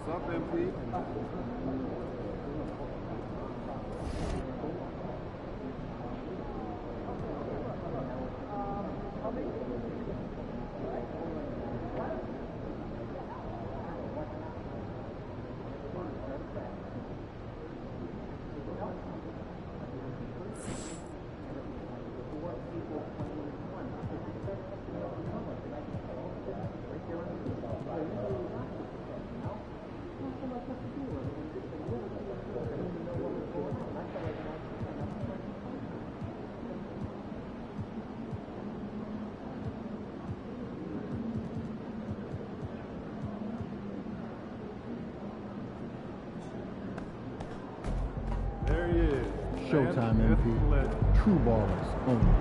What's up, MP? There he is. Showtime, MP. True ballers only.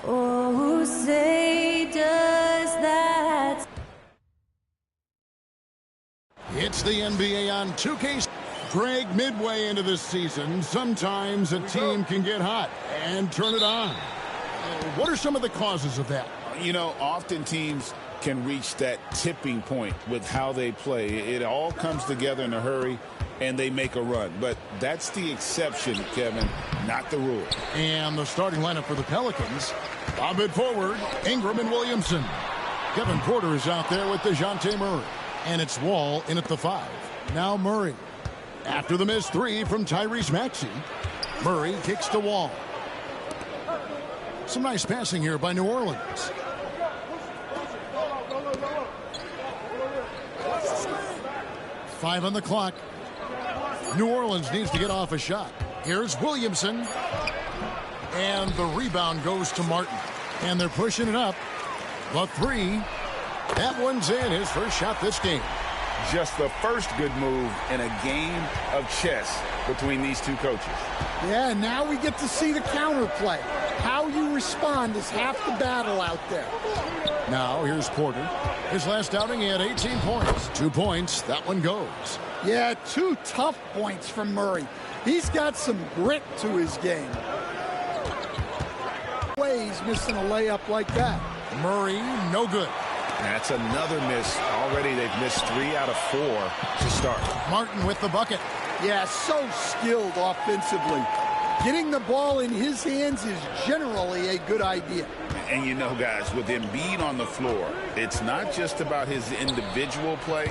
Oh, say does that. It's the NBA on 2K. Greg, midway into this season, sometimes a team can get hot and turn it on. What are some of the causes of that? You know, often teams can reach that tipping point with how they play. It all comes together in a hurry, and they make a run. But that's the exception, Kevin, not the rule. And the starting lineup for the Pelicans. Bob it forward, Ingram and Williamson. Kevin Porter is out there with DeJounte Murray. And it's Wall in at the 5. Now Murray. After the missed 3 from Tyrese Maxey, Murray kicks to Wall. Some nice passing here by New Orleans. Five on the clock. New Orleans needs to get off a shot. Here's Williamson. And the rebound goes to Martin. And they're pushing it up. The 3. That one's in, his first shot this game. Just the first good move in a game of chess between these two coaches. Yeah, now we get to see the counterplay. How you respond is half the battle out there. Now here's Porter. His last outing, he had 18 points. 2 points, that one goes. Yeah, 2 tough points from Murray. He's got some grit to his game. He's missing a layup like that. Murray, no good. That's another miss. Already they've missed 3 out of 4 to start. Martin with the bucket. Yeah, so skilled offensively. Getting the ball in his hands is generally a good idea. And you know, guys, with Embiid on the floor, it's not just about his individual play.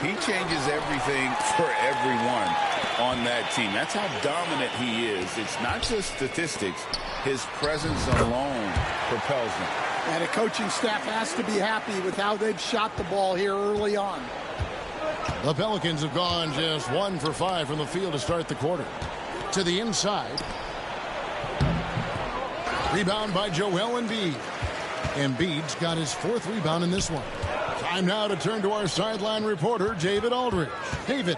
He changes everything for everyone on that team. That's how dominant he is. It's not just statistics. His presence alone propels them. And the coaching staff has to be happy with how they've shot the ball here early on. The Pelicans have gone just 1 for 5 from the field to start the quarter. To the inside. Rebound by Joel Embiid. Embiid's got his 4th rebound in this one. Time now to turn to our sideline reporter, David Aldridge. David.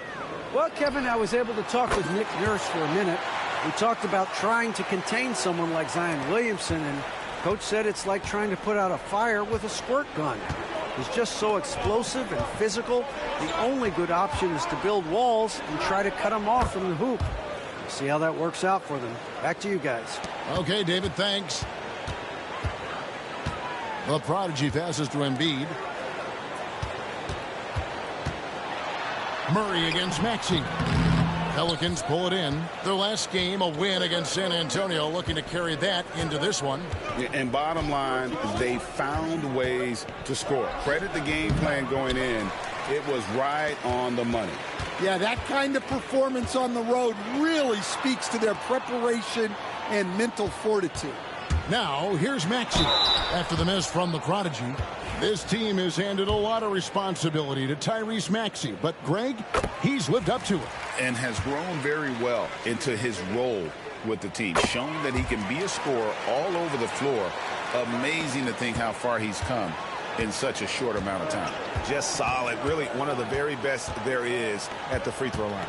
Well, Kevin, I was able to talk with Nick Nurse for a minute. We talked about trying to contain someone like Zion Williamson, and Coach said it's like trying to put out a fire with a squirt gun. He's just so explosive and physical. The only good option is to build walls and try to cut him off from the hoop. See how that works out for them. Back to you guys. Okay, David, thanks. The prodigy passes to Embiid. Murray against Maxey. Pelicans pull it in. Their last game, a win against San Antonio, looking to carry that into this one. And bottom line, they found ways to score. Credit the game plan going in. It was right on the money. Yeah, that kind of performance on the road really speaks to their preparation and mental fortitude. Now, here's Maxey. After the miss from the prodigy, this team has handed a lot of responsibility to Tyrese Maxey. But, Greg, he's lived up to it. And has grown very well into his role with the team. Shown that he can be a scorer all over the floor. Amazing to think how far he's come in such a short amount of time. Just solid. Really one of the very best there is at the free throw line.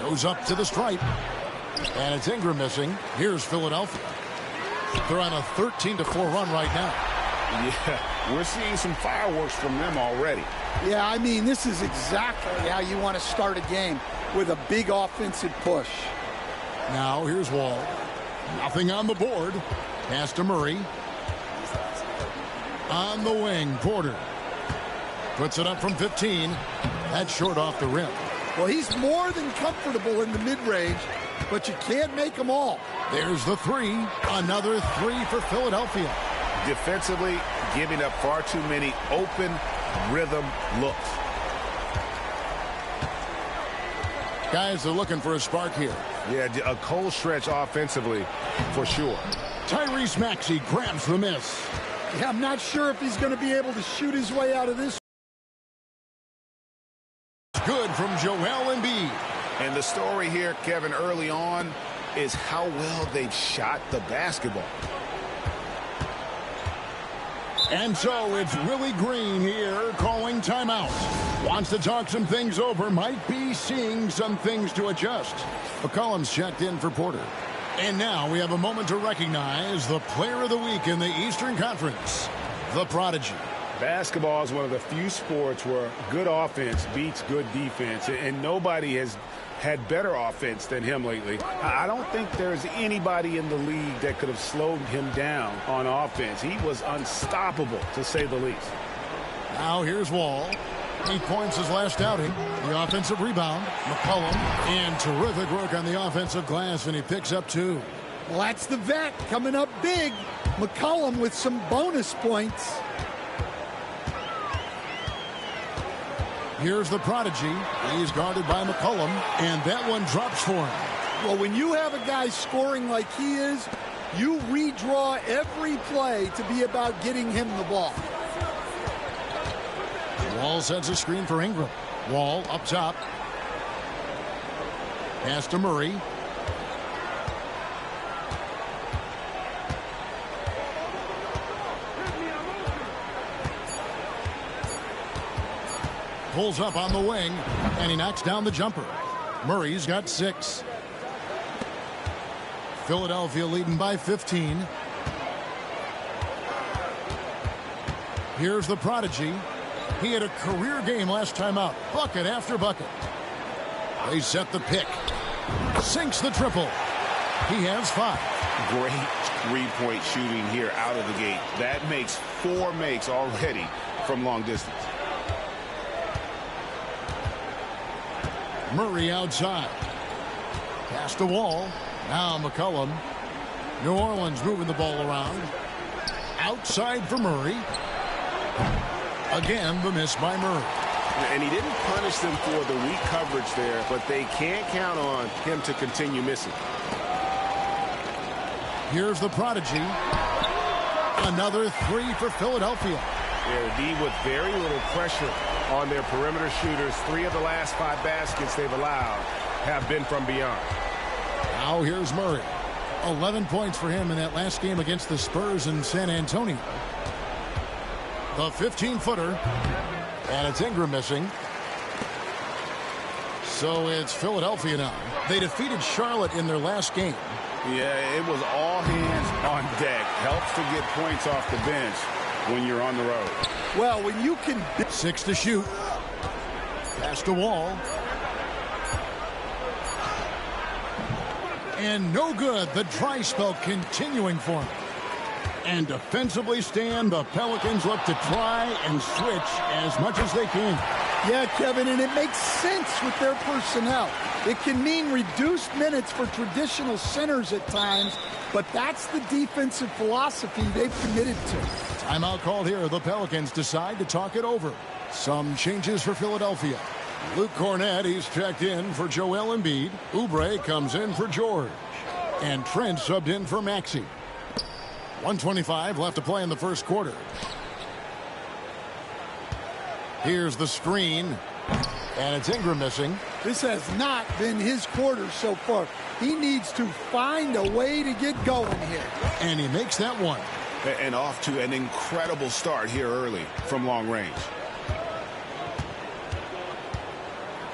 Goes up to the stripe. And it's Ingram missing. Here's Philadelphia. They're on a 13-4 run right now. Yeah, we're seeing some fireworks from them already. Yeah, I mean, this is exactly how you want to start a game, with a big offensive push. Now, here's Wall. Nothing on the board. Pass to Murray. On the wing, Porter. Puts it up from 15. That's short off the rim. Well, he's more than comfortable in the mid-range, but you can't make them all. There's the 3. Another 3 for Philadelphia. Defensively, giving up far too many open rhythm looks. Guys, they're looking for a spark here. Yeah, a cold stretch offensively for sure. Tyrese Maxey grabs the miss. Yeah, I'm not sure if he's going to be able to shoot his way out of this. Good from Joel Embiid. And the story here, Kevin, early on is how well they've shot the basketball. And so it's Willie Green here calling timeout. Wants to talk some things over. Might be seeing some things to adjust. McCollum's checked in for Porter. And now we have a moment to recognize the player of the week in the Eastern Conference, the Prodigy. Basketball is one of the few sports where good offense beats good defense, and nobody has had better offense than him lately. I don't think there's anybody in the league that could have slowed him down on offense. He was unstoppable, to say the least. Now here's Wall. 8 points his last outing. The offensive rebound, McCollum, and terrific work on the offensive glass, and he picks up 2. Well, that's the vet coming up big. McCollum with some bonus points. Here's the Prodigy. He's guarded by McCollum, and that one drops for him. Well, when you have a guy scoring like he is, you redraw every play to be about getting him the ball. Wall sets a screen for Ingram. Wall up top. Pass to Murray. Pulls up on the wing, and he knocks down the jumper. Murray's got 6. Philadelphia leading by 15. Here's the Prodigy. He had a career game last time out. Bucket after bucket. They set the pick. Sinks the triple. He has 5. Great three-point shooting here out of the gate. That makes 4 makes already from long distance. Murray outside. Pass to Wall. Now McCollum. New Orleans moving the ball around. Outside for Murray. Again, the miss by Murray. And he didn't punish them for the weak coverage there, but they can't count on him to continue missing. Here's the prodigy. Another three for Philadelphia. Their D with very little pressure on their perimeter shooters. 3 of the last 5 baskets they've allowed have been from beyond. Now here's Murray. 11 points for him in that last game against the Spurs in San Antonio. The 15-footer. And it's Ingram missing. So it's Philadelphia now. They defeated Charlotte in their last game. Yeah, it was all hands on deck. Helps to get points off the bench when you're on the road. Well, when you can... 6 to shoot. Pass to Wall. And no good. The dry spell continuing for him. And defensively, Stan, the Pelicans look to try and switch as much as they can. Yeah, Kevin, and it makes sense with their personnel. It can mean reduced minutes for traditional centers at times, but that's the defensive philosophy they've committed to. Timeout called here. The Pelicans decide to talk it over. Some changes for Philadelphia. Luke Cornett, he's checked in for Joel Embiid. Oubre comes in for George. And Trent subbed in for Maxey. 1:25 left to play in the first quarter. Here's the screen. And it's Ingram missing. This has not been his quarter so far. He needs to find a way to get going here. And he makes that one. And off to an incredible start here early from long range.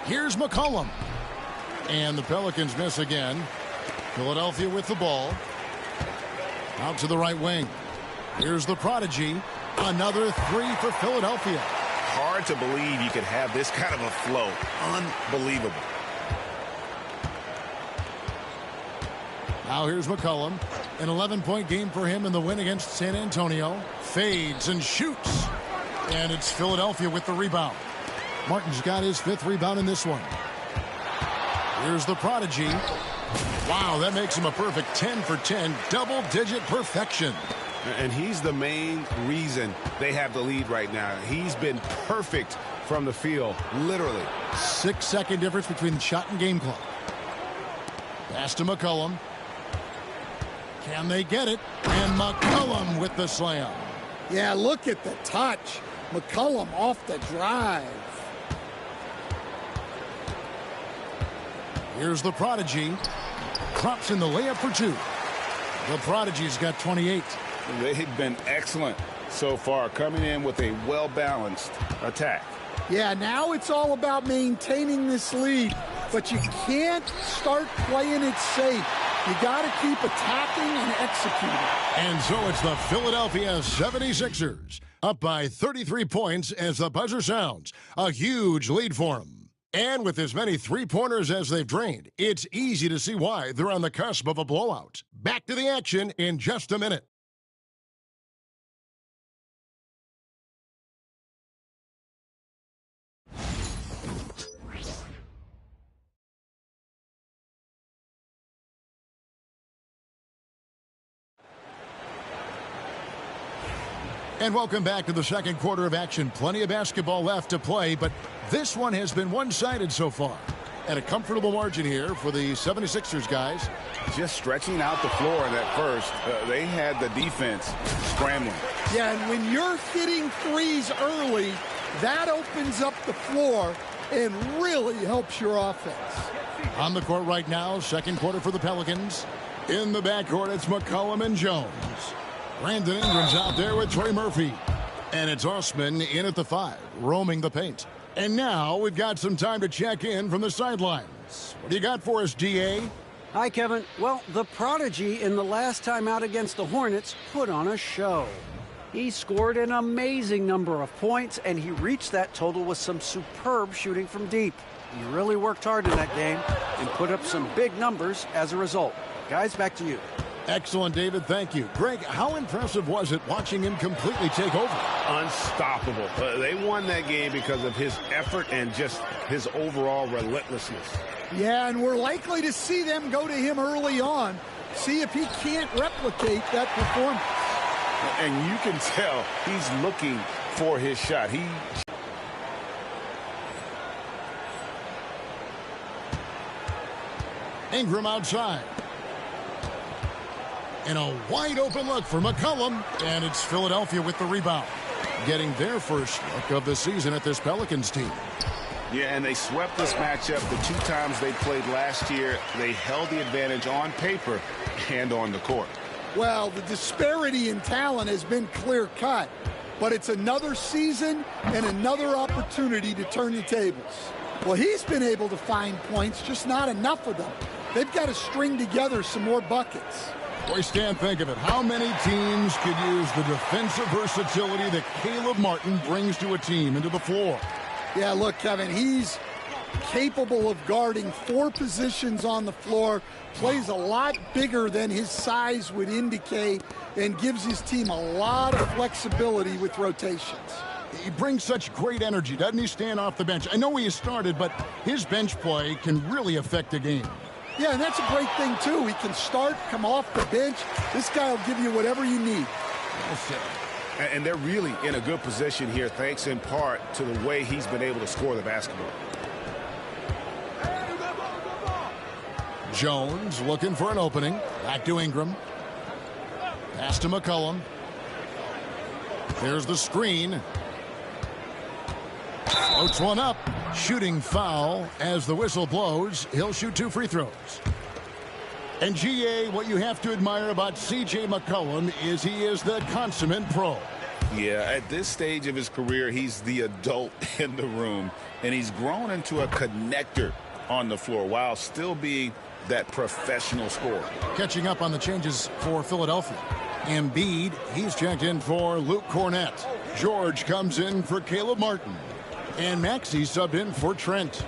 Here's McCollum. And the Pelicans miss again. Philadelphia with the ball. Out to the right wing. Here's the prodigy. Another three for Philadelphia. Hard to believe you could have this kind of a flow. Unbelievable. Now here's McCollum. An 11-point game for him in the win against San Antonio. Fades and shoots. And it's Philadelphia with the rebound. Martin's got his 5th rebound in this one. Here's the prodigy. Wow, that makes him a perfect 10 for 10, double-digit perfection. And he's the main reason they have the lead right now. He's been perfect from the field, literally. 6-second difference between shot and game clock. Pass to McCollum. Can they get it? And McCollum with the slam. Yeah, look at the touch. McCollum off the drive. Here's the prodigy. Drops in the layup for 2. The prodigy's got 28. They've been excellent so far, coming in with a well-balanced attack. Yeah, now it's all about maintaining this lead, but you can't start playing it safe. You got to keep attacking and executing. And so it's the Philadelphia 76ers up by 33 points as the buzzer sounds. A huge lead for them. And with as many three-pointers as they've drained, it's easy to see why they're on the cusp of a blowout. Back to the action in just a minute. And welcome back to the second quarter of action. Plenty of basketball left to play, but this one has been one-sided so far. At a comfortable margin here for the 76ers guys. Just stretching out the floor in that first. They had the defense scrambling. Yeah, and when you're hitting threes early, that opens up the floor and really helps your offense. On the court right now, second quarter for the Pelicans. In the backcourt, it's McCollum and Jones. Brandon Ingram's out there with Trey Murphy. And it's Osman in at the 5, roaming the paint. And now we've got some time to check in from the sidelines. What do you got for us, DA? Hi, Kevin. Well, the prodigy in the last time out against the Hornets put on a show. He scored an amazing number of points, and he reached that total with some superb shooting from deep. He really worked hard in that game and put up some big numbers as a result. Guys, back to you. Excellent, David. Thank you. Greg, how impressive was it watching him completely take over? Unstoppable. They won that game because of his effort and just his overall relentlessness. Yeah, and we're likely to see them go to him early on. See if he can't replicate that performance. And you can tell he's looking for his shot. Ingram outside. And a wide open look for McCollum. And it's Philadelphia with the rebound. Getting their first look of the season at this Pelicans team. Yeah, and they swept this matchup the 2 times they played last year. They held the advantage on paper and on the court. Well, the disparity in talent has been clear-cut, but it's another season and another opportunity to turn the tables. Well, he's been able to find points, just not enough of them. They've got to string together some more buckets. Boy, Stan, think of it. How many teams could use the defensive versatility that Caleb Martin brings to a team into the floor? Yeah, look, Kevin, he's capable of guarding 4 positions on the floor, plays a lot bigger than his size would indicate, and gives his team a lot of flexibility with rotations. He brings such great energy, doesn't he, stand off the bench? I know he started, but his bench play can really affect a game. Yeah, and that's a great thing, too. He can start, come off the bench. This guy will give you whatever you need. Well said. And they're really in a good position here, thanks in part to the way he's been able to score the basketball. Jones looking for an opening. Back to Ingram. Pass to McCollum. There's the screen. Floats one up. Shooting foul as the whistle blows. He'll shoot 2 free throws. And GA, what you have to admire about C.J. McCollum is he is the consummate pro. Yeah, at this stage of his career, he's the adult in the room, and he's grown into a connector on the floor while still being that professional scorer. Catching up on the changes for Philadelphia. Embiid, he's checked in for Luke Cornett. George comes in for Caleb Martin. And Maxey subbed in for Trent.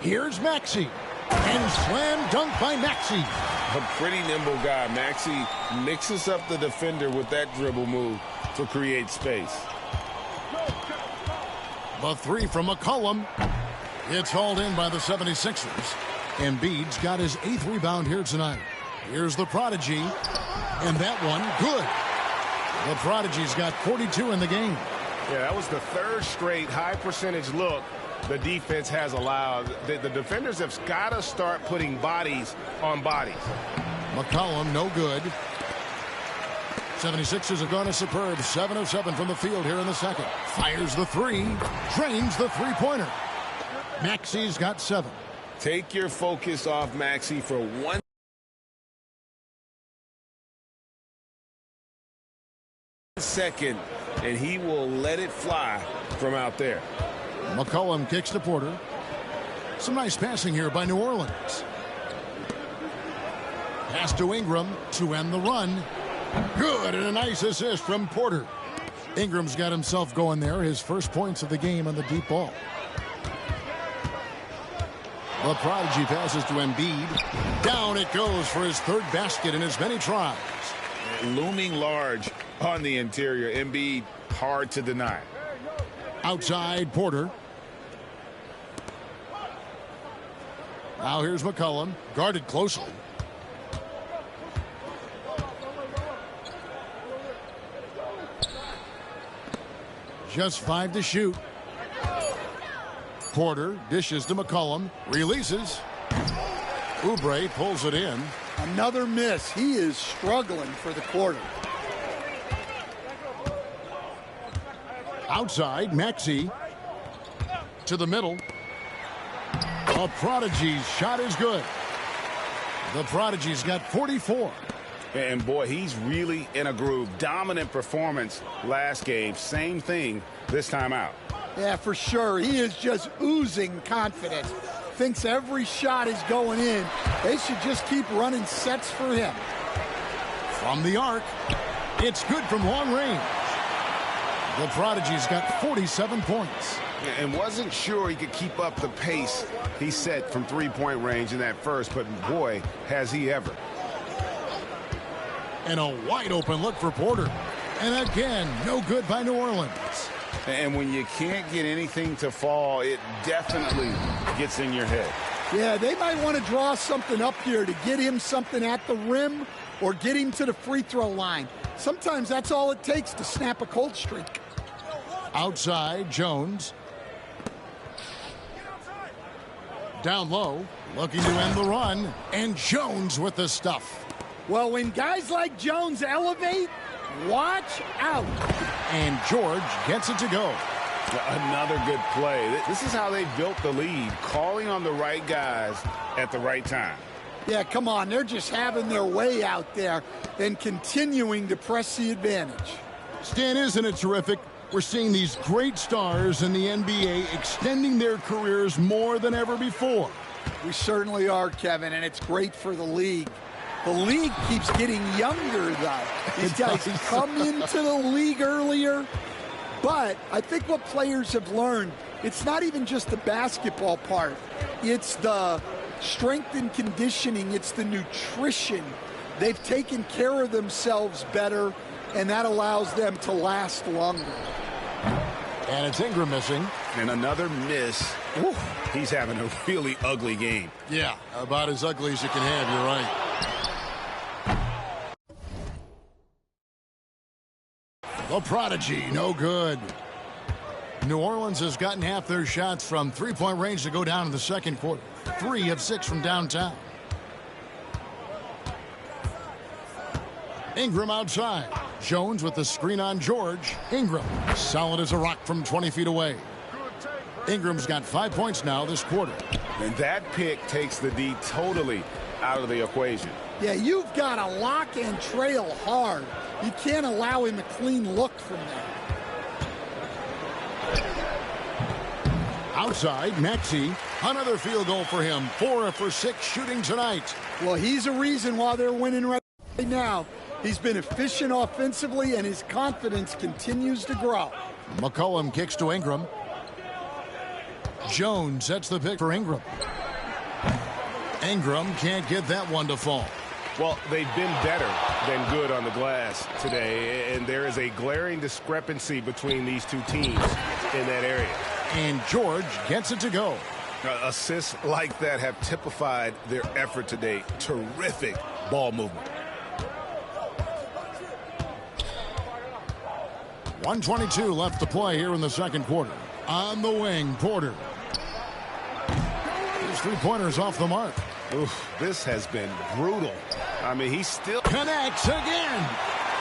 Here's Maxey. And slam dunk by Maxey. A pretty nimble guy. Maxey mixes up the defender with that dribble move to create space. The 3 from McCollum. It's hauled in by the 76ers. Embiid's got his 8th rebound here tonight. Here's the Prodigy. And that one, good. The Prodigy's got 42 in the game. Yeah, that was the 3rd straight high-percentage look the defense has allowed. The defenders have got to start putting bodies on bodies. McCollum, no good. 76ers have gone a superb 7 of 7 from the field here in the second. Fires the 3. Drains the three-pointer. Maxey's got 7. Take your focus off Maxey for 1 second, and he will let it fly from out there. McCollum kicks to Porter. Some nice passing here by New Orleans. Pass to Ingram to end the run. Good, and a nice assist from Porter. Ingram's got himself going there, his first points of the game on the deep ball. The Prodigy passes to Embiid. Down it goes for his 3rd basket in as many tries. Looming large on the interior. Embiid, hard to deny. Outside, Porter. Now here's McCollum, guarded closely. Just 5 to shoot. Porter dishes to McCollum, releases. Oubre pulls it in. Another miss. He is struggling for the quarter. Outside, Maxey to the middle. The Prodigy's shot is good. The Prodigy's got 44. And boy, he's really in a groove. Dominant performance last game. Same thing this time out. Yeah, for sure. He is just oozing confidence. Thinks every shot is going in. They should just keep running sets for him. From the arc, it's good from long range. The Prodigy's got 47 points. And wasn't sure he could keep up the pace he set from 3-point range in that first, but boy, has he ever. And a wide open look for Porter. And again, no good by New Orleans. And when you can't get anything to fall, it definitely gets in your head. Yeah, they might want to draw something up here to get him something at the rim or get him to the free throw line. Sometimes that's all it takes to snap a cold streak. Outside, Jones. Down low, looking to end the run, and Jones with the stuff. Well, when guys like Jones elevate, watch out. And George gets it to go. Another good play. This is how they built the lead, calling on the right guys at the right time. Yeah, come on. They're just having their way out there and continuing to press the advantage. Stan, isn't it terrific? We're seeing these great stars in the NBA extending their careers more than ever before. We certainly are, Kevin, and it's great for the league. The league keeps getting younger, though. These guys come into the league earlier. But I think what players have learned, it's not even just the basketball part. It's the strength and conditioning. It's the nutrition. They've taken care of themselves better, and that allows them to last longer. And it's Ingram missing. And another miss. Woo. He's having a really ugly game. Yeah, about as ugly as you can have, you're right. The prodigy, no good. New Orleans has gotten half their shots from three-point range to go down in the second quarter. 3 of 6 from downtown. Ingram outside. Jones with the screen on George. Ingram, solid as a rock from 20 feet away. Ingram's got 5 points now this quarter. And that pick takes the D totally out of the equation. Yeah, you've got to lock and trail hard. You can't allow him a clean look from there. Outside, Maxey. Another field goal for him. 4 for 6 shooting tonight. Well, he's a reason why they're winning right now. He's been efficient offensively, and his confidence continues to grow. McCollum kicks to Ingram. Jones sets the pick for Ingram. Ingram can't get that one to fall. Well, they've been better than good on the glass today, and there is a glaring discrepancy between these two teams in that area. And George gets it to go. Assists like that have typified their effort today. Terrific ball movement. 1:22 left to play here in the second quarter. On the wing, Porter. His three-pointer's off the mark. Oof, this has been brutal. I mean, he still Connects again.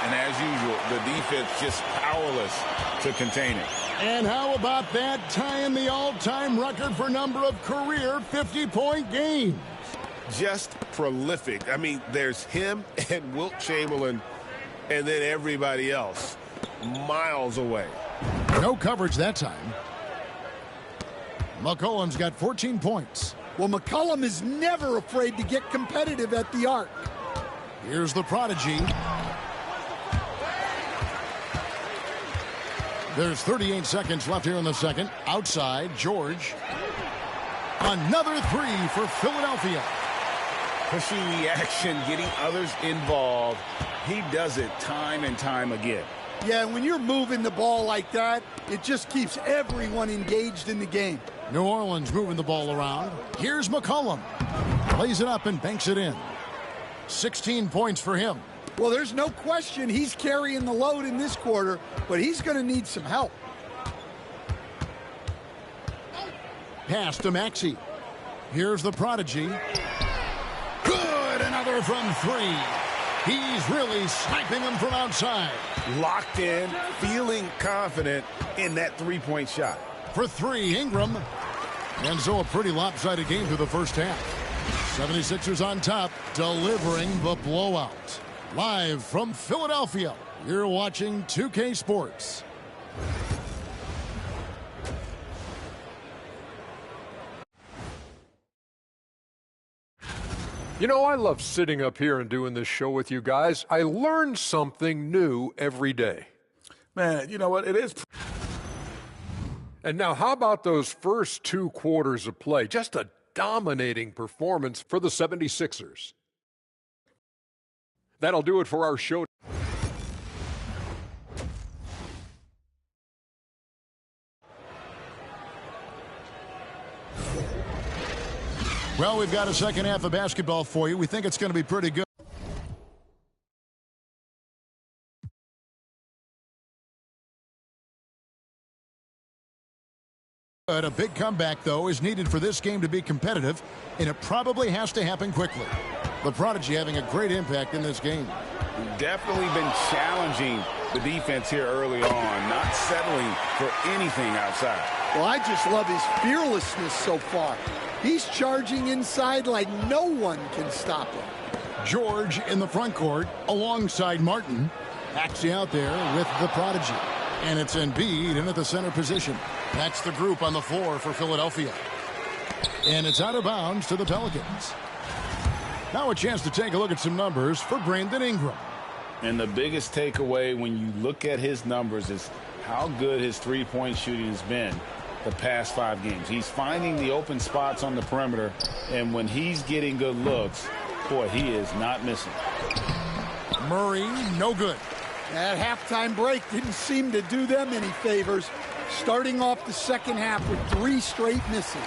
And as usual, the defense just powerless to contain it. And how about that, tying the all-time record for number of career 50-point games? just prolific. I mean, there's him and Wilt Chamberlain, and then everybody else miles away. No coverage that time. McCollum's got 14 points. Well, McCollum is never afraid to get competitive at the arc. Here's the prodigy. There's 38 seconds left here in the second. Outside, George. Another three for Philadelphia. Pushing the action, getting others involved. He does it time and time again. Yeah, when you're moving the ball like that, it just keeps everyone engaged in the game. New Orleans moving the ball around. Here's McCollum. Lays it up and banks it in. 16 points for him. Well, there's no question he's carrying the load in this quarter, but he's going to need some help. Pass to Maxey. Here's the prodigy. Good, another from three. He's really sniping them from outside. Locked in, feeling confident in that three-point shot. For three, Ingram. And so a pretty lopsided game through the first half. 76ers on top, delivering the blowout. Live from Philadelphia, you're watching 2K Sports. You know, I love sitting up here and doing this show with you guys. I learn something new every day. Man, you know what? It is. And now, how about those first two quarters of play? Just a dominating performance for the 76ers. That'll do it for our show. Well, we've got a second half of basketball for you. We think it's going to be pretty good. A big comeback, though, is needed for this game to be competitive, and it probably has to happen quickly. The Prodigy having a great impact in this game. Definitely been challenging the defense here early on, not settling for anything outside. Well, I just love his fearlessness so far. He's charging inside like no one can stop him. George in the front court alongside Martin. Maxey out there with the Prodigy. And it's Embiid in at the center position. That's the group on the floor for Philadelphia. And it's out of bounds to the Pelicans. Now a chance to take a look at some numbers for Brandon Ingram. And the biggest takeaway when you look at his numbers is how good his three-point shooting has been the past 5 games. He's finding the open spots on the perimeter, and when he's getting good looks, boy, he is not missing. Murray, no good. That halftime break didn't seem to do them any favors, starting off the second half with 3 straight misses.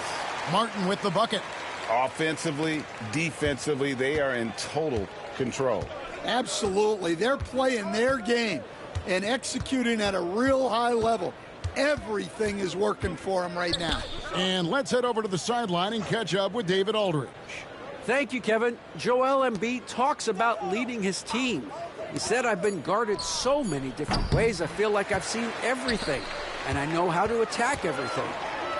Martin with the bucket. Offensively, defensively, they are in total control. Absolutely. They're playing their game and executing at a real high level. Everything is working for them right now. And let's head over to the sideline and catch up with David Aldridge. Thank you, Kevin. Joel Embiid talks about leading his team. He said, I've been guarded so many different ways. I feel like I've seen everything, and I know how to attack everything.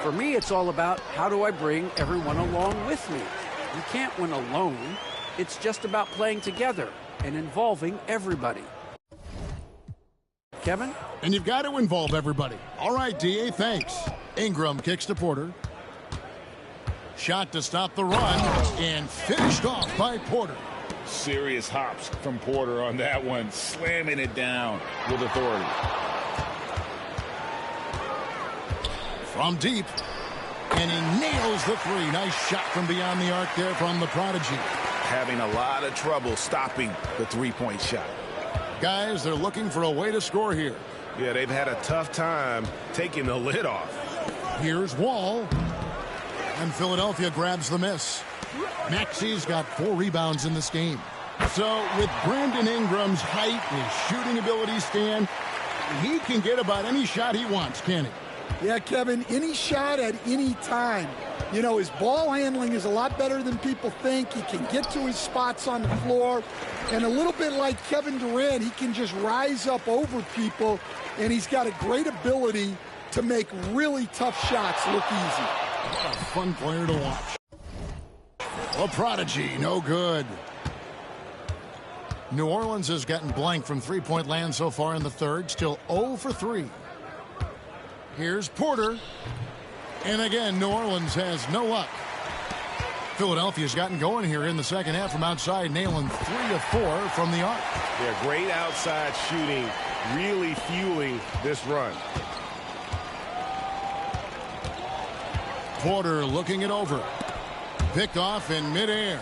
For me, it's all about how do I bring everyone along with me. You can't win alone. It's just about playing together and involving everybody. Kevin? And you've got to involve everybody. All right, D.A., thanks. Ingram kicks to Porter. Shot to stop the run, and finished off by Porter. Serious hops from Porter on that one, slamming it down with authority. From deep, and he nails the 3. Nice shot from beyond the arc there from the Prodigy. Having a lot of trouble stopping the three-point shot. Guys, they're looking for a way to score here. Yeah, they've had a tough time taking the lid off. Here's Wall. And Philadelphia grabs the miss. Maxey's got 4 rebounds in this game. So with Brandon Ingram's height, his shooting ability stand, he can get about any shot he wants, can he? Yeah, Kevin, any shot at any time. You know, his ball handling is a lot better than people think. He can get to his spots on the floor. And a little bit like Kevin Durant, he can just rise up over people. And he's got a great ability to make really tough shots look easy. What a fun player to watch. A Prodigy, no good. New Orleans has gotten blank from three-point land so far in the third. Still 0 for 3. Here's Porter. And again, New Orleans has no luck. Philadelphia's gotten going here in the second half from outside, nailing 3 of 4 from the arc. Yeah, great outside shooting, really fueling this run. Porter looking it over. Picked off in midair.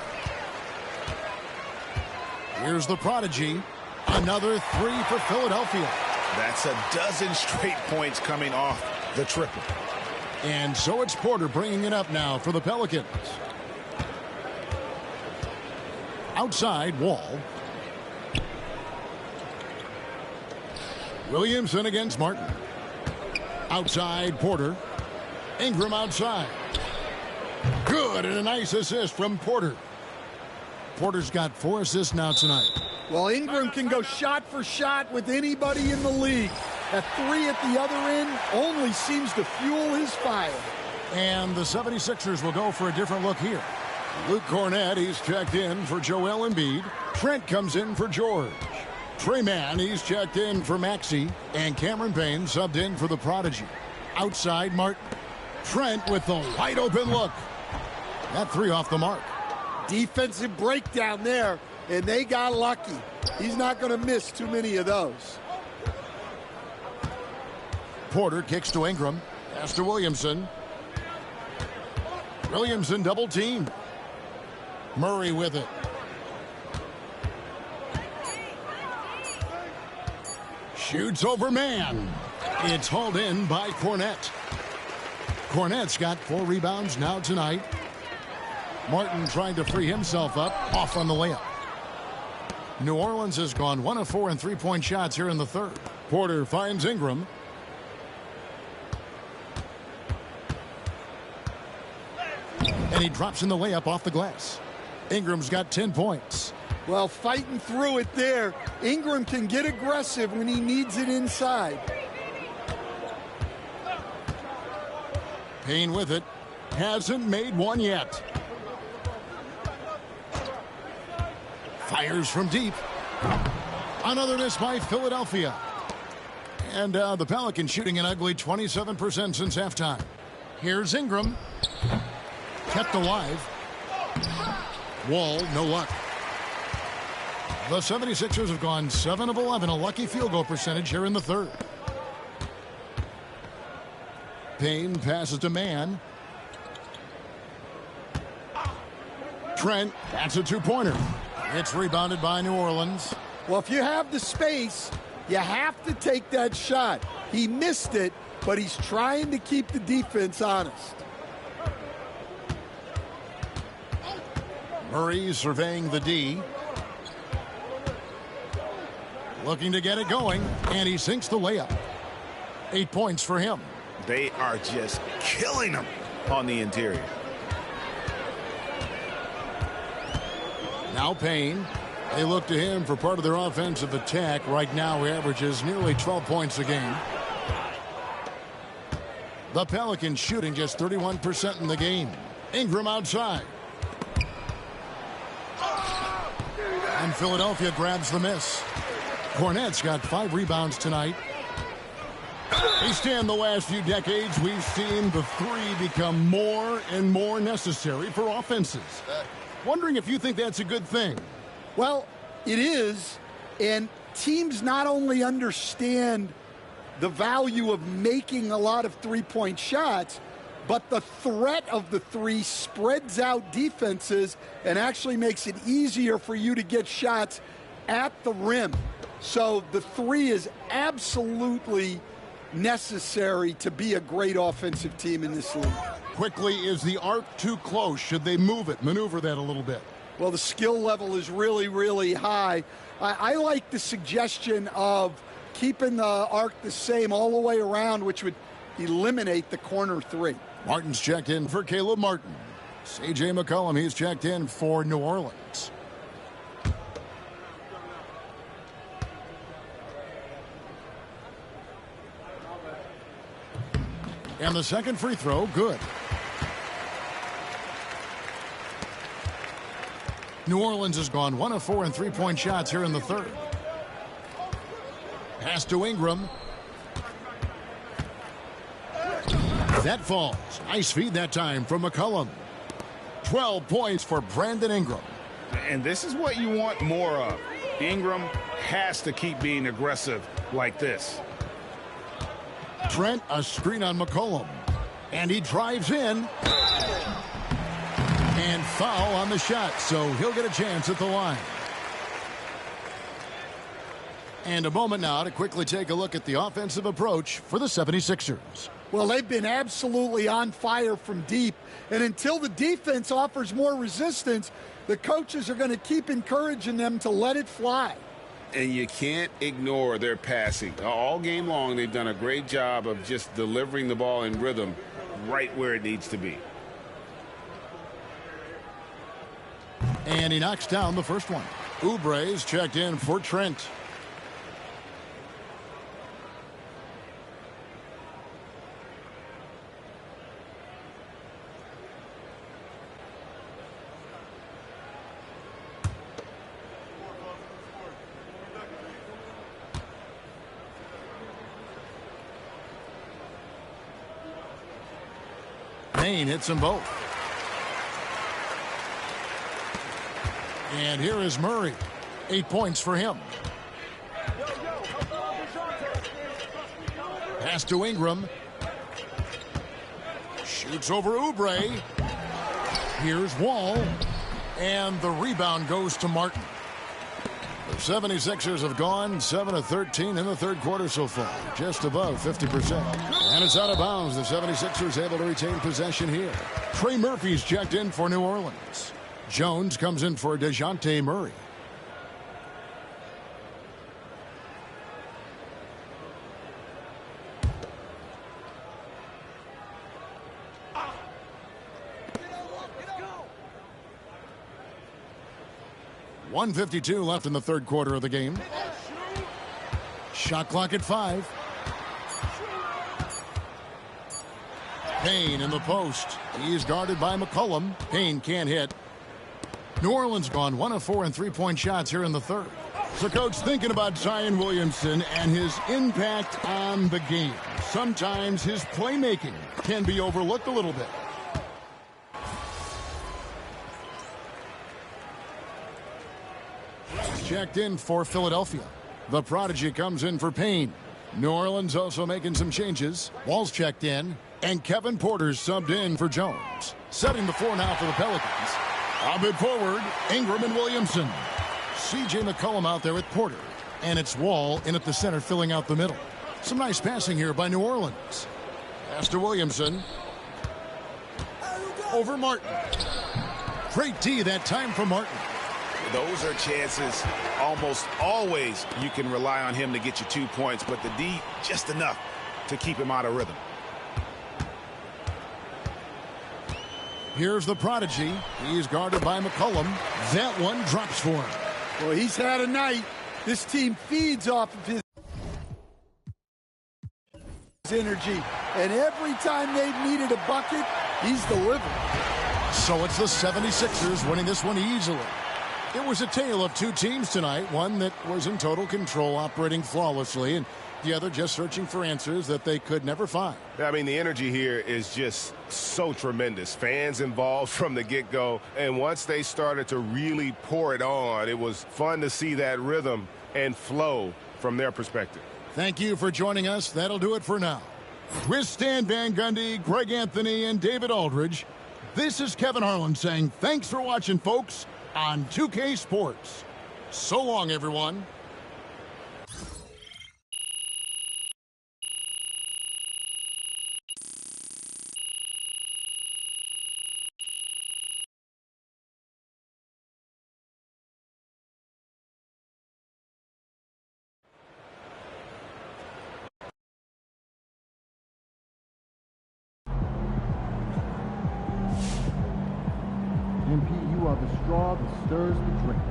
Here's the Prodigy. Another 3 for Philadelphia. That's a dozen straight points coming off the triple. And so it's Porter bringing it up now for the Pelicans. Outside, Wall. Williamson against Martin. Outside, Porter. Ingram outside. Good, and a nice assist from Porter. Porter's got 4 assists now tonight. Well, Ingram can go shot for shot with anybody in the league. That 3 at the other end only seems to fuel his fire. And the 76ers will go for a different look here. Luke Cornett, he's checked in for Joel Embiid. Trent comes in for George. Trey Mann, he's checked in for Maxey. And Cameron Payne subbed in for the Prodigy. Outside, Martin. Trent with the wide open look. That 3 off the mark. Defensive breakdown there, and they got lucky. He's not going to miss too many of those. Porter kicks to Ingram. Pass to Williamson. Williamson double team. Murray with it. Shoots over man. It's hauled in by Cornett. Cornett's got 4 rebounds now tonight. Martin trying to free himself up, off on the layup. New Orleans has gone 1 of 4 in three-point shots here in the third. Porter finds Ingram. And he drops in the layup off the glass. Ingram's got 10 points. Well, fighting through it there. Ingram can get aggressive when he needs it inside. Payne with it. Hasn't made one yet. Fires from deep. Another miss by Philadelphia. And the Pelicans shooting an ugly 27% since halftime. Here's Ingram. Kept alive. Wall, no luck. The 76ers have gone 7 of 11, a lucky field goal percentage here in the third. Payne passes to Mann. Trent, that's a two-pointer. It's rebounded by New Orleans. Well, if you have the space, you have to take that shot. He missed it, but he's trying to keep the defense honest. Murray surveying the D. Looking to get it going, and he sinks the layup. 8 points for him. They are just killing them on the interior. Now Payne. They look to him for part of their offensive attack. Right now he averages nearly 12 points a game. The Pelicans shooting just 31% in the game. Ingram outside. And Philadelphia grabs the miss. Cornette's got 5 rebounds tonight. Based in the last few decades, we've seen the three become more and more necessary for offenses. Wondering if you think that's a good thing. Well, it is, and teams not only understand the value of making a lot of three-point shots, but the threat of the three spreads out defenses and actually makes it easier for you to get shots at the rim. So the three is absolutely necessary to be a great offensive team in this league. Quickly, is the arc too close? Should they move it, maneuver that a little bit? Well, the skill level is really, really high. I like the suggestion of keeping the arc the same all the way around, which would eliminate the corner three. Martin's checked in for Caleb Martin. C.J. McCollum, he's checked in for New Orleans. And the second free throw, good. New Orleans has gone 1 of 4 in three-point shots here in the third. Pass to Ingram. That falls. Nice feed that time from McCollum. 12 points for Brandon Ingram. And this is what you want more of. Ingram has to keep being aggressive like this. Trent, a screen on McCollum. And he drives in. And foul on the shot, so he'll get a chance at the line. And a moment now to quickly take a look at the offensive approach for the 76ers. Well, they've been absolutely on fire from deep. And until the defense offers more resistance, the coaches are going to keep encouraging them to let it fly. And you can't ignore their passing. All game long, they've done a great job of just delivering the ball in rhythm right where it needs to be. And he knocks down the first one. Oubre's checked in for Trent. Payne hits them both. And here is Murray. 8 points for him. Pass to Ingram. Shoots over Oubre. Here's Wall. And the rebound goes to Martin. The 76ers have gone 7 of 13 in the third quarter so far. Just above 50%. And it's out of bounds. The 76ers able to retain possession here. Trey Murphy's checked in for New Orleans. Jones comes in for DeJounte Murray. .152 left in the third quarter of the game. Shot clock at 5. Payne in the post. He's guarded by McCollum. Payne can't hit. New Orleans gone 1 of 4 in three-point shots here in the third. So, Coach, thinking about Zion Williamson and his impact on the game. Sometimes his playmaking can be overlooked a little bit. Checked in for Philadelphia. The prodigy comes in for Payne. New Orleans also making some changes. Wall's checked in, and Kevin Porter's subbed in for Jones. Setting the floor now for the Pelicans. A bit forward, Ingram and Williamson. C.J. McCollum out there with Porter. And it's Wall in at the center filling out the middle. Some nice passing here by New Orleans. Pass to Williamson. Over Martin. Great D that time for Martin. Those are chances almost always you can rely on him to get you 2 points, but the D just enough to keep him out of rhythm. Here's the prodigy. He's guarded by McCollum. That one drops for him. Well, he's had a night. This team feeds off of his energy, and every time they've needed a bucket, he's delivered. So it's the 76ers winning this one easily. It was a tale of two teams tonight, one that was in total control, operating flawlessly, and the other just searching for answers that they could never find. I mean, the energy here is just so tremendous. Fans involved from the get-go, and once they started to really pour it on, it was fun to see that rhythm and flow from their perspective. Thank you for joining us. That'll do it for now. With Stan Van Gundy, Greg Anthony, and David Aldridge, this is Kevin Harlan saying thanks for watching, folks, on 2K Sports. So long, everyone. MP, you are the straw that stirs the drink.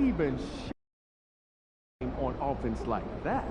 even on offense like that.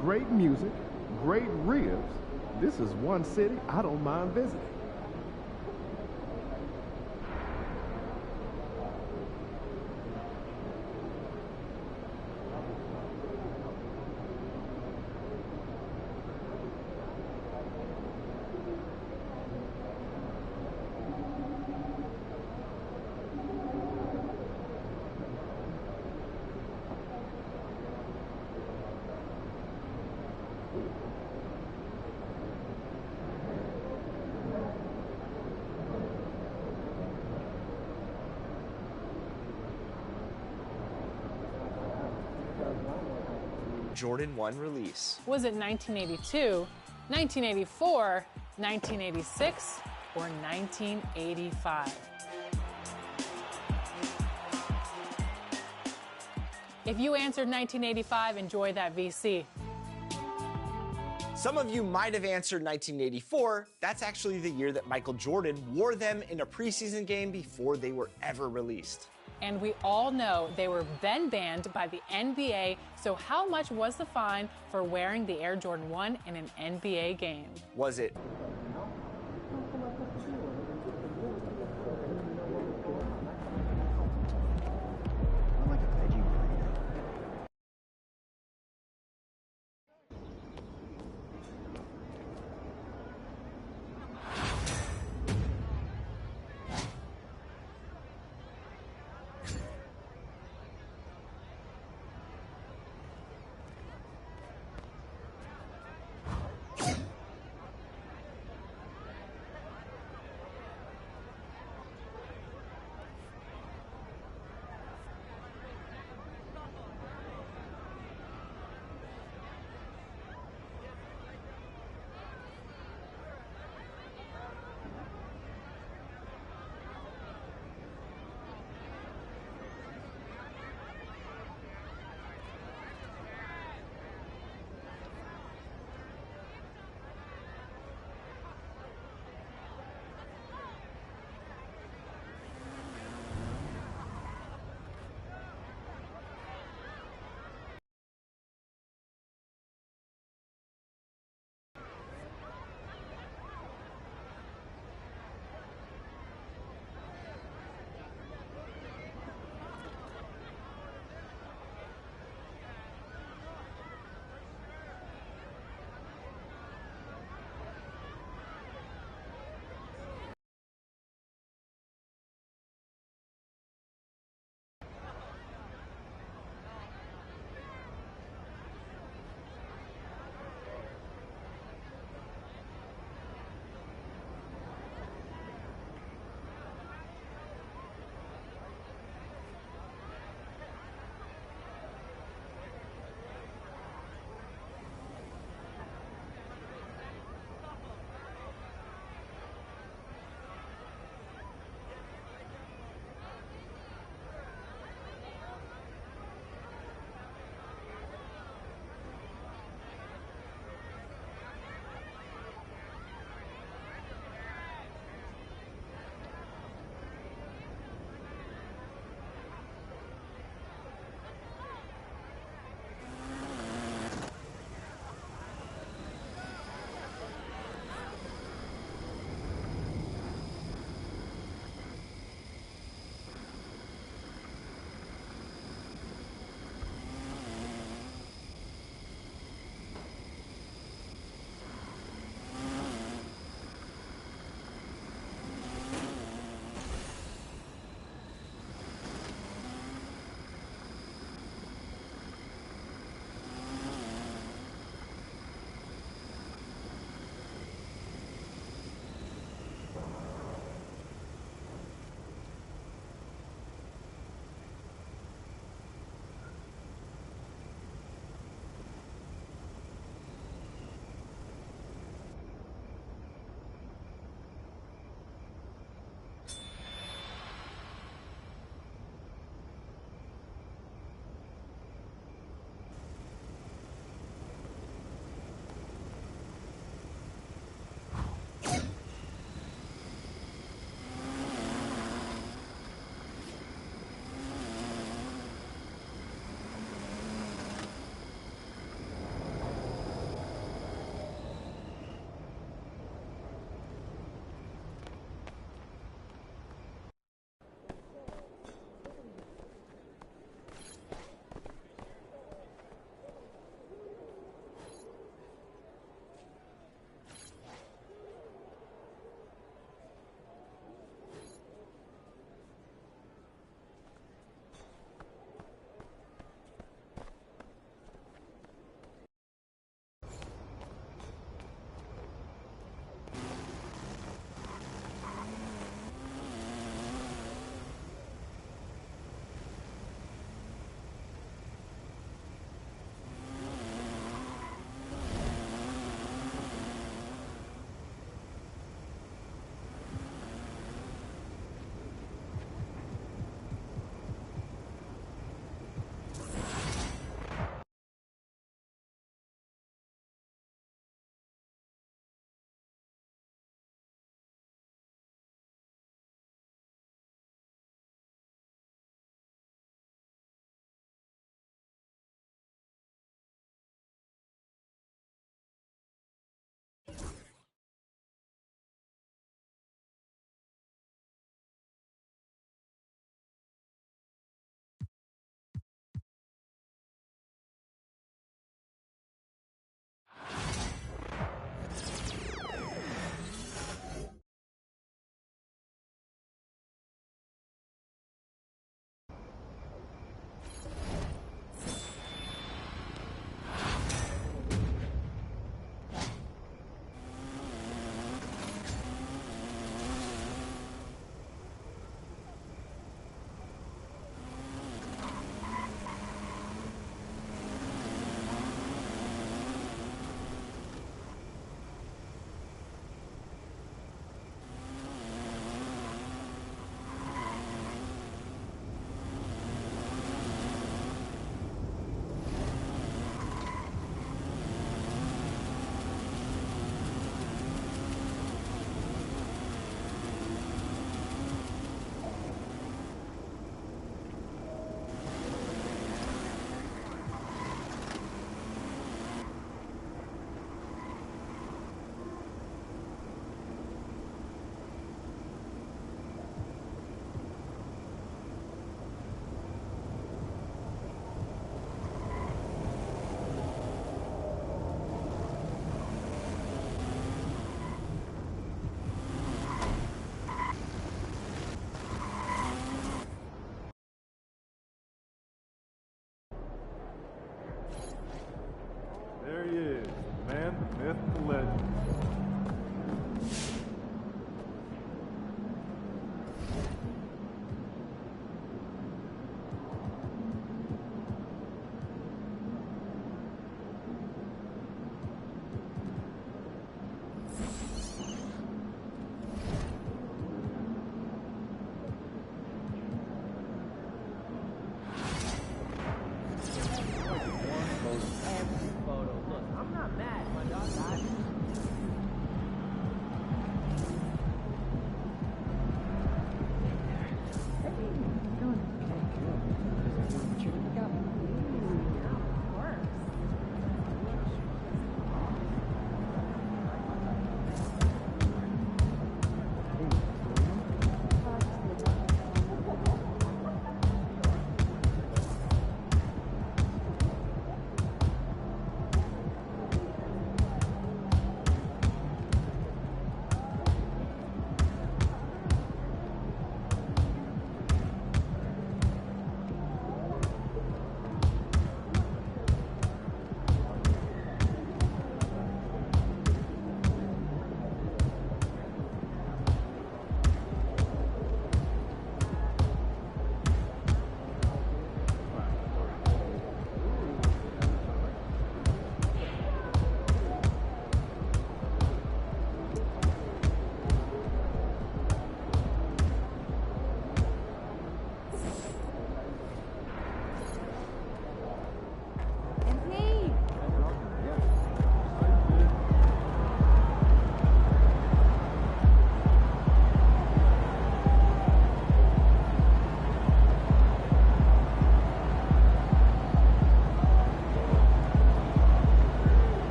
Great music, great ribs. This is one city I don't mind visiting. Jordan 1 release? Was it 1982, 1984, 1986, or 1985? If you answered 1985, enjoy that VC. Some of you might have answered 1984. That's actually the year that Michael Jordan wore them in a preseason game before they were ever released. And we all know they were then banned by the NBA, so how much was the fine for wearing the Air Jordan 1 in an NBA game? Was it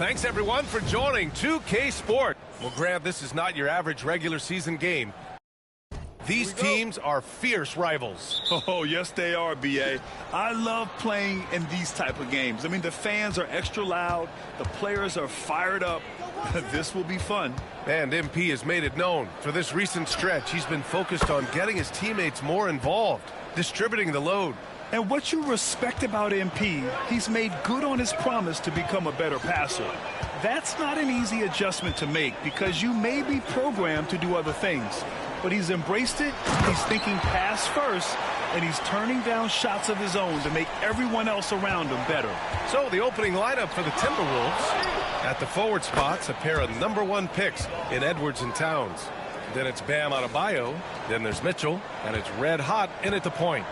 Thanks, everyone, for joining 2K Sport. Well, Grant, this is not your average regular season game. These teams are fierce rivals. Oh, yes, they are, B.A. I love playing in these type of games. I mean, the fans are extra loud. The players are fired up. This will be fun. And MP has made it known. For this recent stretch, he's been focused on getting his teammates more involved, distributing the load. And what you respect about MP, he's made good on his promise to become a better passer. That's not an easy adjustment to make because you may be programmed to do other things. But he's embraced it, he's thinking pass first, and he's turning down shots of his own to make everyone else around him better. So the opening lineup for the Timberwolves. At the forward spots, a pair of #1 picks in Edwards and Towns. Then it's Bam Adebayo, then there's Mitchell, and it's red hot in at the point.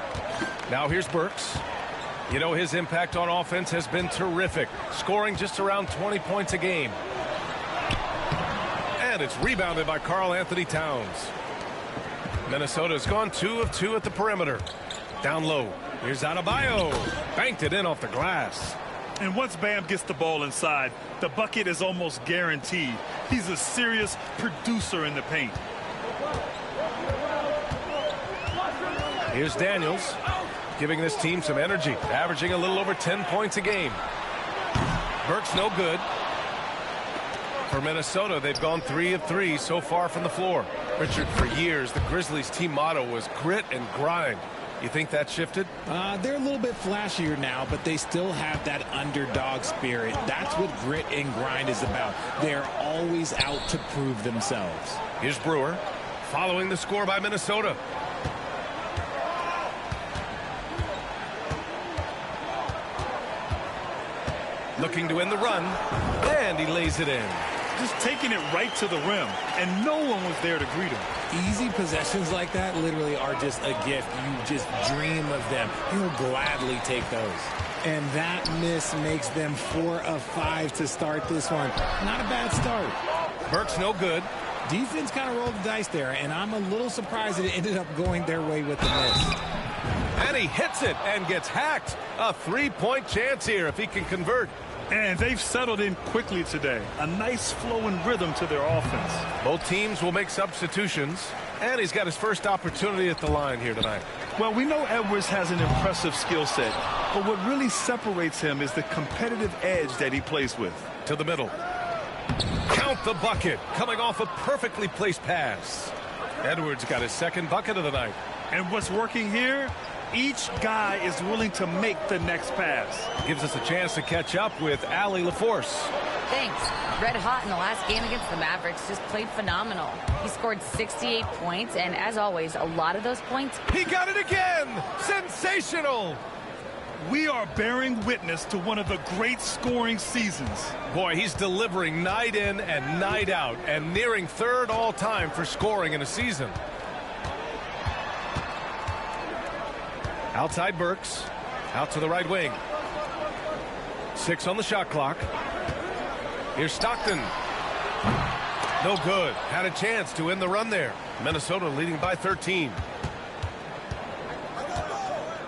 Now here's Burks. You know, his impact on offense has been terrific, scoring just around 20 points a game. And it's rebounded by Karl Anthony Towns. Minnesota's gone 2 of 2 at the perimeter. Down low. Here's Adebayo. Banked it in off the glass. And once Bam gets the ball inside, the bucket is almost guaranteed. He's a serious producer in the paint. Here's Daniels, giving this team some energy, averaging a little over 10 points a game. Burks no good. For Minnesota, they've gone 3 of 3 so far from the floor. Richard, for years, the Grizzlies' team motto was grit and grind. You think that shifted? They're a little bit flashier now, but they still have that underdog spirit. That's what grit and grind is about. They're always out to prove themselves. Here's Brewer, following the score by Minnesota. Looking to end the run, and he lays it in. Just taking it right to the rim, and no one was there to greet him. Easy possessions like that literally are just a gift. You just dream of them. He'll gladly take those. And that miss makes them 4 of 5 to start this one. Not a bad start. Burks no good. Defense kind of rolled the dice there, and I'm a little surprised that it ended up going their way with the miss. And he hits it and gets hacked. A 3-point chance here if he can convert. And they've settled in quickly today. A nice flowing rhythm to their offense. Both teams will make substitutions. And he's got his first opportunity at the line here tonight. Well, we know Edwards has an impressive skill set. But what really separates him is the competitive edge that he plays with. To the middle. Count the bucket. Coming off a perfectly placed pass. Edwards got his second bucket of the night. And what's working here? Each guy is willing to make the next pass. Gives us a chance to catch up with Allie LaForce. Thanks. Red hot in the last game against the Mavericks. Just played phenomenal. He scored 68 points, and as always, a lot of those points. He got it again! Sensational! We are bearing witness to one of the great scoring seasons. Boy, he's delivering night in and night out, and nearing third all-time for scoring in a season. Outside Burks, out to the right wing. 6 on the shot clock. Here's Stockton. No good. Had a chance to end the run there. Minnesota leading by 13.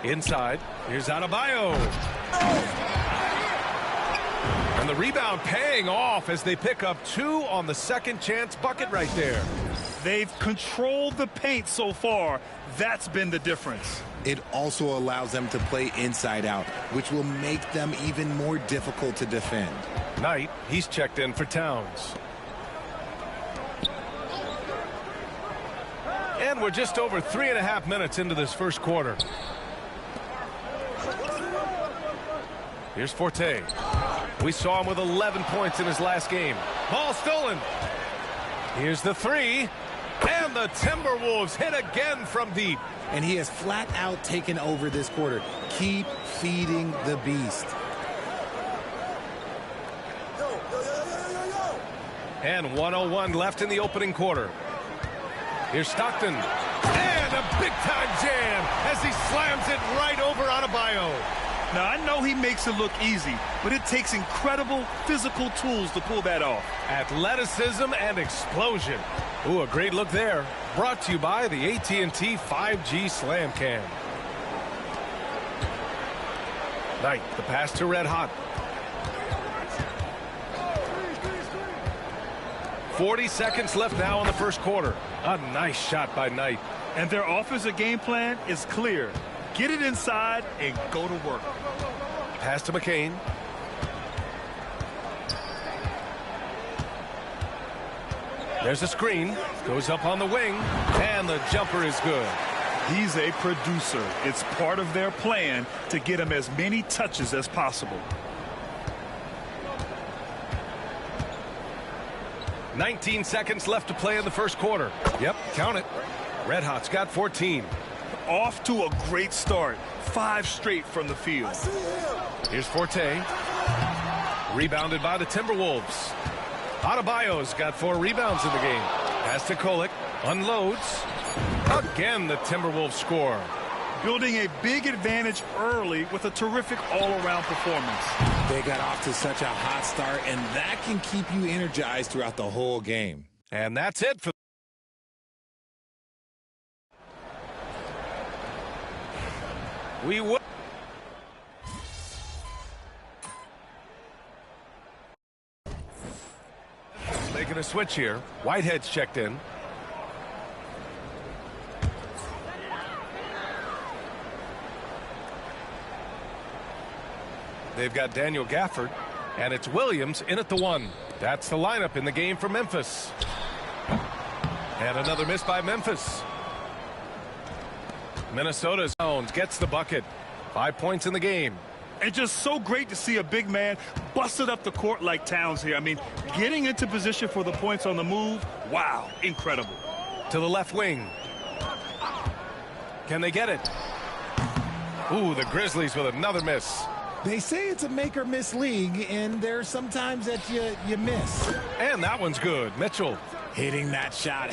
Inside. Here's Adebayo. And the rebound paying off as they pick up 2 on the second chance bucket right there. They've controlled the paint so far. That's been the difference. It also allows them to play inside out, which will make them even more difficult to defend. Knight, he's checked in for Towns. And we're just over 3.5 minutes into this first quarter. Here's Forte. We saw him with 11 points in his last game. Ball stolen. Here's the 3. And the Timberwolves hit again from deep. And he has flat out taken over this quarter. Keep feeding the beast. And 1:01 left in the opening quarter. Here's Stockton. And a big-time jam as he slams it right over Adebayo. Now, I know he makes it look easy, but it takes incredible physical tools to pull that off. Athleticism and explosion. Ooh, a great look there. Brought to you by the AT&T 5G Slam Cam. Knight, the pass to Red Hot. 40 seconds left now in the first quarter. A nice shot by Knight. And their offensive game plan is clear. Get it inside and go to work. Pass to McCain. There's a screen. Goes up on the wing. And the jumper is good. He's a producer. It's part of their plan to get him as many touches as possible. 19 seconds left to play in the first quarter. Yep, count it. Red Hot's got 14. Off to a great start. 5 straight from the field. Here's Forte. Rebounded by the Timberwolves. Adebayo's got 4 rebounds in the game. Pass to Kolek. Unloads. Again, the Timberwolves score. Building a big advantage early with a terrific all-around performance. They got off to such a hot start, and that can keep you energized throughout the whole game. And that's it for we will. Making a switch here. Whitehead's checked in. They've got Daniel Gafford, and it's Williams in at the 1. That's the lineup in the game for Memphis. And another miss by Memphis. Minnesota's Jones gets the bucket. 5 points in the game. And just so great to see a big man busted up the court like Towns here. I mean, getting into position for the points on the move, wow, incredible. To the left wing. Can they get it? Ooh, the Grizzlies with another miss. They say it's a make-or-miss league, and there's sometimes that you miss. And that one's good. Mitchell. Hitting that shot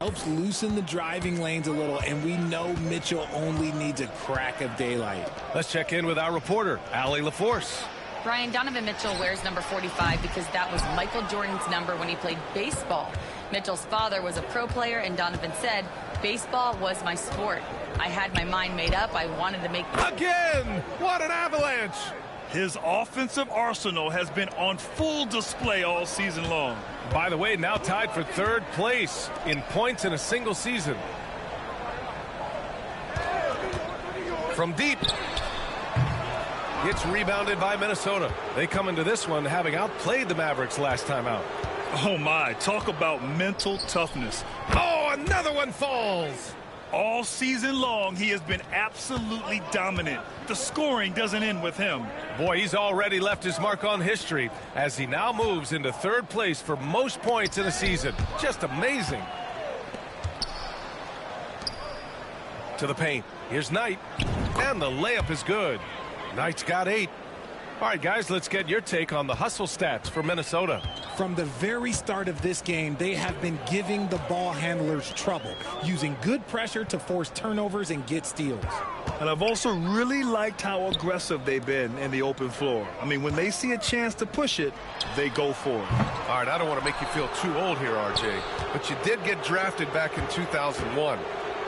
helps loosen the driving lanes a little, and we know Mitchell only needs a crack of daylight. Let's check in with our reporter, Allie LaForce. Brian, Donovan Mitchell wears number 45 because that was Michael Jordan's number when he played baseball. Mitchell's father was a pro player, and Donovan said, baseball was my sport. I had my mind made up. I wanted to make... Again! What an avalanche! His offensive arsenal has been on full display all season long. By the way, now tied for 3rd place in points in a single season. From deep. It's rebounded by Minnesota. They come into this one having outplayed the Mavericks last time out. Oh my, talk about mental toughness. Oh, another one falls. All season long, he has been absolutely dominant. The scoring doesn't end with him. Boy, he's already left his mark on history as he now moves into 3rd place for most points in a season. Just amazing. To the paint. Here's Knight. And the layup is good. Knight's got 8. All right, guys, let's get your take on the hustle stats for Minnesota. From the very start of this game, they have been giving the ball handlers trouble, using good pressure to force turnovers and get steals. And I've also really liked how aggressive they've been in the open floor. I mean, when they see a chance to push it, they go for it. All right, I don't want to make you feel too old here, RJ, but you did get drafted back in 2001.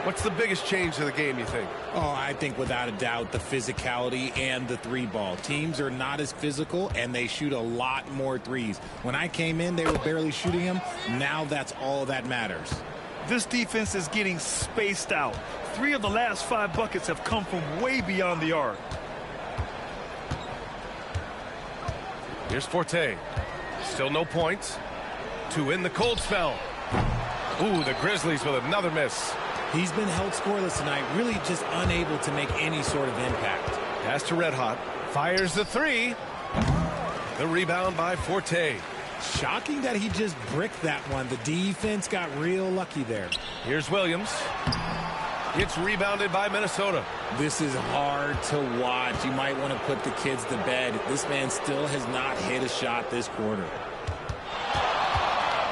What's the biggest change to the game, you think? Oh, I think without a doubt the physicality and the 3-ball. Teams are not as physical, and they shoot a lot more threes. When I came in, they were barely shooting them. Now that's all that matters. This defense is getting spaced out. 3 of the last 5 buckets have come from way beyond the arc. Here's Forte. Still no points. To in the cold spell. Ooh, the Grizzlies with another miss. He's been held scoreless tonight, really just unable to make any sort of impact. Pass to Red Hot. Fires the 3. The rebound by Forte. Shocking that he just bricked that one. The defense got real lucky there. Here's Williams. It's rebounded by Minnesota. This is hard to watch. You might want to put the kids to bed. This man still has not hit a shot this quarter.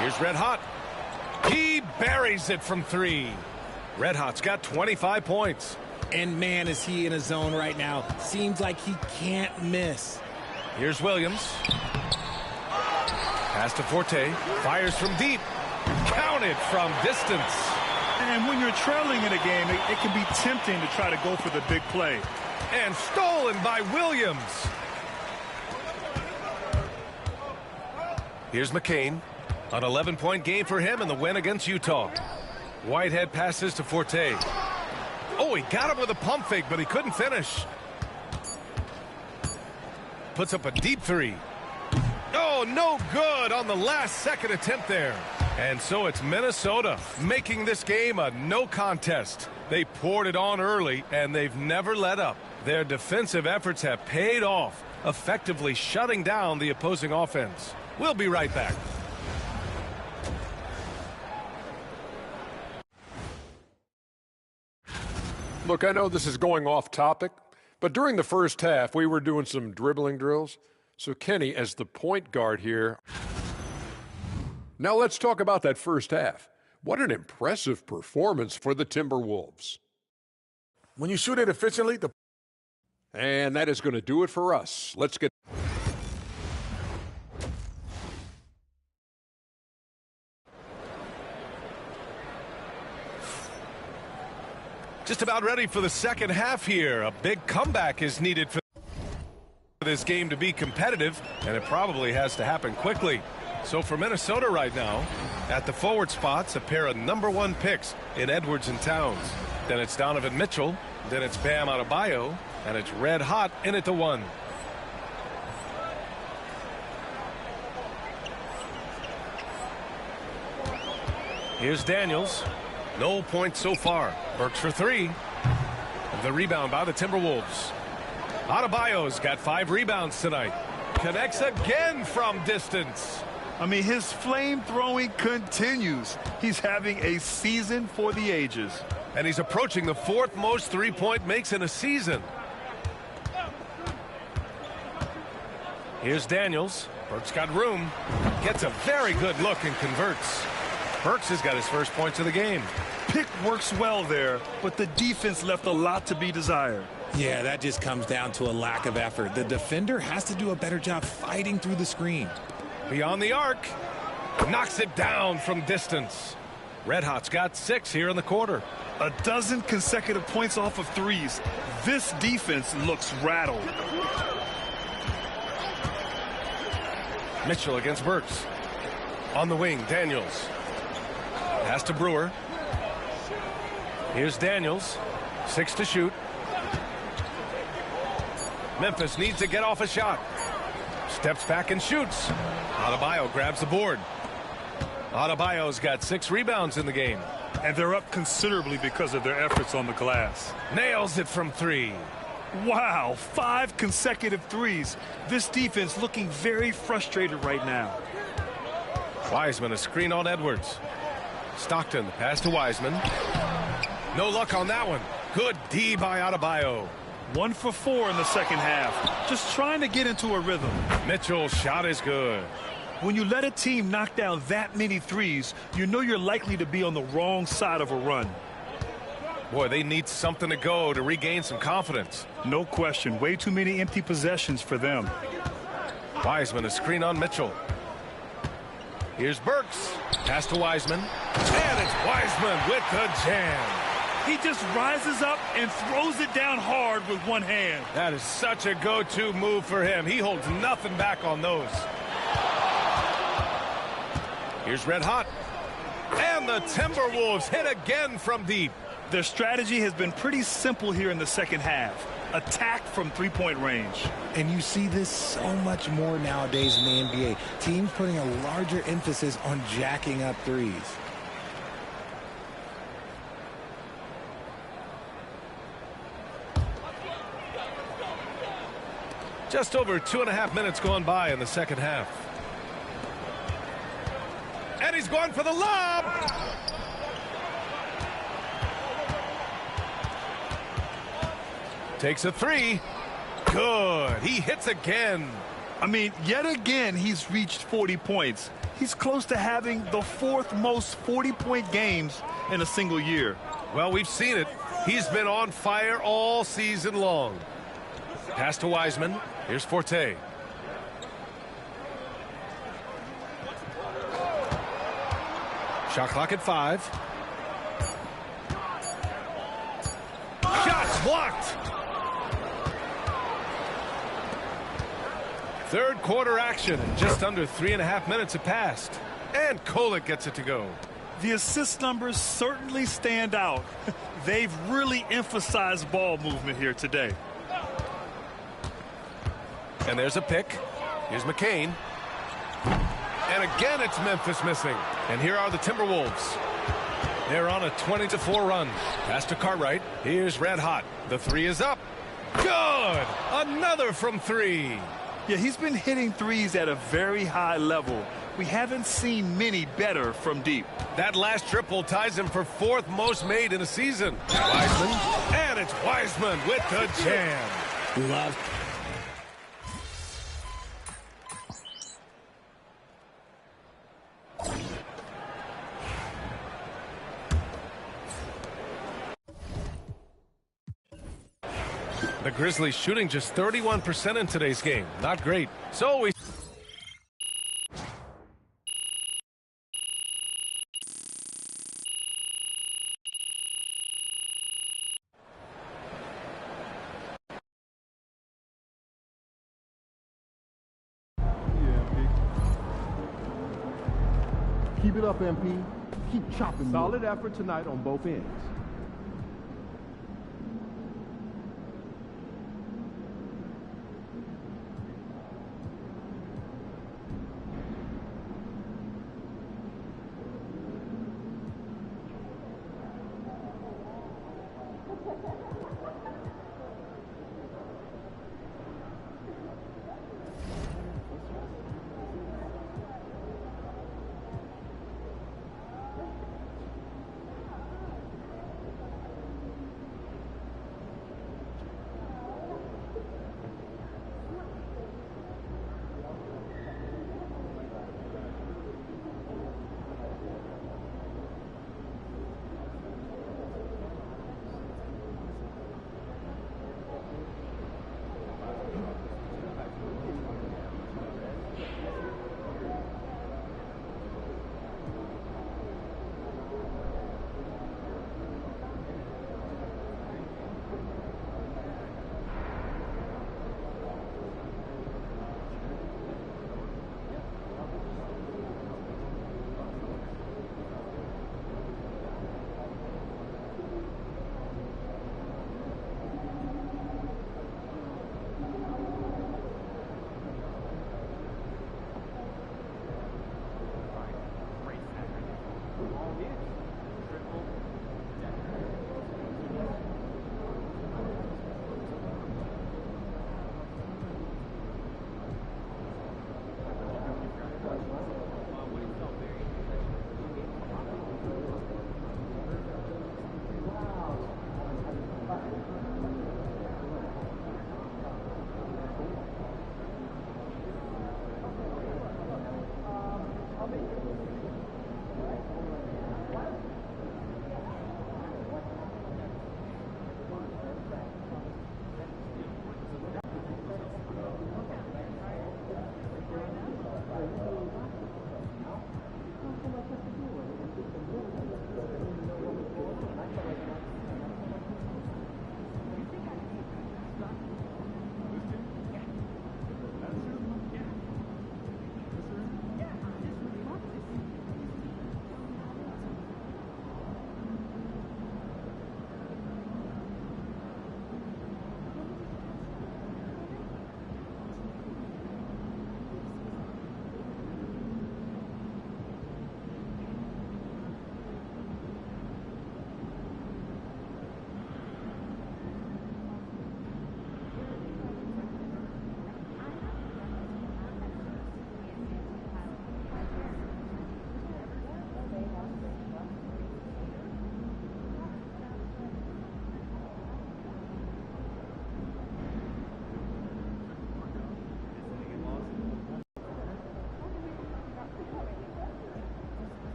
Here's Red Hot. He buries it from 3. Red Hot's got 25 points. And man, is he in a zone right now. Seems like he can't miss. Here's Williams. Pass to Forte. Fires from deep. Counted from distance. And when you're trailing in a game, it can be tempting to try to go for the big play. And stolen by Williams. Here's McCain. An 11-point game for him in the win against Utah. Whitehead passes to Forte. Oh, he got him with a pump fake, but he couldn't finish. Puts up a deep three. Oh, no good on the last second attempt there. And so it's Minnesota making this game a no contest. They poured it on early, and they've never let up. Their defensive efforts have paid off, effectively shutting down the opposing offense. We'll be right back. Look, I know this is going off topic, but during the first half, we were doing some dribbling drills. So Kenny, as the point guard here. Now let's talk about that first half. What an impressive performance for the Timberwolves. When you shoot it efficiently, and that is going to do it for us. Let's get. Just about ready for the second half here. A big comeback is needed for this game to be competitive, and it probably has to happen quickly. So for Minnesota right now, at the forward spots, a pair of #1 picks in Edwards and Towns. Then it's Donovan Mitchell. Then it's Bam Adebayo. And it's red hot in at the 1. Here's Daniels. No points so far. Burks for 3. The rebound by the Timberwolves. Adebayo's got 5 rebounds tonight. Connects again from distance. I mean, his flame throwing continues. He's having a season for the ages. And he's approaching the 4th most three-point makes in a season. Here's Daniels. Burks got room. Gets a very good look and converts. Burks has got his first points of the game. Pick works well there, but the defense left a lot to be desired. Yeah, that just comes down to a lack of effort. The defender has to do a better job fighting through the screen. Beyond the arc. Knocks it down from distance. Red Hot's got 6 here in the quarter. A dozen consecutive points off of threes. This defense looks rattled. Mitchell against Burks. On the wing, Daniels. Pass to Brewer. Here's Daniels. 6 to shoot. Memphis needs to get off a shot. Steps back and shoots. Adebayo grabs the board. Adebayo's got 6 rebounds in the game. And they're up considerably because of their efforts on the glass. Nails it from 3. Wow, 5 consecutive threes. This defense looking very frustrated right now. Wiseman a screen on Edwards. Stockton, the pass to Wiseman. No luck on that one. Good D by Adebayo. 1 for 4 in the second half. Just trying to get into a rhythm. Mitchell's shot is good. When you let a team knock down that many threes, you know you're likely to be on the wrong side of a run. Boy, they need something to go to regain some confidence. No question. Way too many empty possessions for them. Wiseman a screen on Mitchell. Here's Burks. Pass to Wiseman. And it's Wiseman with the jam. He just rises up and throws it down hard with one hand. That is such a go-to move for him. He holds nothing back on those. Here's Red Hot. And the Timberwolves hit again from deep. Their strategy has been pretty simple here in the second half. Attack from three-point range. And you see this so much more nowadays in the NBA. Teams putting a larger emphasis on jacking up threes. Just over 2.5 minutes gone by in the second half. And he's going for the lob. Takes a 3. Good. He hits again. I mean, yet again, he's reached 40 points. He's close to having the 4th most 40-point games in a single year. Well, we've seen it. He's been on fire all season long. Pass to Wiseman. Here's Forte. Shot clock at 5. Shots blocked. Third quarter action. Just under 3.5 minutes have passed. And Kolek gets it to go. The assist numbers certainly stand out. They've really emphasized ball movement here today. And there's a pick. Here's McCain. And again, it's Memphis missing. And here are the Timberwolves. They're on a 20-4 run. Pass to Cartwright. Here's Red Hot. The three is up. Good! Another from three. Yeah, he's been hitting threes at a very high level. We haven't seen many better from deep. That last triple ties him for fourth most made in a season. Wiseman. And it's Wiseman with the jam. Love. The Grizzlies shooting just 31% in today's game. Not great. So we... Keep it up, MP. Keep chopping. Solid effort tonight on both ends.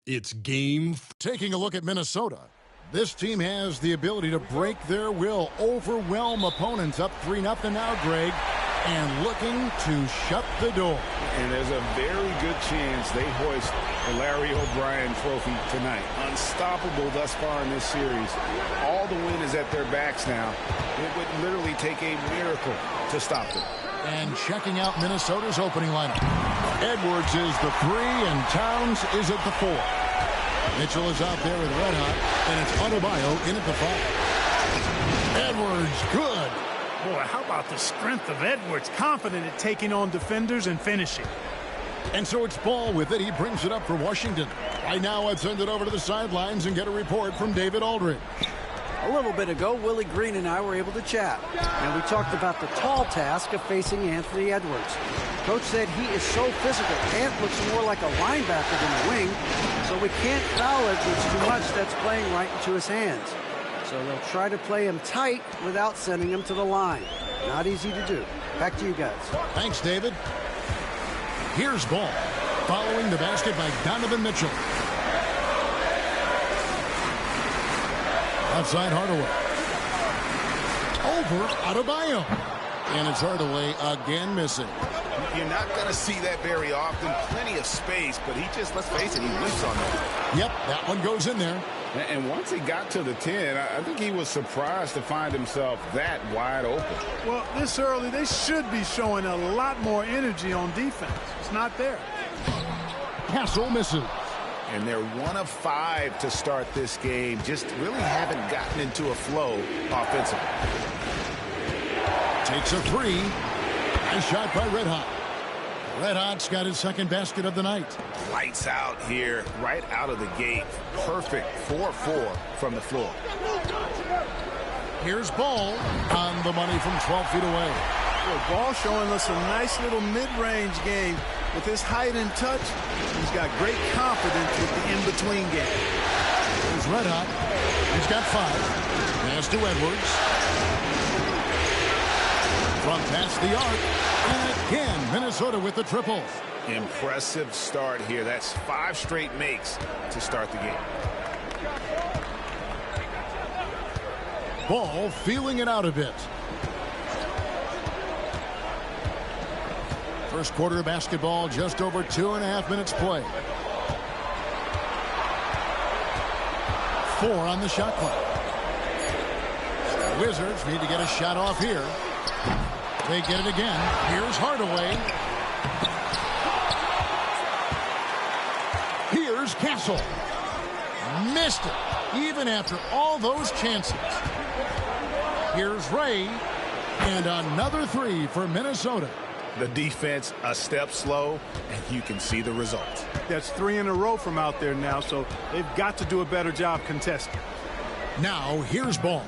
It's game. Taking a look at Minnesota. This team has the ability to break their will, overwhelm opponents up 3-0 now, Greg, and looking to shut the door. And there's a very good chance they hoist the Larry O'Brien trophy tonight. Unstoppable thus far in this series. All the wind is at their backs now. It would literally take a miracle to stop them. And checking out Minnesota's opening lineup. Edwards is the 3 and Towns is at the 4. Mitchell is out there with Red Hot, and it's Adebayo in at the 5. Edwards, good. Boy, how about the strength of Edwards, confident at taking on defenders and finishing. And so it's Ball with it. He brings it up for Washington. Right now, I'd send it over to the sidelines and get a report from David Aldridge. A little bit ago, Willie Green and I were able to chat, and we talked about the tall task of facing Anthony Edwards. Coach said he is so physical. Ant looks more like a linebacker than a wing, so we can't foul Edwards too much. That's playing right into his hands. So they'll try to play him tight without sending him to the line. Not easy to do. Back to you guys. Thanks, David. Here's Ball, following the basket by Donovan Mitchell. Outside Hardaway. Over Adebayo. And it's Hardaway again missing. You're not going to see that very often. Plenty of space, but he just, let's face it, he whiffs on that. Yep, that one goes in there. And once he got to the 10, I think he was surprised to find himself that wide open. Well, this early, they should be showing a lot more energy on defense. It's not there. Castle misses. And they're 1 of 5 to start this game. Just really haven't gotten into a flow offensively. Takes a 3. Nice shot by Red Hot. Red Hot's got his second basket of the night. Lights out here, right out of the gate. Perfect 4-4 from the floor. Here's Ball on the money from 12 feet away. Well, Ball showing us a nice little mid-range game. With his height and touch, he's got great confidence with the in-between game. Here's Red Hot. He's got 5. Pass to Edwards. From past the arc. And again, Minnesota with the triple. Impressive start here. That's 5 straight makes to start the game. Ball feeling it out a bit. First quarter of basketball, just over 2.5 minutes play. 4 on the shot clock. The Wizards need to get a shot off here. They get it again. Here's Hardaway. Here's Castle. Missed it, even after all those chances. Here's Ray. And another 3 for Minnesota. The defense a step slow, and you can see the result. That's 3 in a row from out there now, so they've got to do a better job contesting. Now here's ball.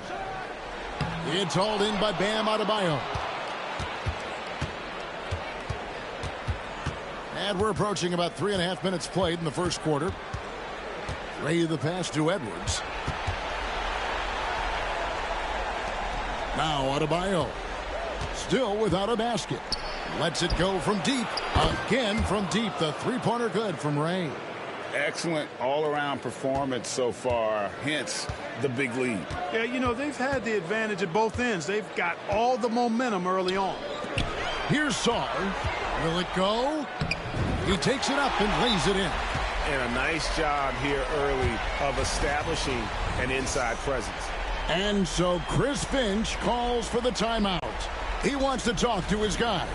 It's hauled in by Bam Adebayo. And we're approaching about 3.5 minutes played in the first quarter. Ray the pass to Edwards. Now Adebayo. Still without a basket. Lets it go from deep. Again from deep. The three-pointer good from Ray. Excellent all-around performance so far, hence the big lead. Yeah, you know, they've had the advantage at both ends. They've got all the momentum early on. Here's Sarr. Will it go? He takes it up and lays it in. And a nice job here early of establishing an inside presence. And so Chris Finch calls for the timeout. He wants to talk to his guys.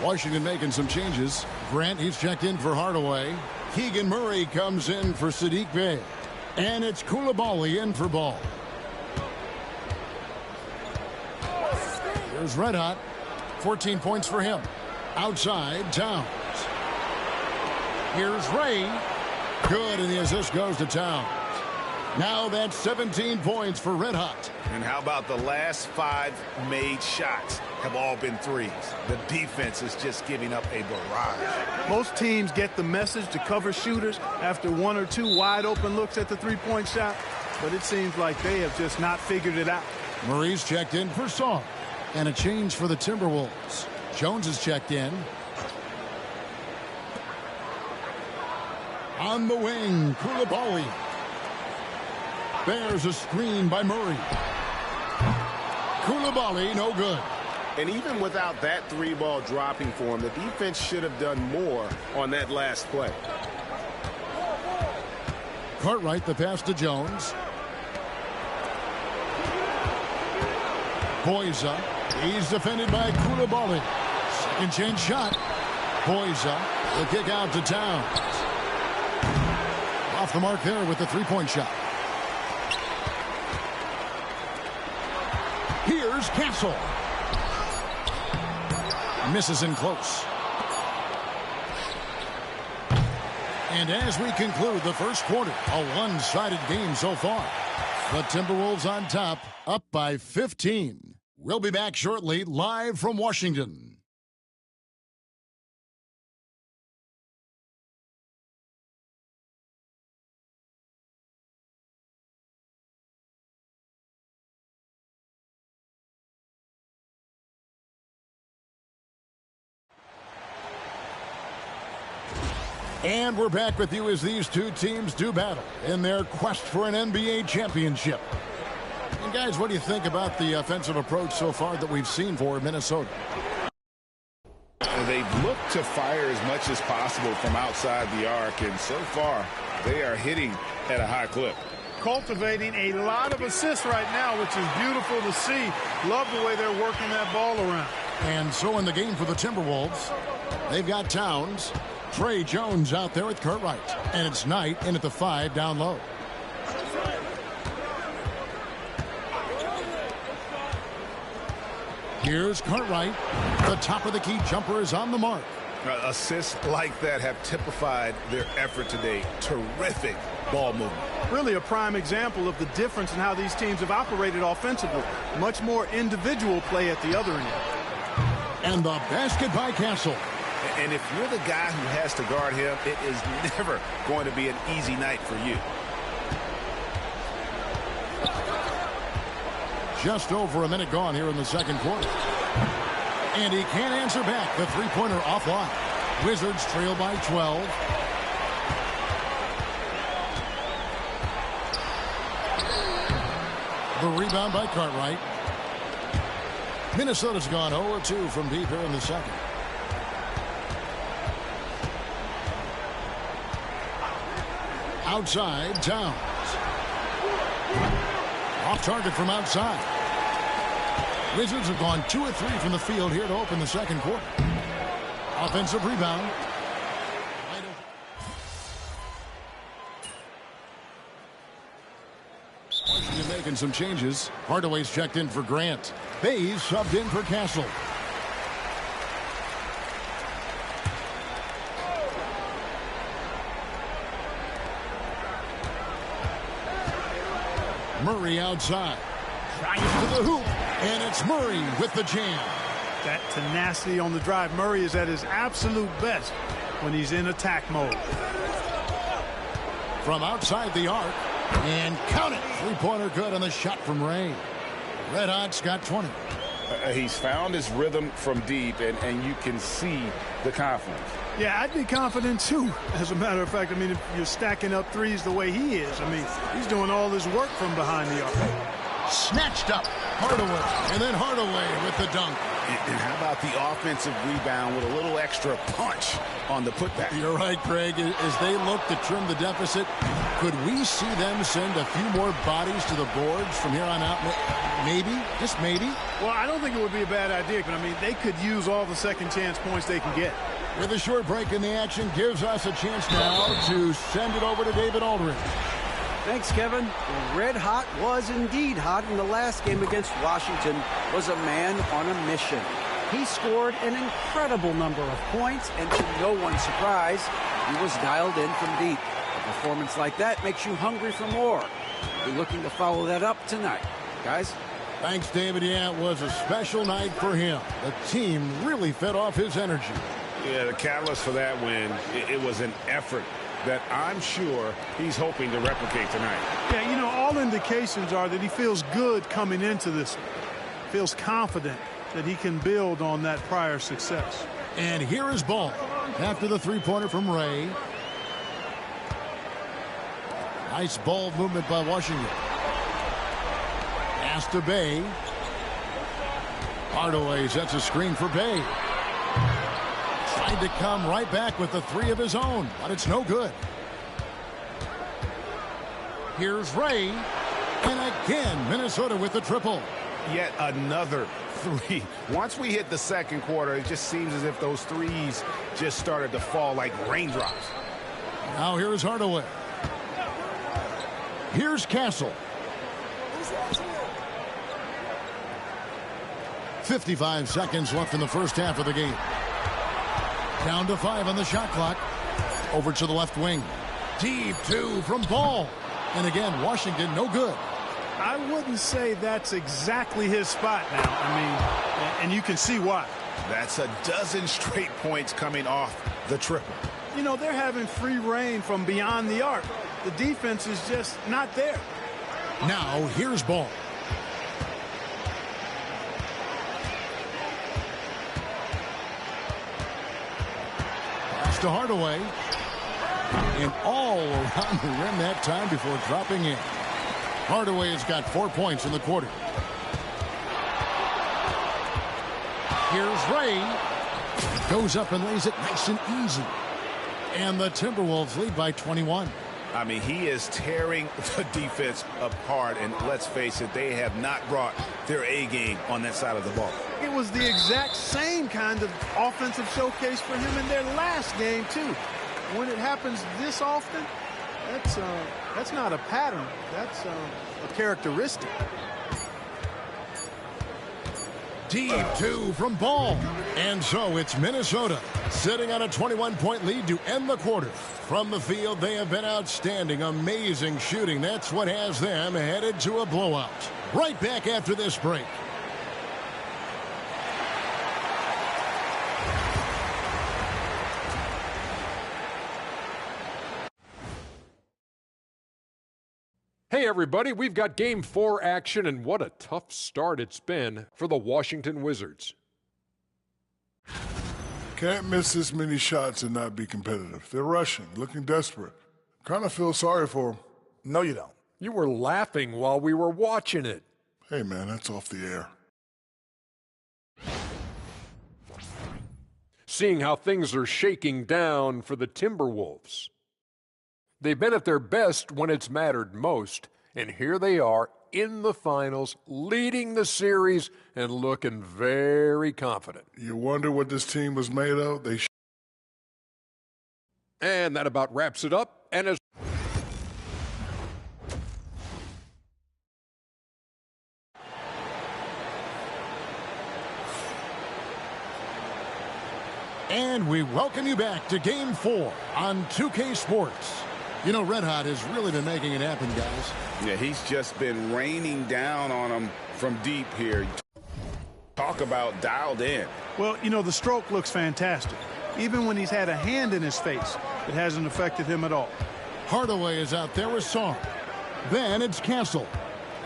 Washington making some changes. Grant, he's checked in for Hardaway. Keegan Murray comes in for Sadiq Bey. And it's Coulibaly in for Ball. Here's Red Hot. 14 points for him. Outside, Towns. Here's Ray. Good, and the assist goes to Towns. Now that's 17 points for Red Hot. And how about the last 5 made shots have all been threes? The defense is just giving up a barrage. Most teams get the message to cover shooters after 1 or 2 wide open looks at the three-point shot, but it seems like they have just not figured it out. Murray's checked in for Sarr. And a change for the Timberwolves. Jones is checked in. On the wing, Coulibaly. There's a screen by Murray. Coulibaly, no good. And even without that 3-ball dropping for him, the defense should have done more on that last play. Cartwright, the pass to Jones. Boyza. He's defended by Coulibaly. Second chance shot. Boyza. The kick out to Towns. Off the mark there with the three-point shot. Here's Castle. Misses in close. And as we conclude the first quarter, a one-sided game so far. The Timberwolves on top, up by 15. We'll be back shortly, live from Washington. And we're back with you as these two teams do battle in their quest for an NBA championship. And guys, what do you think about the offensive approach so far that we've seen for Minnesota? They've looked to fire as much as possible from outside the arc, and so far they are hitting at a high clip. Cultivating a lot of assists right now, which is beautiful to see. Love the way they're working that ball around. And so in the game for the Timberwolves, they've got Towns. Trey Jones out there with Cartwright. And it's Knight in at the 5 down low. Here's Cartwright. The top of the key jumper is on the mark. Assists like that have typified their effort today. Terrific ball movement. Really a prime example of the difference in how these teams have operated offensively. Much more individual play at the other end. And the basket by Castle. And if you're the guy who has to guard him, it is never going to be an easy night for you. Just over a minute gone here in the second quarter. And he can't answer back. The three-pointer offline. Wizards trail by 12. The rebound by Cartwright. Minnesota's gone 0-2 from deep here in the second. Outside, Towns. Off target from outside. Wizards have gone 2 of 3 from the field here to open the second quarter. Offensive rebound. Washington making some changes. Hardaway's checked in for Grant. Hayes subbed in for Castle. Murray outside. Trying to the hoop. And it's Murray with the jam. That tenacity on the drive. Murray is at his absolute best when he's in attack mode. From outside the arc. And count it. Three-pointer good on the shot from Ray. Red Hot's got 20. He's found his rhythm from deep, and you can see the confidence. Yeah, I'd be confident too. As a matter of fact, I mean, if you're stacking up threes the way he is, I mean, he's doing all his work from behind the arc. Snatched up. Hardaway. And then Hardaway with the dunk. And how about the offensive rebound with a little extra punch on the putback? You're right, Craig. As they look to trim the deficit, could we see them send a few more bodies to the boards from here on out? Maybe, just maybe. Well, I don't think it would be a bad idea, but I mean, they could use all the second chance points they can get. With a short break in the action, gives us a chance now to send it over to David Aldridge. Thanks, Kevin. Well, Red Hot was indeed hot in the last game against Washington. Was a man on a mission. He scored an incredible number of points, and to no one's surprise, he was dialed in from deep. A performance like that makes you hungry for more. Be looking to follow that up tonight. Guys? Thanks, David. Yeah, it was a special night for him. The team really fed off his energy. Yeah, the catalyst for that win, it was an effort that I'm sure he's hoping to replicate tonight. Yeah, you know, all indications are that he feels good coming into this. Feels confident that he can build on that prior success. And here is Ball after the three-pointer from Ray. Nice ball movement by Washington. Pass to Bay. Hardaway sets a screen for Bay. Tried to come right back with the three of his own, but it's no good. Here's Ray. And again, Minnesota with the triple. Yet another three. Once we hit the second quarter, it just seems as if those threes just started to fall like raindrops. Now here's Hardaway. Here's Castle. 55 seconds left in the first half of the game. Down to 5 on the shot clock. Over to the left wing. Deep two from Ball. And again, Washington no good. I wouldn't say that's exactly his spot now. I mean, and you can see why. That's a dozen straight points coming off the triple. You know, they're having free reign from beyond the arc. The defense is just not there. Now here's Ball. Pass to Hardaway. And all around the rim that time before dropping in. Hardaway has got 4 points in the quarter. Here's Ray. Goes up and lays it nice and easy. And the Timberwolves lead by 21. I mean, he is tearing the defense apart. And let's face it, they have not brought their A game on that side of the ball. It was the exact same kind of offensive showcase for him in their last game, too. When it happens this often, that's not a pattern. That's a characteristic. Deep two from Ball. And so it's Minnesota sitting on a 21-point lead to end the quarter. From the field, they have been outstanding. Amazing shooting. That's what has them headed to a blowout. Right back after this break. Hey everybody, we've got Game 4 action, and what a tough start it's been for the Washington Wizards. Can't miss this many shots and not be competitive. They're rushing, looking desperate. Kind of feel sorry for them. No, you don't. You were laughing while we were watching it. Hey man, that's off the air. Seeing how things are shaking down for the Timberwolves. They've been at their best when it's mattered most, and here they are in the finals, leading the series and looking very confident. You wonder what this team was made of? And that about wraps it up. And as And we welcome you back to Game 4 on 2K Sports. You know, Red Hot has really been making it happen, guys. Yeah, he's just been raining down on them from deep here. Talk about dialed in. Well, you know, the stroke looks fantastic. Even when he's had a hand in his face, it hasn't affected him at all. Hardaway is out there with Song. Then it's Castle.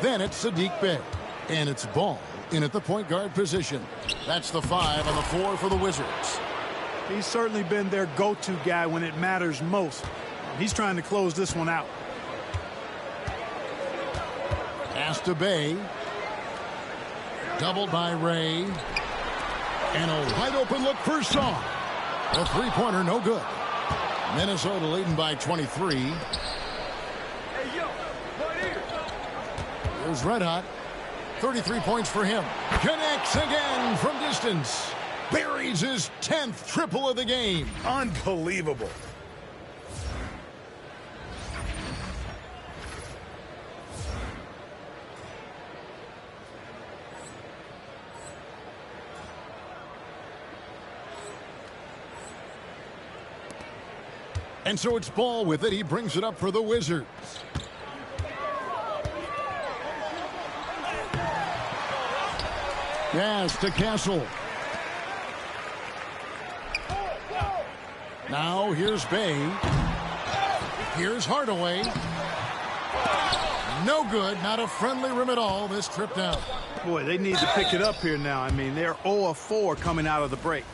Then it's Sadiq Bey. And it's Ball in at the point guard position. That's the 5 on the 4 for the Wizards. He's certainly been their go-to guy when it matters most. He's trying to close this one out. Pass to Bey. Doubled by Ray. And a wide open look for Song. A three-pointer, no good. Minnesota leading by 23. Here's Red Hot. 33 points for him. Connects again from distance. Buries his 10th triple of the game. Unbelievable. And so it's Ball with it. He brings it up for the Wizards. Yes, to Castle. Now here's Bey. Here's Hardaway. No good. Not a friendly rim at all this trip down. Boy, they need to pick it up here now. I mean, they're 0 of 4 coming out of the break.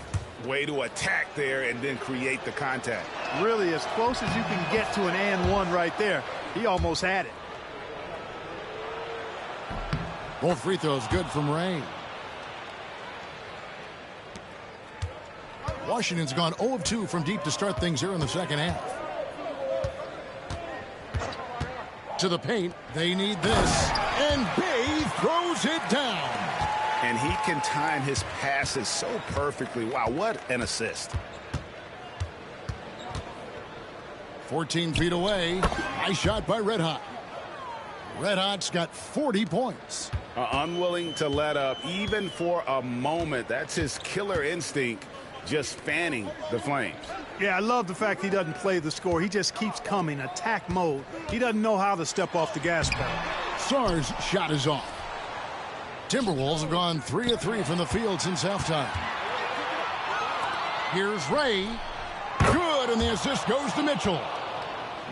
Way to attack there and then create the contact. Really, as close as you can get to an and one right there. He almost had it. Both free throws good from Ray. Washington's gone 0 of 2 from deep to start things here in the second half. To the paint. They need this. And Bey throws it down. And he can time his passes so perfectly. Wow, what an assist. 14 feet away. Nice shot by Red Hot. Red Hot's got 40 points. Unwilling to let up even for a moment. That's his killer instinct, just fanning the flames. Yeah, I love the fact he doesn't play the score. He just keeps coming, attack mode. He doesn't know how to step off the gas pedal. Sarr's shot is off. Timberwolves have gone 3 of 3 from the field since halftime. Here's Ray. Good, and the assist goes to Mitchell.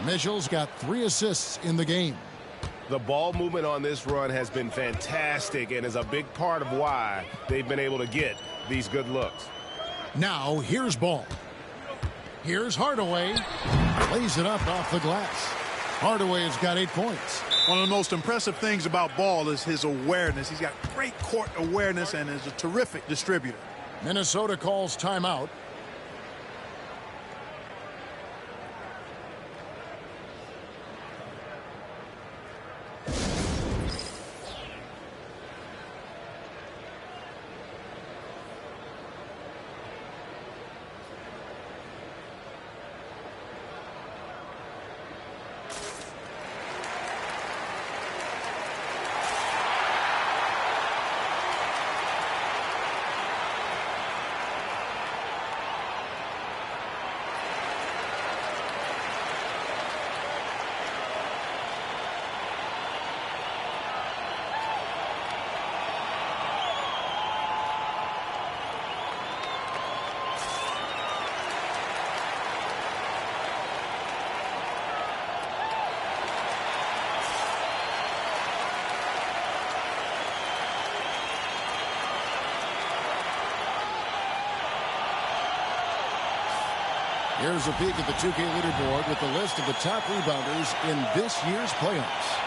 Mitchell's got 3 assists in the game. The ball movement on this run has been fantastic and is a big part of why they've been able to get these good looks. Now, here's Ball. Here's Hardaway. Lays it up off the glass. Hardaway has got 8 points. One of the most impressive things about Ball is his awareness. He's got great court awareness and is a terrific distributor. Minnesota calls timeout. Here's a peek at the 2K leaderboard with the list of the top rebounders in this year's playoffs.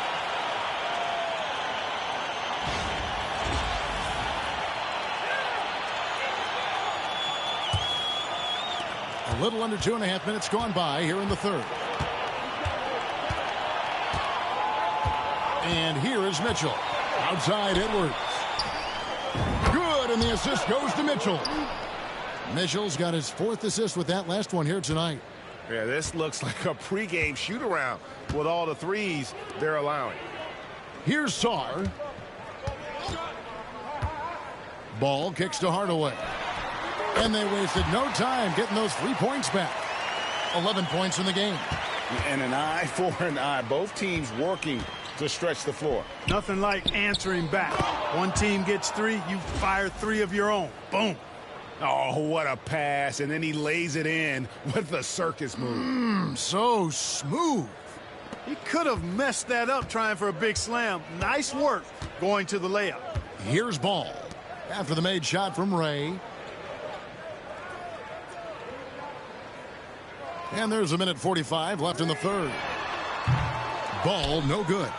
A little under 2.5 minutes gone by here in the third. And here is Mitchell. Outside Edwards. Good, and the assist goes to Mitchell. Mitchell's got his 4th assist with that last one here tonight. Yeah, this looks like a pregame shoot-around with all the threes they're allowing. Here's Sarr. Ball kicks to Hardaway. And they wasted no time getting those 3 points back. 11 points in the game. And an eye for an eye. Both teams working to stretch the floor. Nothing like answering back. One team gets 3, you fire 3 of your own. Boom. Oh, what a pass. And then he lays it in with the circus move. So smooth. He could have messed that up trying for a big slam. Nice work going to the layup. Here's Ball. After the made shot from Ray. And there's 1:45 left in the third. Ball no good.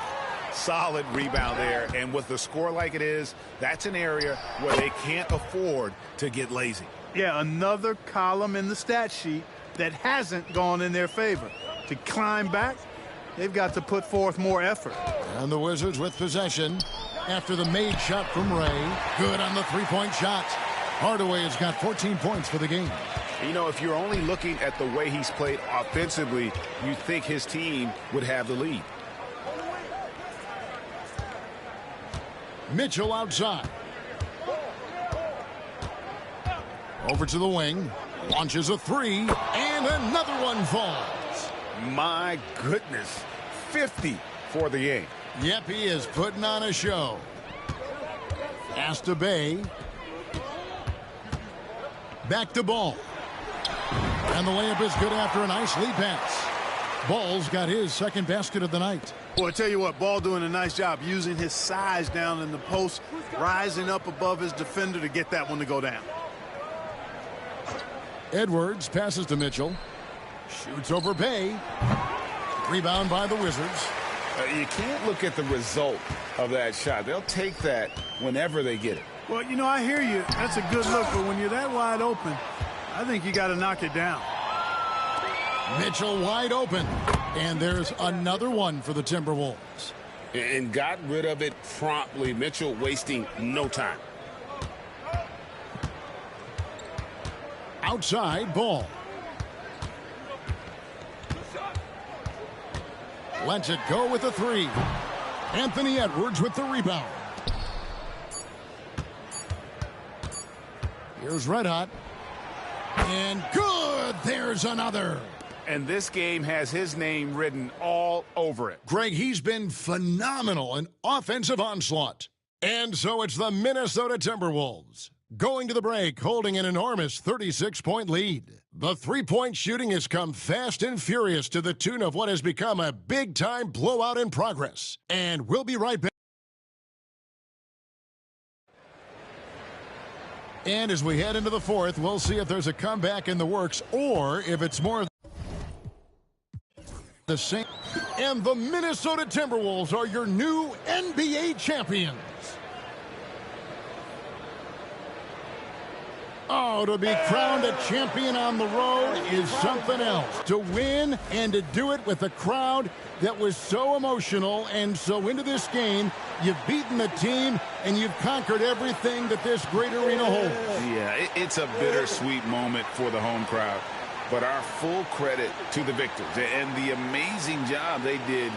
Solid rebound there, and with the score like it is, that's an area where they can't afford to get lazy. Yeah, another column in the stat sheet that hasn't gone in their favor. To climb back, they've got to put forth more effort. And the Wizards with possession after the made shot from Ray. Good on the 3-point shot. Hardaway has got 14 points for the game. You know, if you're only looking at the way he's played offensively, you think his team would have the lead. Mitchell outside. Over to the wing. Launches a 3. And another one falls. My goodness. 50 for the game. Yep, he is putting on a show. Pass to Bay. Back to Ball. And the layup is good after a nice lead pass. Ball's got his 2nd basket of the night. Well, I tell you what, Ball doing a nice job using his size down in the post, rising up above his defender to get that one to go down. Edwards passes to Mitchell. Shoots over Bay. Rebound by the Wizards. You can't look at the result of that shot. They'll take that whenever they get it. Well, you know, I hear you. That's a good look, but when you're that wide open, I think you got to knock it down. Mitchell wide open. And there's another one for the Timberwolves. And got rid of it promptly. Mitchell wasting no time. Outside Ball. Lets it go with a 3. Anthony Edwards with the rebound. Here's Red Hot. And good. There's another. And this game has his name written all over it. Greg, he's been phenomenal in offensive onslaught. And so it's the Minnesota Timberwolves going to the break, holding an enormous 36-point lead. The 3-point shooting has come fast and furious to the tune of what has become a big-time blowout in progress. And we'll be right back. And as we head into the fourth, we'll see if there's a comeback in the works or if it's more the same. And the Minnesota Timberwolves are your new NBA champions. Oh, to be crowned a champion on the road is something else. To win and to do it with a crowd that was so emotional and so into this game, you've beaten the team and you've conquered everything that this great arena holds. Yeah, it's a bittersweet moment for the home crowd. But our full credit to the victors and the amazing job they did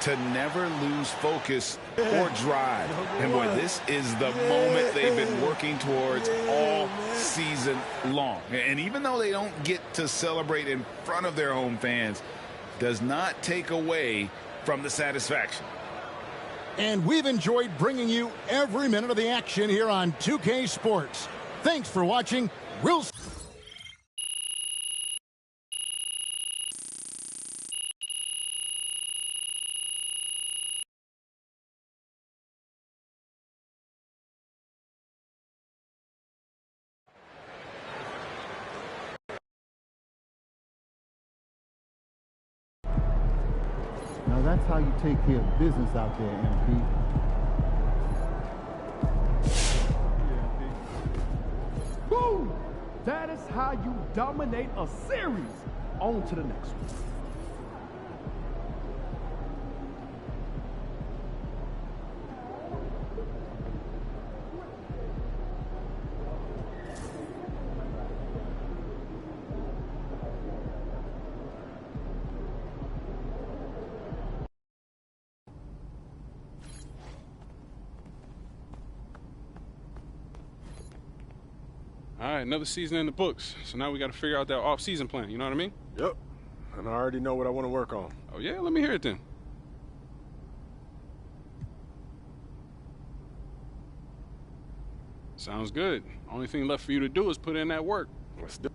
to never lose focus or drive. And boy, this is the moment they've been working towards all season long. And even though they don't get to celebrate in front of their home fans, does not take away from the satisfaction. And we've enjoyed bringing you every minute of the action here on 2K Sports. Thanks for watching. We'll Now that's how you take care of business out there, MP. Boom! That is how you dominate a series. On to the next one. All right, another season in the books. So now we got to figure out that off-season plan. You know what I mean? Yep. And I already know what I want to work on. Oh, yeah? Let me hear it then. Sounds good. Only thing left for you to do is put in that work. Let's do it.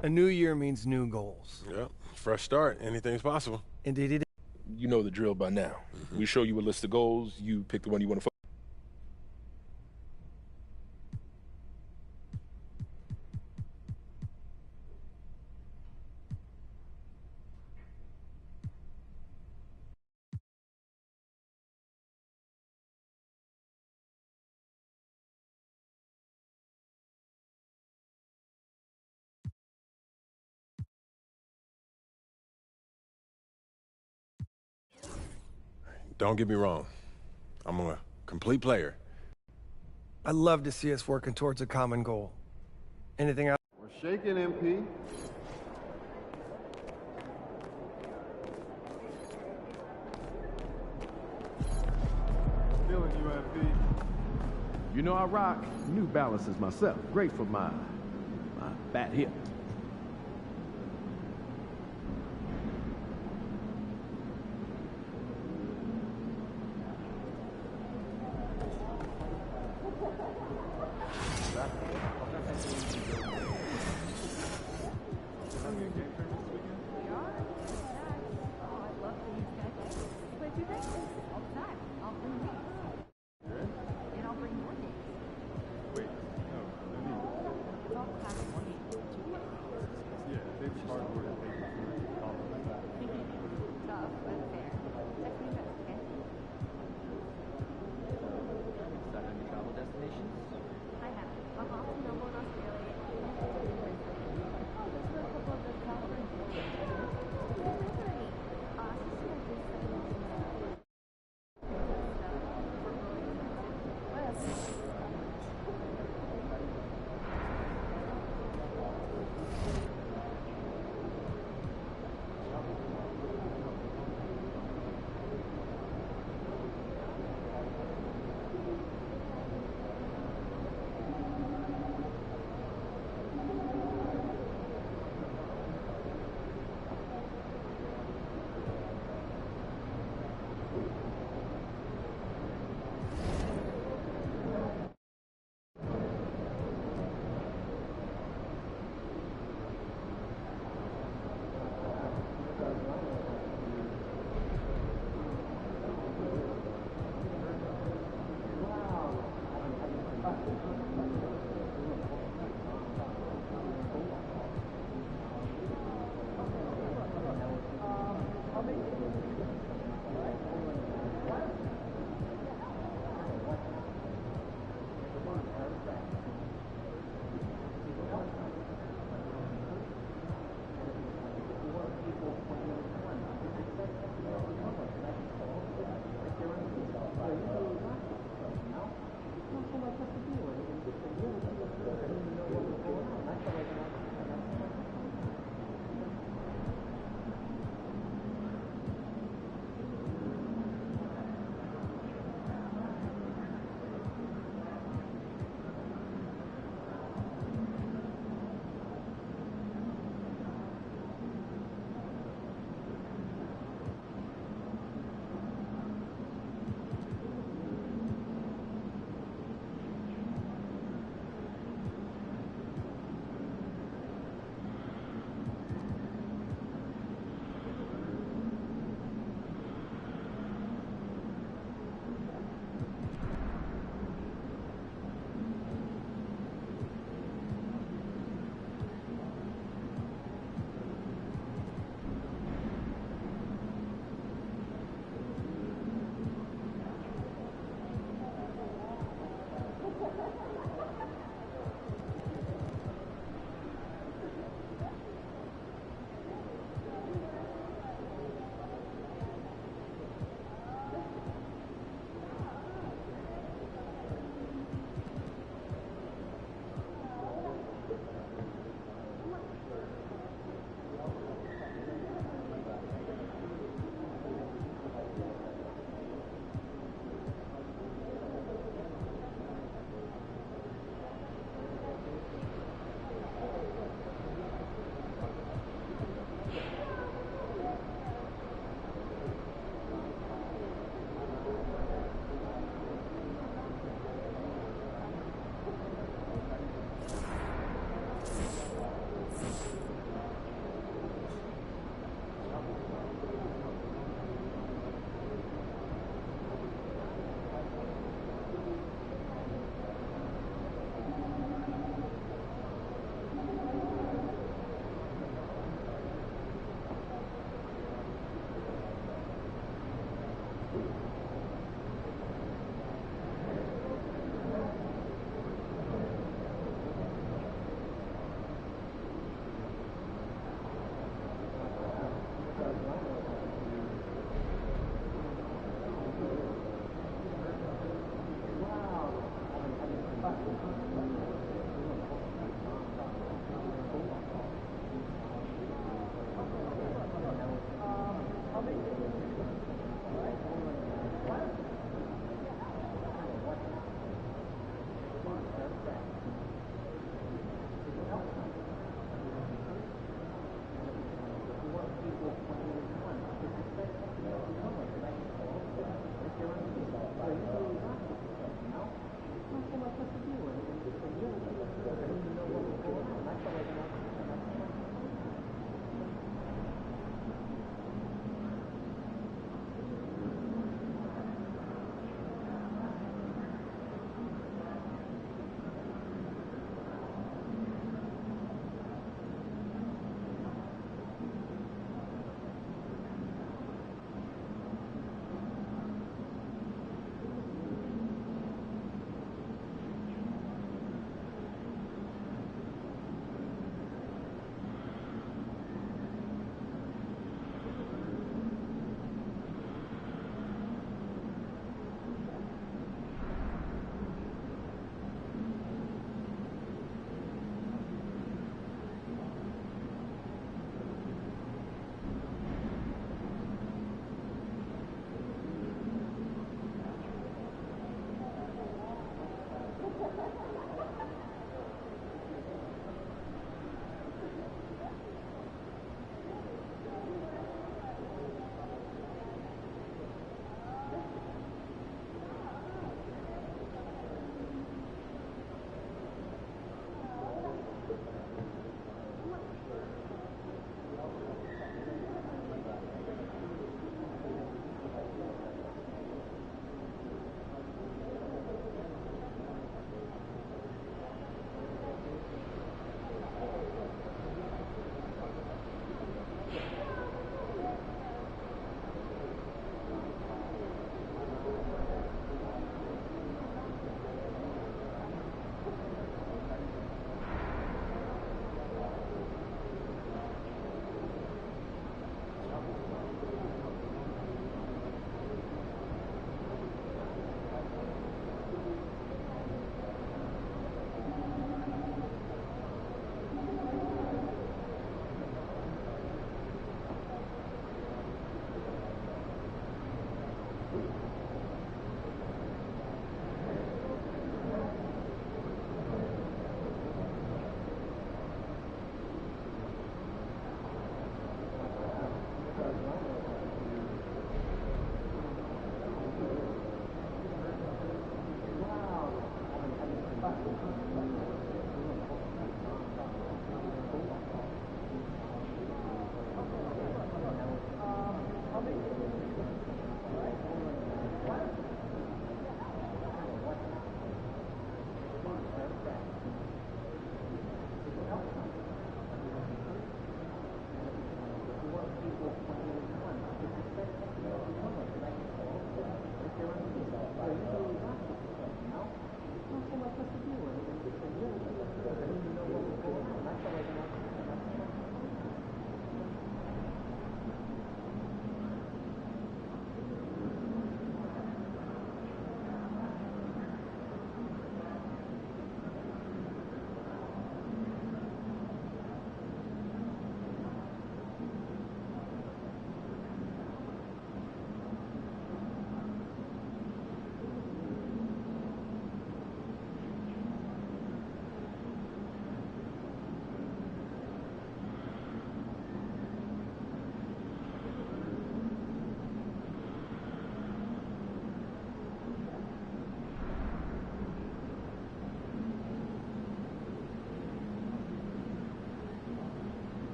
A new year means new goals. Yep, fresh start. Anything's possible. Indeed it is. You know the drill by now. We show you a list of goals. You pick the one you want to focus. Don't get me wrong. I'm a complete player. I love to see us working towards a common goal. Anything else? We're shaking, MP. Feeling you, MP. You know I rock New Balances myself. Great for my fat hip.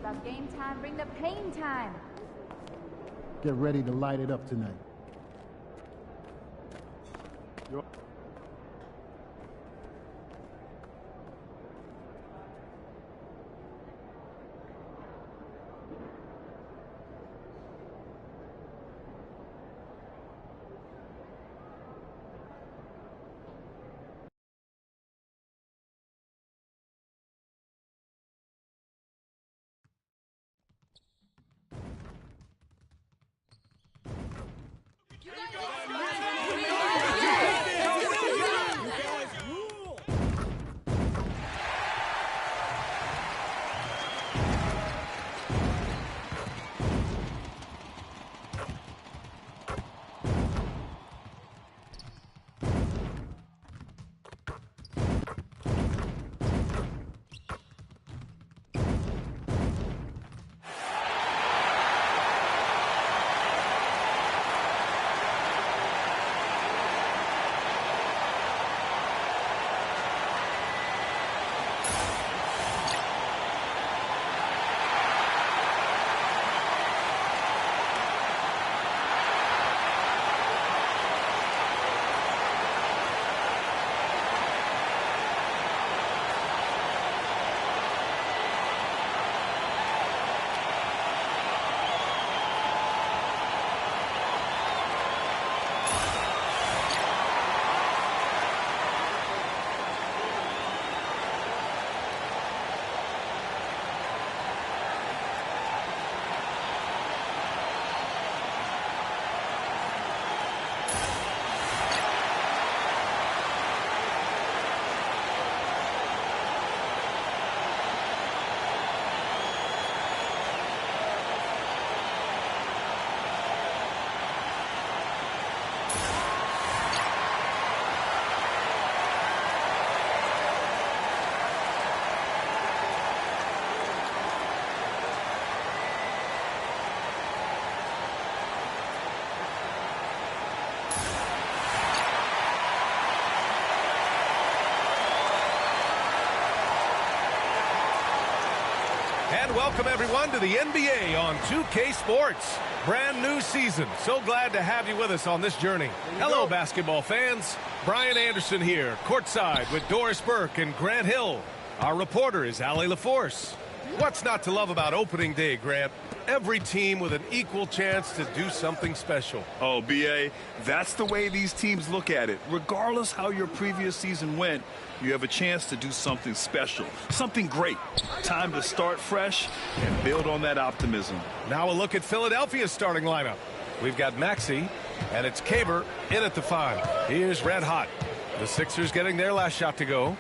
about game time, bring the pain time. Get ready to light it up tonight. And welcome everyone to the NBA on 2K Sports. Brand new season. So glad to have you with us on this journey. Hello, basketball fans. Brian Anderson here, courtside with Doris Burke and Grant Hill. Our reporter is Allie LaForce. What's not to love about opening day, Grant? Every team with an equal chance to do something special. Oh, B.A., that's the way these teams look at it. Regardless how your previous season went, you have a chance to do something special, something great. Time to start fresh and build on that optimism. Now a look at Philadelphia's starting lineup. We've got Maxey, and it's Kaber in at the 5. Here's Red Hot. The Sixers getting their last shot to go.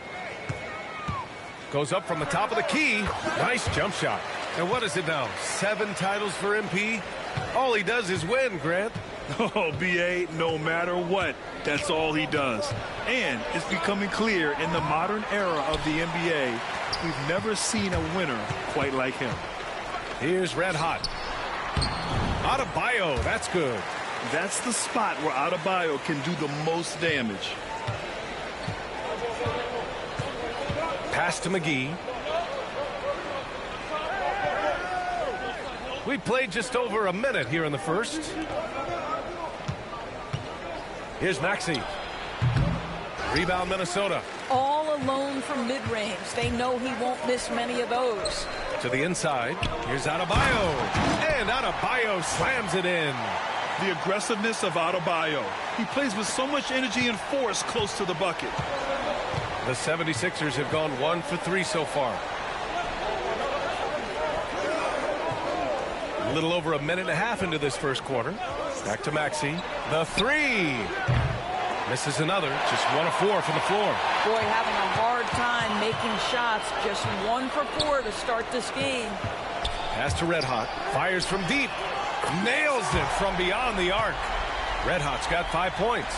Goes up from the top of the key. Nice jump shot. And what is it now? 7 titles for MP? All he does is win, Grant. Oh, B.A., no matter what, that's all he does. And it's becoming clear in the modern era of the NBA, we've never seen a winner quite like him. Here's Red Hot. Adebayo, that's good. That's the spot where Adebayo can do the most damage. Pass to McGee. We played just over a minute here in the first. Here's Maxey. Rebound Minnesota. All alone from mid-range. They know he won't miss many of those. To the inside. Here's Adebayo. And Adebayo slams it in. The aggressiveness of Adebayo. He plays with so much energy and force close to the bucket. The 76ers have gone 1 for 3 so far. A little over a minute and a half into this first quarter. Back to Maxey. The 3. Misses another. Just 1 of 4 from the floor. Boy, having a hard time making shots. Just 1 for 4 to start this game. Pass to Red Hot. Fires from deep. Nails it from beyond the arc. Red Hot's got 5 points.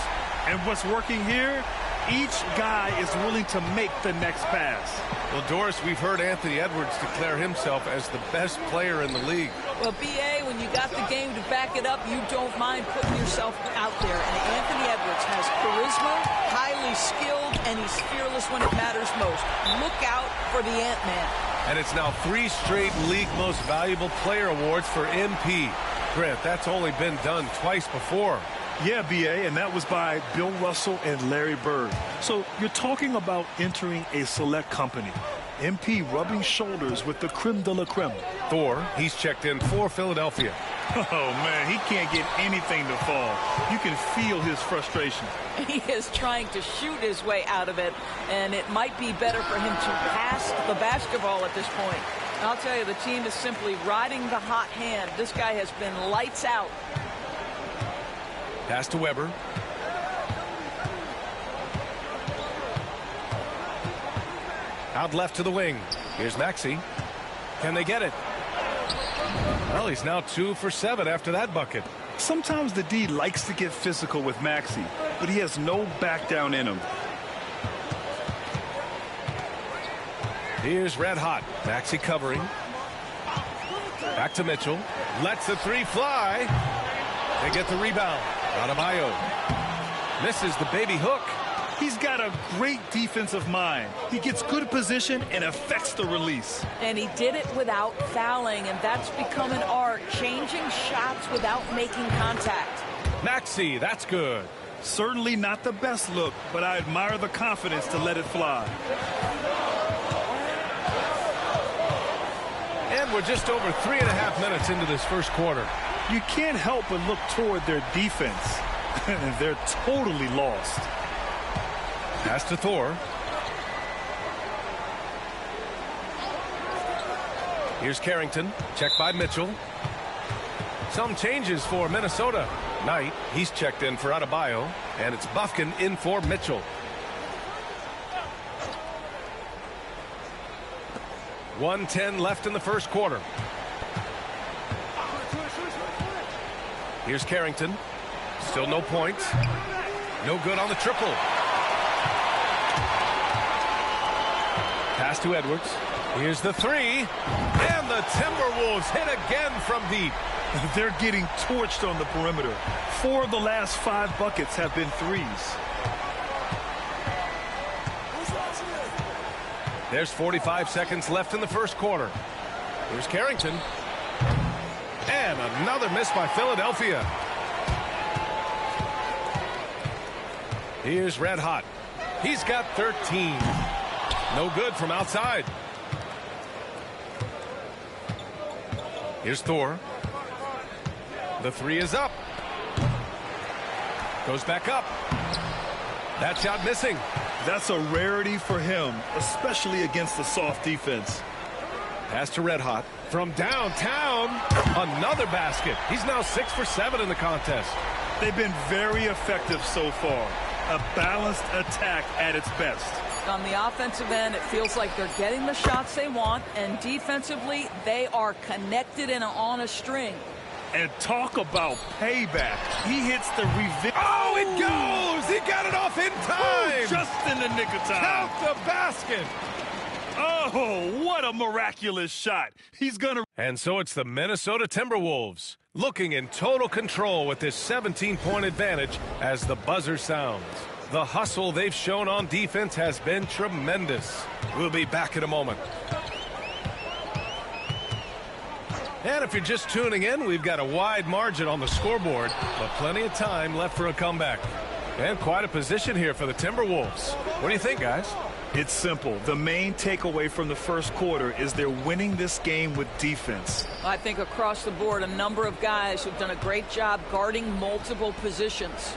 And what's working here? Each guy is willing to make the next pass. Well, Doris, we've heard Anthony Edwards declare himself as the best player in the league. Well, B.A., when you got the game to back it up, you don't mind putting yourself out there. And Anthony Edwards has charisma, highly skilled, and he's fearless when it matters most. Look out for the Ant-Man. And it's now 3 straight league most valuable player awards for MP. Grant, that's only been done twice before. Yeah, B.A., and that was by Bill Russell and Larry Bird. So you're talking about entering a select company. MP rubbing shoulders with the creme de la creme. Thor, he's checked in for Philadelphia. Oh, man, he can't get anything to fall. You can feel his frustration. He is trying to shoot his way out of it, and it might be better for him to pass the basketball at this point. And I'll tell you, the team is simply riding the hot hand. This guy has been lights out. Pass to Weber. Out left to the wing. Here's Maxey. Can they get it? Well, he's now 2 for 7 after that bucket. Sometimes the D likes to get physical with Maxey, but he has no back down in him. Here's Red Hot. Maxey covering. Back to Mitchell. Lets the 3 fly. They get the rebound. Adebayo misses the baby hook. He's got a great defensive mind. He gets good position and affects the release. And he did it without fouling, and that's become an art, changing shots without making contact. Maxey, that's good. Certainly not the best look, but I admire the confidence to let it fly. And we're just over 3.5 minutes into this first quarter. You can't help but look toward their defense. They're totally lost. Pass to Thor. Here's Carrington. Checked by Mitchell. Some changes for Minnesota. Knight, he's checked in for Adebayo. And it's Bufkin in for Mitchell. .110 left in the first quarter. Here's Carrington. Still no points. No good on the triple. Pass to Edwards. Here's the 3. And the Timberwolves hit again from deep. They're getting torched on the perimeter. 4 of the last 5 buckets have been threes. There's 45 seconds left in the first quarter. Here's Carrington. And another miss by Philadelphia. Here's Red Hot. He's got 13. No good from outside. Here's Thor. The 3 is up. Goes back up. That shot missing. That's a rarity for him, especially against the soft defense. Pass to Red Hot. From downtown, another basket. He's now 6 for 7 in the contest. They've been very effective so far. A balanced attack at its best. On the offensive end, it feels like they're getting the shots they want, and defensively, they are connected and on a string. And talk about payback. He hits the revenge. Oh, it goes! He got it off in time! Ooh, just in the nick of time. Count the basket! Oh, what a miraculous shot. He's gonna... And so it's the Minnesota Timberwolves looking in total control with this 17-point advantage as the buzzer sounds. The hustle they've shown on defense has been tremendous. We'll be back in a moment. And if you're just tuning in, we've got a wide margin on the scoreboard, but plenty of time left for a comeback. And quite a position here for the Timberwolves. What do you think, guys? It's simple. The main takeaway from the first quarter is they're winning this game with defense. I think across the board, a number of guys who've done a great job guarding multiple positions.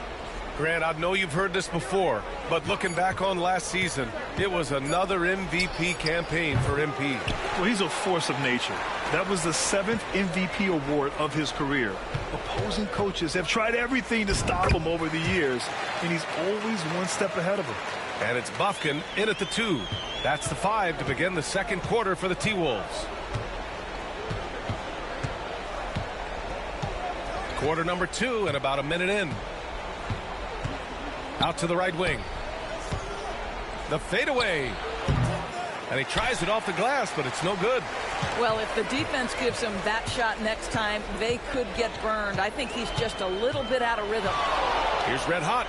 Grant, I know you've heard this before, but looking back on last season, it was another MVP campaign for MP. Well, he's a force of nature. That was the 7th MVP award of his career. Opposing coaches have tried everything to stop him over the years, and he's always one step ahead of them. And it's Bufkin in at the 2. That's the 5 to begin the second quarter for the T-Wolves. Quarter number 2 and about a minute in. Out to the right wing. The fadeaway. And he tries it off the glass, but it's no good. Well, if the defense gives him that shot next time, they could get burned. I think he's just a little bit out of rhythm. Here's Red Hot.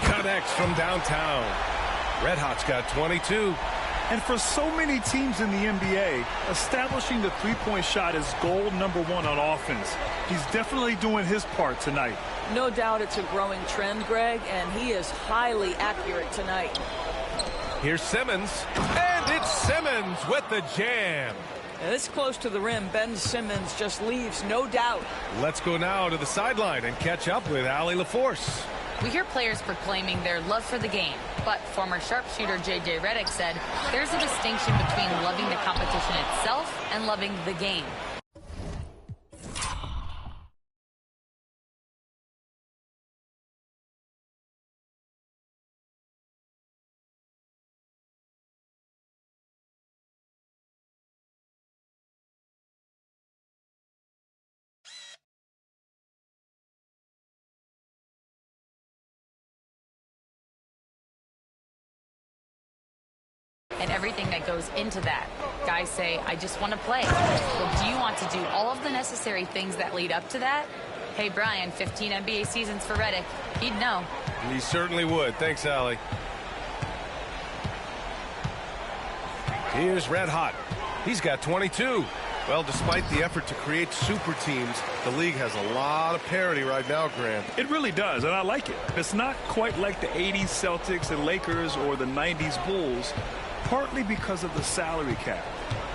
Connects from downtown. Red Hot's got 22. And for so many teams in the NBA, establishing the three-point shot is goal number one on offense. He's definitely doing his part tonight. No doubt it's a growing trend, Greg, and he is highly accurate tonight. Here's Simmons, and it's Simmons with the jam. And this close to the rim, Ben Simmons just leaves no doubt. Let's go now to the sideline and catch up with Allie LaForce. We hear players proclaiming their love for the game, but former sharpshooter J.J. Redick said there's a distinction between loving the competition itself and loving the game. And everything that goes into that. Guys say, I just want to play. Well, do you want to do all of the necessary things that lead up to that? Hey, Brian, 15 NBA seasons for Redick. He'd know. He certainly would. Thanks, Allie. Here's Red Hot. He's got 22. Well, despite the effort to create super teams, the league has a lot of parity right now, Grant. It really does, and I like it. It's not quite like the 80s Celtics and Lakers or the 90s Bulls, partly because of the salary cap.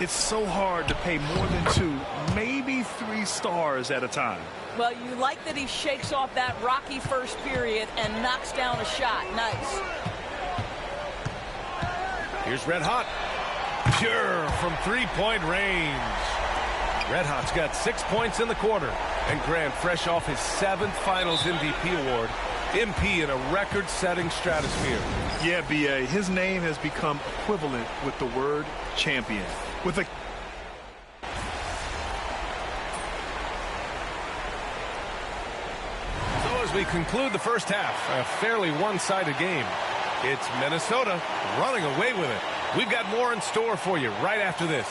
It's so hard to pay more than 2, maybe 3 stars at a time. Well, you like that he shakes off that rocky first period and knocks down a shot. Nice. Here's Red Hot. Pure from three-point range. Red Hot's got 6 points in the quarter. And Grant, fresh off his 7th Finals MVP award, MP in a record-setting stratosphere. Yeah, B.A., his name has become equivalent with the word champion. With a So as we conclude the first half, a fairly one-sided game. It's Minnesota running away with it. We've got more in store for you right after this.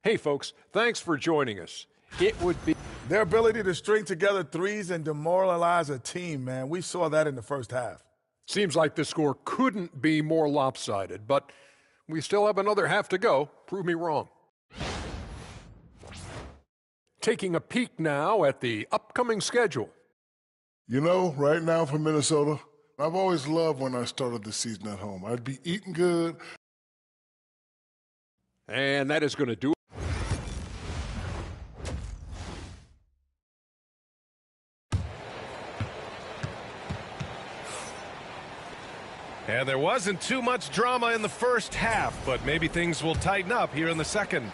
Hey, folks, thanks for joining us. It would be their ability to string together threes and demoralize a team, man. We saw that in the first half. Seems like the score couldn't be more lopsided, but we still have another half to go. Prove me wrong. Taking a peek now at the upcoming schedule. You know, right now for Minnesota, I've always loved when I started the season at home. I'd be eating good. And that is going to do it. And there wasn't too much drama in the first half, but maybe things will tighten up here in the second.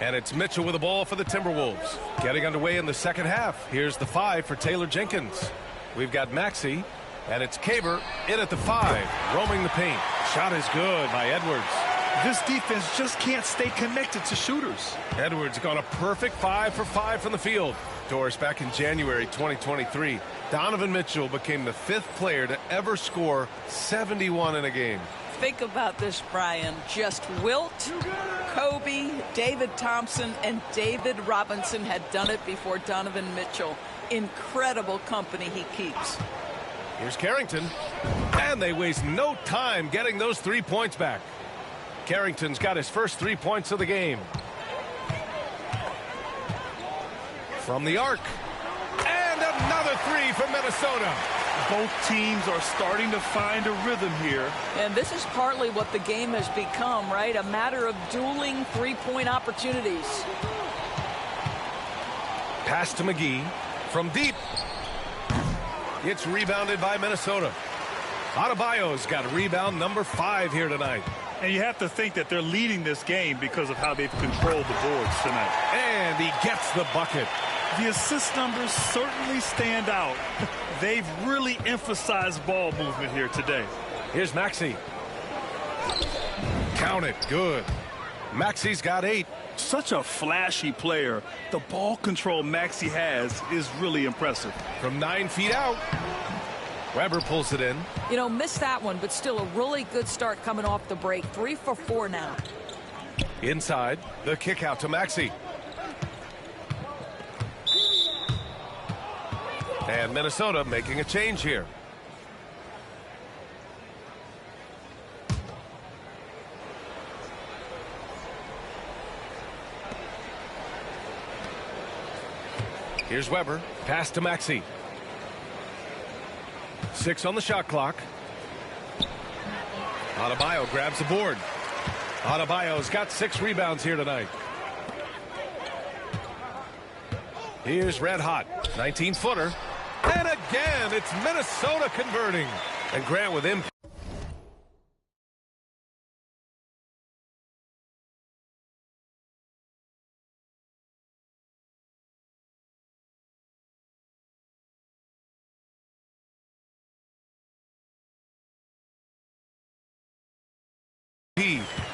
And it's Mitchell with the ball for the Timberwolves. Getting underway in the second half. Here's the 5 for Taylor Jenkins. We've got Maxey, and it's Caber in at the 5, roaming the paint. Shot is good by Edwards. This defense just can't stay connected to shooters. Edwards got a perfect 5 for 5 from the field. Doris, back in January 2023, Donovan Mitchell became the 5th player to ever score 71 in a game. Think about this, Brian. Just Wilt, Kobe, David Thompson, and David Robinson had done it before Donovan Mitchell. Incredible company he keeps. Here's Carrington, and they waste no time getting those 3 points back. Carrington's got his first 3 points of the game. From the arc. And another 3 from Minnesota. Both teams are starting to find a rhythm here. And this is partly what the game has become, right? A matter of dueling three-point opportunities. Pass to McGee. From deep. It's rebounded by Minnesota. Adebayo's got rebound number 5 here tonight. And you have to think that they're leading this game because of how they've controlled the boards tonight. And he gets the bucket. The assist numbers certainly stand out. They've really emphasized ball movement here today. Here's Maxey. Count it. Good. Maxey's got 8. Such a flashy player. The ball control Maxey has is really impressive. From 9 feet out. Weber pulls it in. You know, missed that one, but still a really good start coming off the break. 3 for 4 now. Inside, the kick out to Maxey. And Minnesota making a change here. Here's Weber. Pass to Maxey. 6 on the shot clock. Adebayo grabs the board. Adebayo's got 6 rebounds here tonight. Here's Red Hot. 19-footer. And again, it's Minnesota converting. And Grant with impact.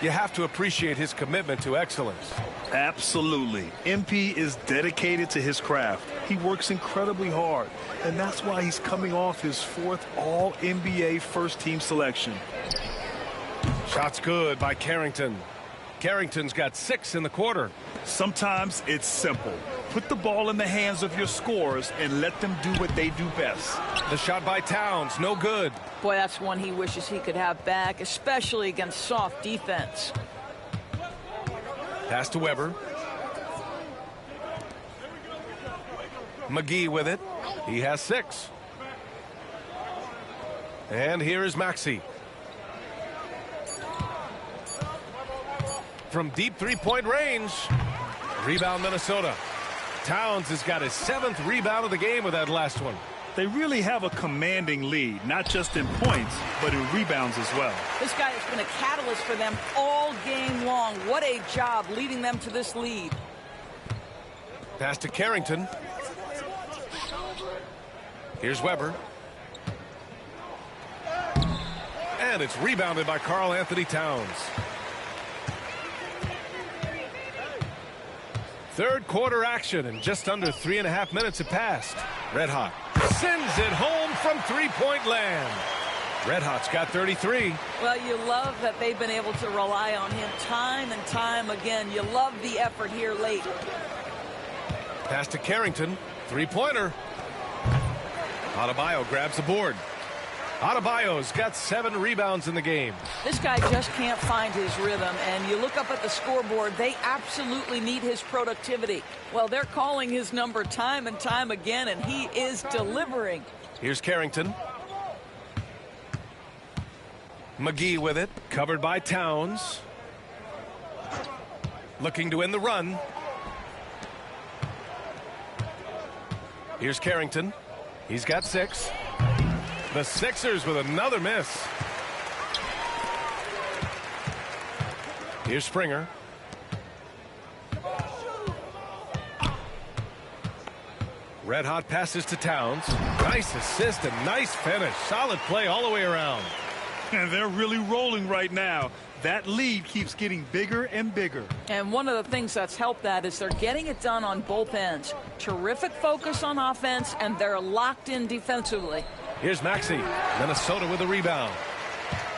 You have to appreciate his commitment to excellence. Absolutely. MP is dedicated to his craft. He works incredibly hard, and that's why he's coming off his 4th All-NBA first-team selection. Shots good by Carrington. Carrington's got 6 in the quarter. Sometimes it's simple. Put the ball in the hands of your scorers and let them do what they do best. The shot by Towns, no good. Boy, that's one he wishes he could have back, especially against soft defense. Pass to Weber. McGee with it. He has 6. And here is Maxey. From deep three-point range. Rebound Minnesota. Towns has got his 7th rebound of the game with that last one. They really have a commanding lead, not just in points, but in rebounds as well. This guy has been a catalyst for them all game long. What a job leading them to this lead. Pass to Carrington. Here's Weber. And it's rebounded by Karl Anthony Towns. 3rd quarter action, and just under 3.5 minutes have passed. Red Hot sends it home from three-point land. Red Hot's got 33. Well, you love that they've been able to rely on him time and time again. You love the effort here late. Pass to Carrington. Three-pointer. Adebayo grabs the board. Adebayo's got 7 rebounds in the game. This guy just can't find his rhythm, and you look up at the scoreboard, they absolutely need his productivity. Well, they're calling his number time and time again, and he is delivering. Here's Carrington. McGee with it, covered by Towns. Looking to end the run. Here's Carrington. He's got 6. The Sixers with another miss. Here's Springer. Red Hot passes to Towns. Nice assist and nice finish. Solid play all the way around. And they're really rolling right now. That lead keeps getting bigger and bigger. And one of the things that's helped that is they're getting it done on both ends. Terrific focus on offense, and they're locked in defensively. Here's Maxey. Minnesota with a rebound.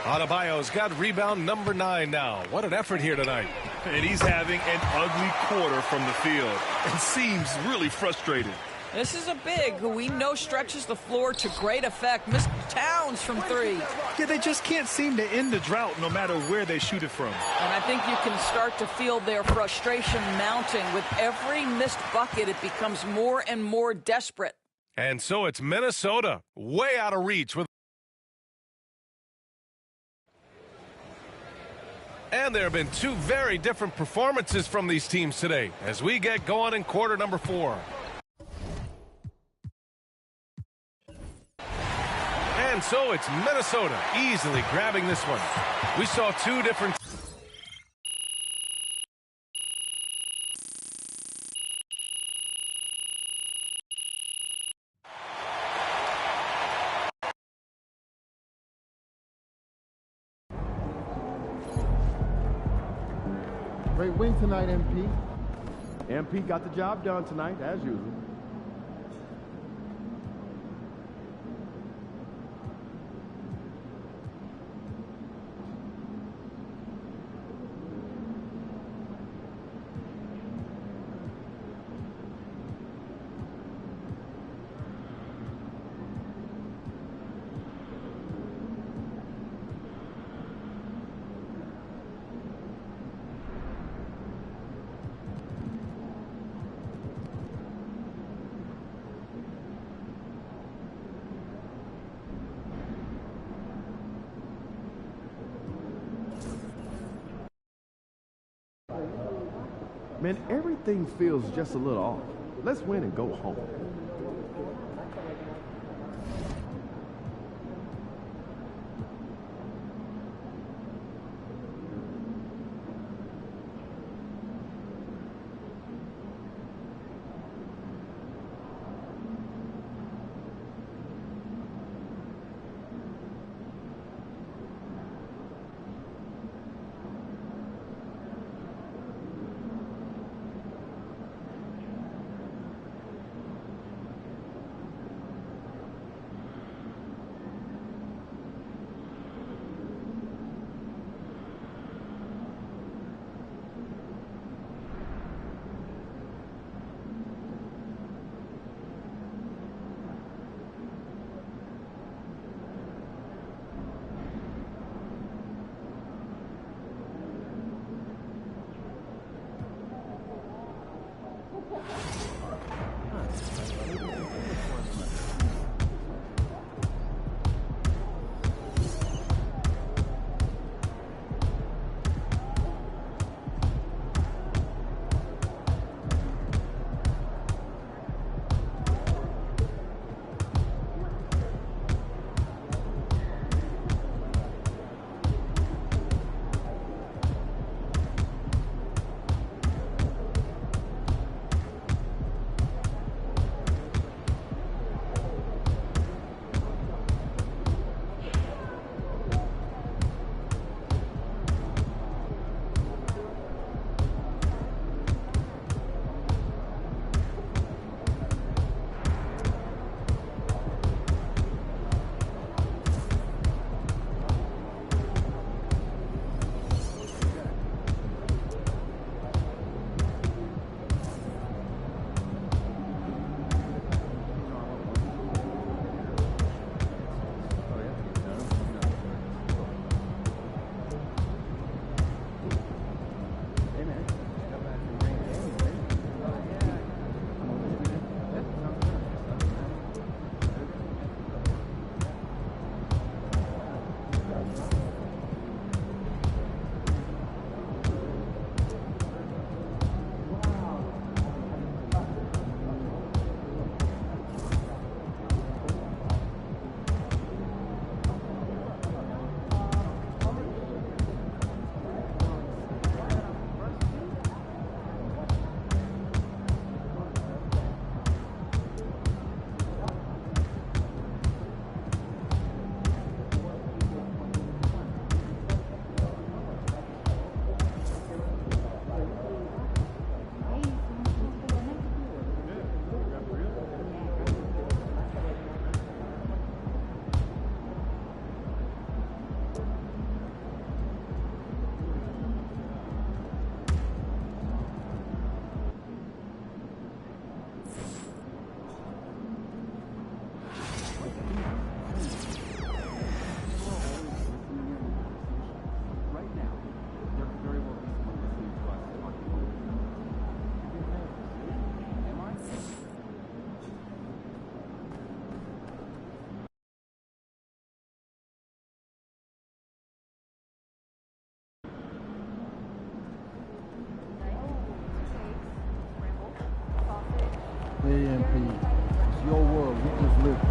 Adebayo's got rebound number 9 now. What an effort here tonight. And he's having an ugly quarter from the field and seems really frustrated. This is a big who we know stretches the floor to great effect. Mr. Towns from 3. Yeah, they just can't seem to end the drought no matter where they shoot it from. And I think you can start to feel their frustration mounting. With every missed bucket, it becomes more and more desperate. And so it's Minnesota way out of reach with. And there have been 2 very different performances from these teams today as we get going in quarter number 4. And so it's Minnesota easily grabbing this one. We saw 2 different. Great win tonight, MP. MP got the job done tonight, as usual. Man, everything feels just a little off. Let's win and go home. AMP. It's your world. We just live it.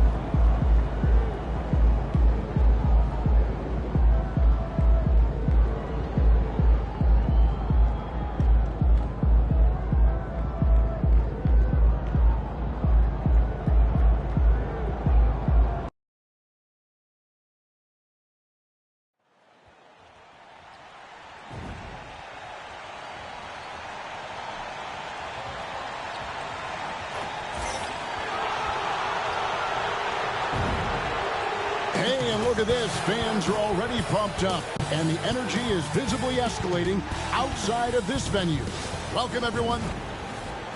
Hey, and look at this. Fans are already pumped up, and the energy is visibly escalating outside of this venue. Welcome, everyone.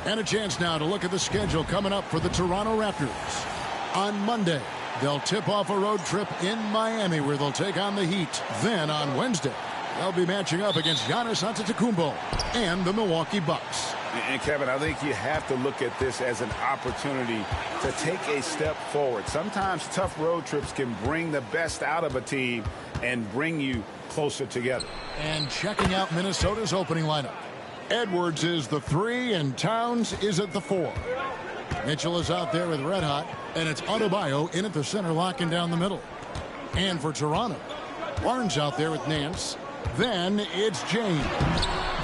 And a chance now to look at the schedule coming up for the Toronto Raptors. On Monday, they'll tip off a road trip in Miami where they'll take on the Heat. Then on Wednesday, they'll be matching up against Giannis Antetokounmpo and the Milwaukee Bucks. And Kevin, I think you have to look at this as an opportunity to take a step forward. Sometimes tough road trips can bring the best out of a team and bring you closer together. And checking out Minnesota's opening lineup. Edwards is the 3, and Towns is at the 4. Mitchell is out there with Red Hot, and it's Adebayo in at the center, locking down the middle. And for Toronto, Barnes out there with Nance. Then it's James.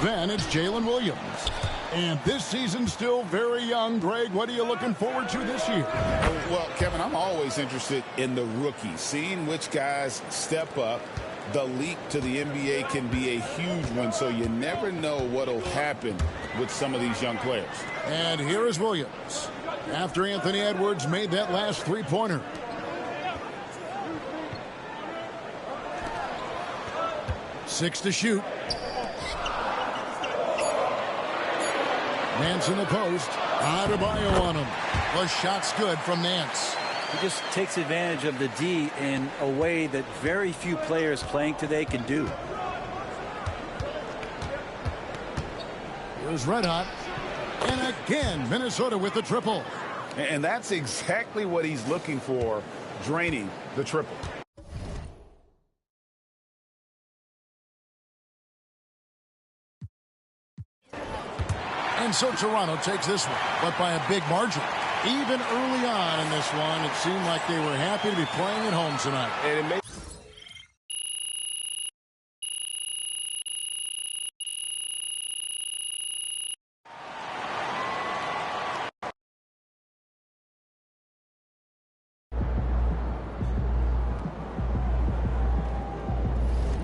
Then it's Jalen Williams. And this season's still very young. Greg, what are you looking forward to this year? Well, Kevin, I'm always interested in the rookies, seeing which guys step up. The leap to the NBA can be a huge one, so you never know what will happen with some of these young players. And here is Williams after Anthony Edwards made that last three-pointer. Six to shoot. Nance in the post. Adebayo on him. The shot's good from Nance. He just takes advantage of the D in a way that very few players playing today can do. Here's Red Hot. And again, Minnesota with the triple. And that's exactly what he's looking for, draining the triple. And so Toronto takes this one, but by a big margin. Even early on in this one, it seemed like they were happy to be playing at home tonight. And it may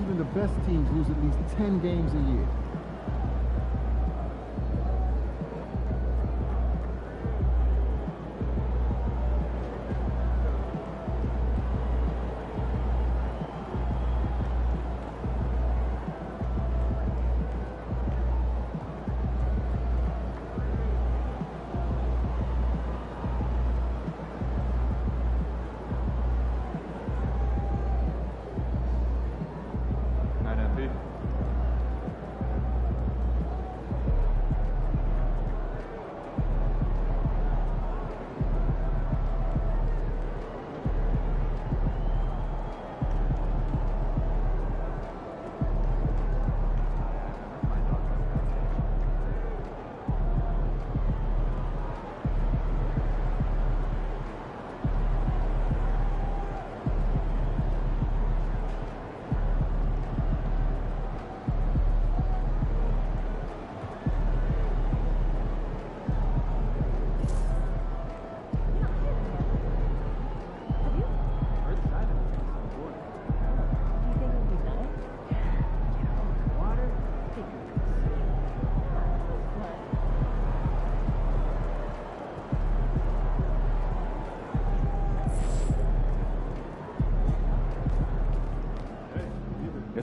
Even the best teams lose at least 10 games a year.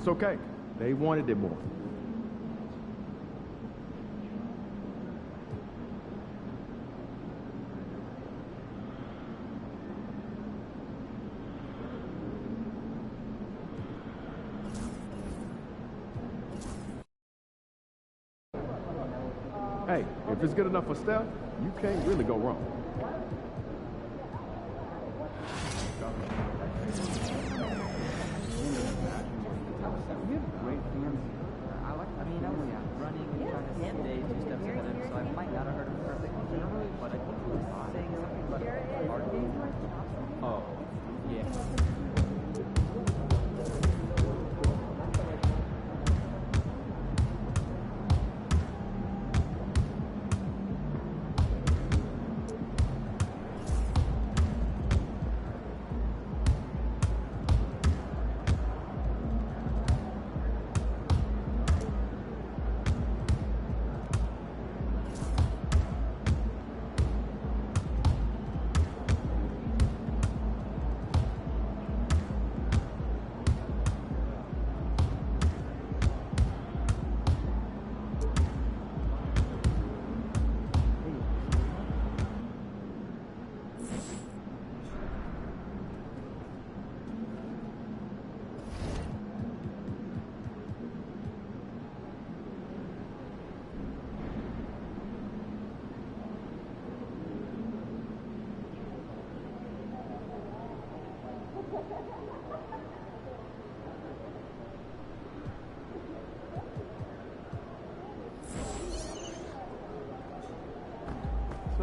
It's okay. They wanted it more. Hey, if it's good enough for Steph, you can't really go wrong.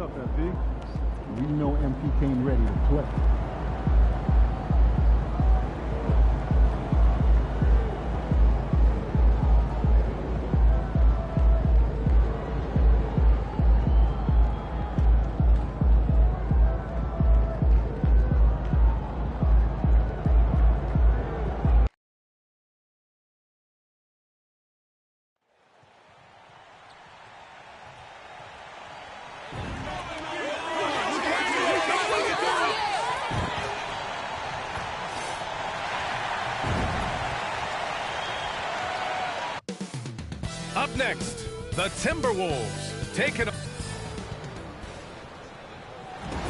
about that, B? We know MP came ready to play. Up next, the Timberwolves taking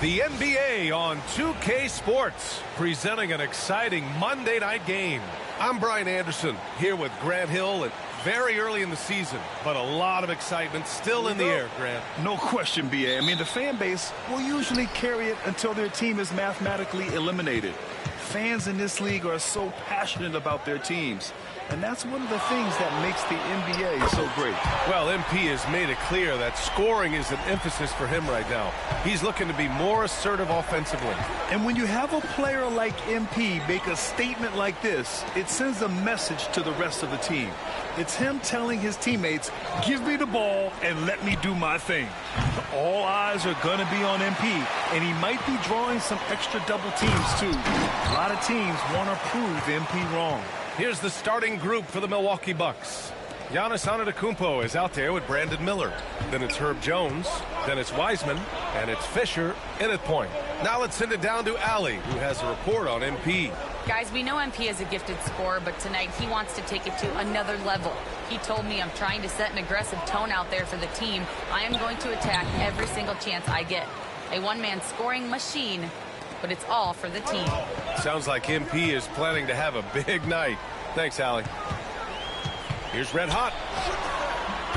the NBA on 2K Sports, presenting an exciting Monday night game. I'm Brian Anderson here with Grant Hill, and very early in the season, but a lot of excitement still in the air, Grant. No question, B.A. I mean, the fan base will usually carry it until their team is mathematically eliminated. Fans in this league are so passionate about their teams. And that's one of the things that makes the NBA so great. Well, MP has made it clear that scoring is an emphasis for him right now. He's looking to be more assertive offensively. And when you have a player like MP make a statement like this, it sends a message to the rest of the team. It's him telling his teammates, give me the ball and let me do my thing. All eyes are going to be on MP, and he might be drawing some extra double teams, too. A lot of teams want to prove MP wrong. Here's the starting group for the Milwaukee Bucks. Giannis Antetokounmpo is out there with Brandon Miller. Then it's Herb Jones. Then it's Wiseman. And it's Fisher in at point. Now let's send it down to Allie, who has a report on MP. Guys, we know MP is a gifted scorer, but tonight he wants to take it to another level. He told me, I'm trying to set an aggressive tone out there for the team. I am going to attack every single chance I get. A one-man scoring machine, but it's all for the team. Sounds like MP is planning to have a big night. Thanks, Allie. Here's Red Hot.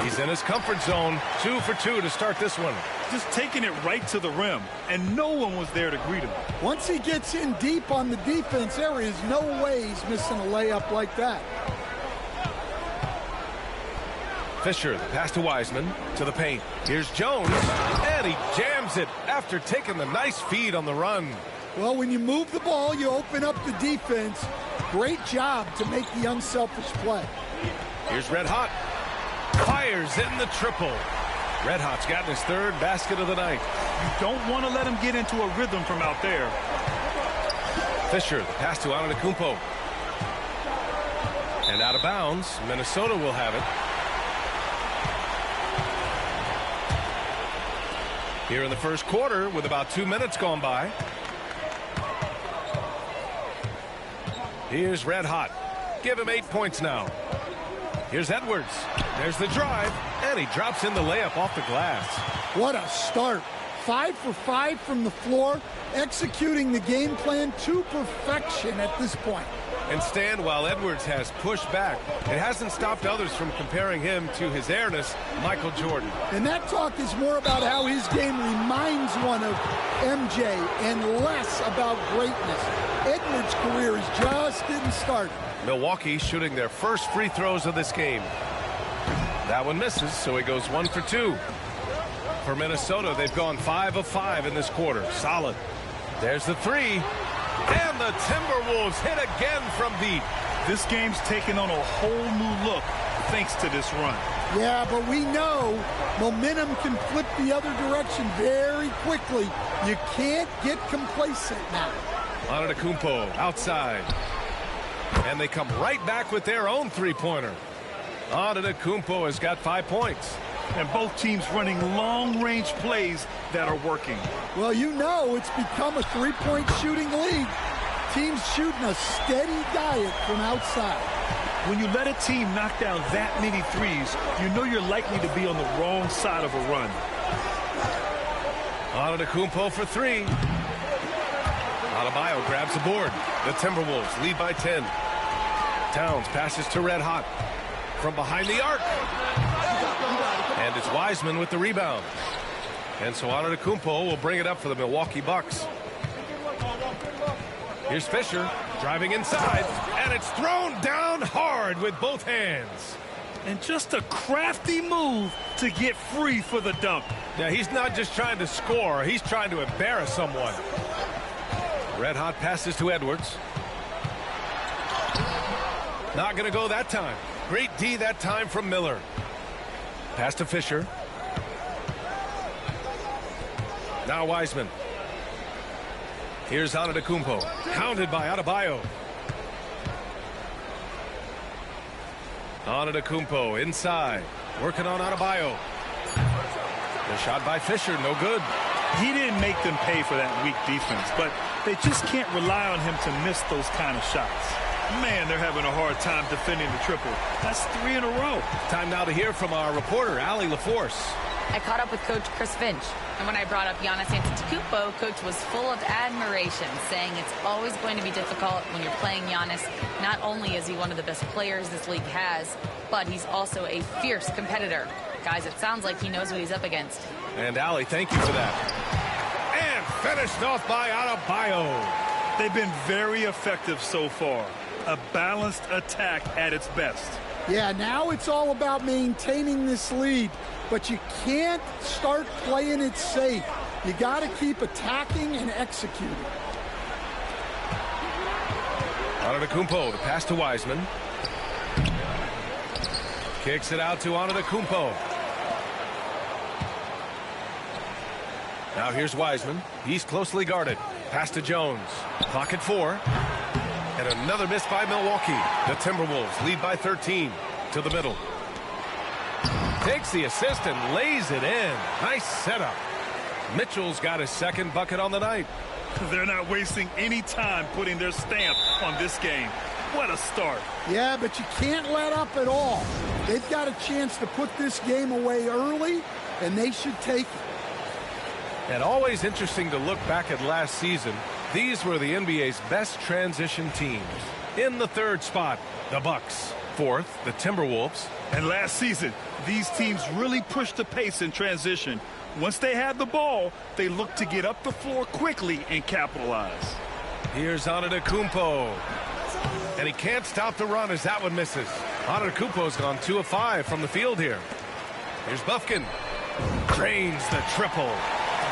He's in his comfort zone. 2 for 2 to start this one. Just taking it right to the rim, and no one was there to greet him. Once he gets in deep on the defense, there is no way he's missing a layup like that. Fisher, the pass to Wiseman, to the paint. Here's Jones, and he jams it after taking the nice feed on the run. Well, when you move the ball, you open up the defense. Great job to make the unselfish play. Here's Red Hot. Fires in the triple. Red Hot's gotten his third basket of the night. You don't want to let him get into a rhythm from out there. Fisher, the pass to Antetokounmpo. And out of bounds, Minnesota will have it. Here in the first quarter with about 2 minutes gone by. Here's Red Hot. Give him 8 points now. Here's Edwards. There's the drive, and he drops in the layup off the glass. What a start. 5 for 5 from the floor, executing the game plan to perfection at this point. And Stan, while Edwards has pushed back, it hasn't stopped others from comparing him to his airness, Michael Jordan. And that talk is more about how his game reminds one of MJ and less about greatness. Edwards' career is just getting started. Milwaukee shooting their first free throws of this game. That one misses, so he goes 1 for 2. For Minnesota, they've gone 5 of 5 in this quarter. Solid. There's the three. And the Timberwolves hit again from deep. This game's taken on a whole new look thanks to this run. Yeah, but we know momentum can flip the other direction very quickly. You can't get complacent now. Antetokounmpo outside. And they come right back with their own three-pointer. Antetokounmpo has got 5 points. And both teams running long-range plays that are working. Well, you know it's become a three-point shooting league. Teams shooting a steady diet from outside. When you let a team knock down that many threes, you know you're likely to be on the wrong side of a run. Antetokounmpo for 3. Adebayo grabs the board. The Timberwolves lead by 10. Towns passes to Red Hot. From behind the arc. And it's Wiseman with the rebound. And so Antetokounmpo will bring it up for the Milwaukee Bucks. Here's Fisher driving inside. And it's thrown down hard with both hands. And just a crafty move to get free for the dunk. Now, he's not just trying to score. He's trying to embarrass someone. Red hot passes to Edwards. Not going to go that time. Great D that time from Miller. Pass to Fisher. Now Wiseman. Here's Antetokounmpo. Hounded by Adebayo. Antetokounmpo inside. Working on Adebayo. The shot by Fisher, no good. He didn't make them pay for that weak defense, but they just can't rely on him to miss those kind of shots. Man, they're having a hard time defending the triple. That's 3 in a row. Time now to hear from our reporter, Allie LaForce. I caught up with Coach Chris Finch, and when I brought up Giannis Antetokounmpo, Coach was full of admiration, saying it's always going to be difficult when you're playing Giannis. Not only is he one of the best players this league has, but he's also a fierce competitor. Guys, it sounds like he knows what he's up against. And Allie, thank you for that. And finished off by Adebayo. They've been very effective so far. A balanced attack at its best. Yeah, now it's all about maintaining this lead, but you can't start playing it safe. You got to keep attacking and executing. Antetokounmpo, the pass to Wiseman. Kicks it out to Antetokounmpo. Now here's Wiseman. He's closely guarded. Pass to Jones. Clock at 4. And another miss by Milwaukee. The Timberwolves lead by 13 to the middle. Takes the assist and lays it in. Nice setup. Mitchell's got his second bucket on the night. They're not wasting any time putting their stamp on this game. What a start. Yeah, but you can't let up at all. They've got a chance to put this game away early, and they should take it. And always interesting to look back at last season. These were the NBA's best transition teams. In the third spot, the Bucks. Fourth, the Timberwolves. And last season, these teams really pushed the pace in transition. Once they had the ball, they looked to get up the floor quickly and capitalize. Here's Antetokounmpo. And he can't stop the run as that one misses. Antetokounmpo's gone 2 of 5 from the field here. Here's Bufkin. Drains the triple.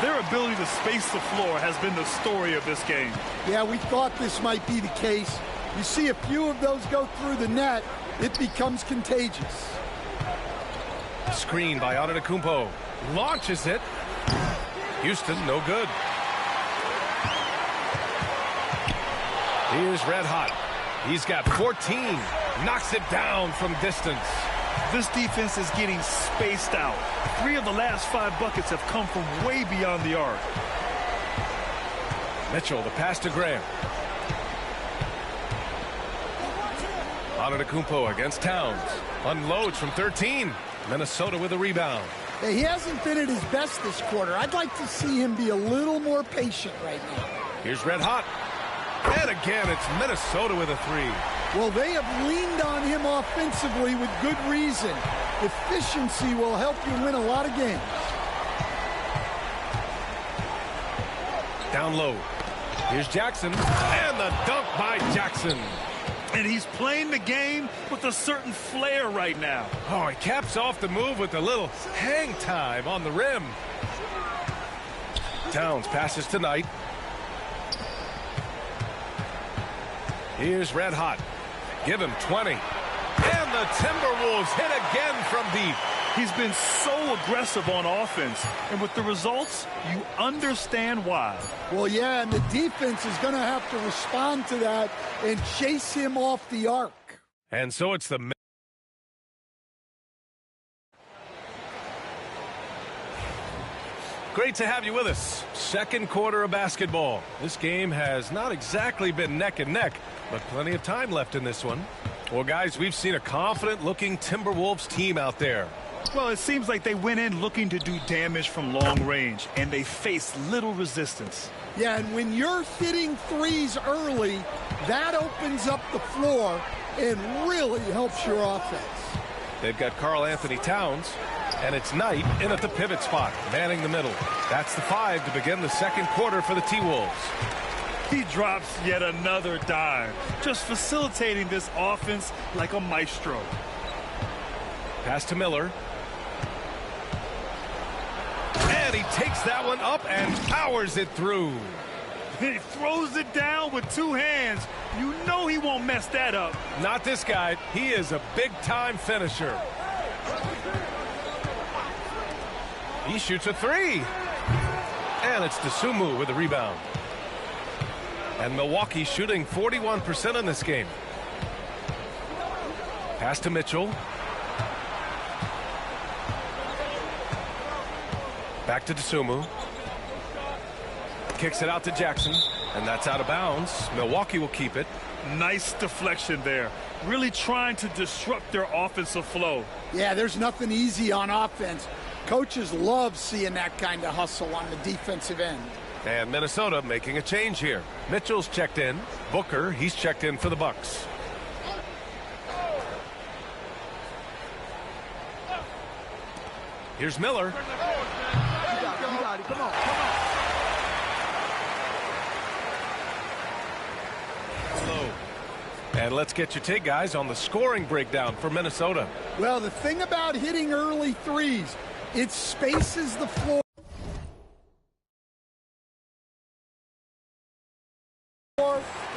Their ability to space the floor has been the story of this game. Yeah, we thought this might be the case. You see a few of those go through the net, it becomes contagious. Screen by Antetokounmpo. Launches it. Houston, no good. Here's Red Hot. He's got 14. Knocks it down from distance. This defense is getting spaced out. 3 of the last 5 buckets have come from way beyond the arc. Mitchell, the pass to Graham. Antetokounmpo against Towns. Unloads from 13. Minnesota with a rebound. He hasn't been at his best this quarter. I'd like to see him be a little more patient right now. Here's Red Hot. And again, it's Minnesota with a 3. Well, they have leaned on him offensively with good reason. Efficiency will help you win a lot of games. Down low. Here's Jackson. And the dunk by Jackson. And he's playing the game with a certain flair right now. Oh, he caps off the move with a little hang time on the rim. Towns passes to Knight. Here's Red Hot. Give him 20. And the Timberwolves hit again from deep. He's been so aggressive on offense. And with the results, you understand why. Well, yeah, and the defense is going to have to respond to that and chase him off the arc. And so it's the... Great to have you with us. Second quarter of basketball. This game has not exactly been neck and neck, but plenty of time left in this one. Well, guys, we've seen a confident-looking Timberwolves team out there. Well, it seems like they went in looking to do damage from long range, and they faced little resistance. Yeah, and when you're hitting threes early, that opens up the floor and really helps your offense. They've got Karl Anthony Towns, and it's Knight in at the pivot spot, manning the middle. That's the 5 to begin the second quarter for the T-Wolves. He drops yet another dime, just facilitating this offense like a maestro. Pass to Miller. And he takes that one up and powers it through. He throws it down with two hands. You know he won't mess that up. Not this guy. He is a big-time finisher. He shoots a three. And it's Dosunmu with the rebound. And Milwaukee shooting 41% in this game. Pass to Mitchell. Back to Dosunmu. Kicks it out to Jackson. And that's out of bounds. Milwaukee will keep it. Nice deflection there. Really trying to disrupt their offensive flow. Yeah, there's nothing easy on offense. Coaches love seeing that kind of hustle on the defensive end. And Minnesota making a change here. Mitchell's checked in. Booker, he's checked in for the Bucks. Here's Miller. You got it. Come on. And let's get your take, guys, on the scoring breakdown for Minnesota. Well, the thing about hitting early threes, it spaces the floor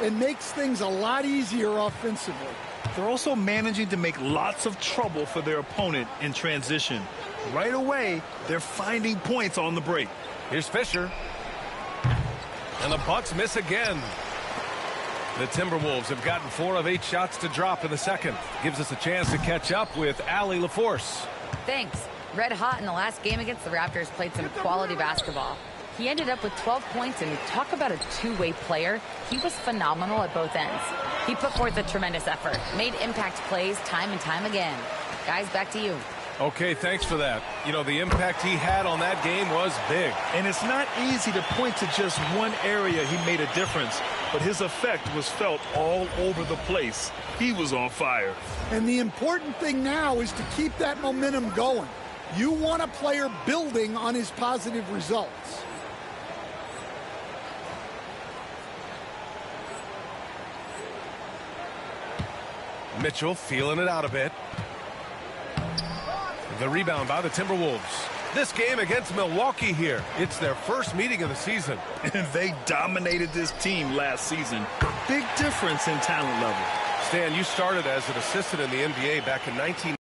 and makes things a lot easier offensively. They're also managing to make lots of trouble for their opponent in transition. Right away, they're finding points on the break. Here's Fisher. And the Bucks miss again. The Timberwolves have gotten 4 of 8 shots to drop in the second. Gives us a chance to catch up with Allie LaForce. Thanks. Red hot in the last game against the Raptors, played some quality basketball. He ended up with 12 points, and talk about a two-way player. He was phenomenal at both ends. He put forth a tremendous effort, made impact plays time and time again. Guys, back to you. Okay, thanks for that. You know, the impact he had on that game was big. And it's not easy to point to just one area he made a difference, but his effect was felt all over the place. He was on fire. And the important thing now is to keep that momentum going. You want a player building on his positive results. Mitchell feeling it out a bit. The rebound by the Timberwolves. This game against Milwaukee here. It's their first meeting of the season. And they dominated this team last season. Big difference in talent level. Stan, you started as an assistant in the NBA back in 19...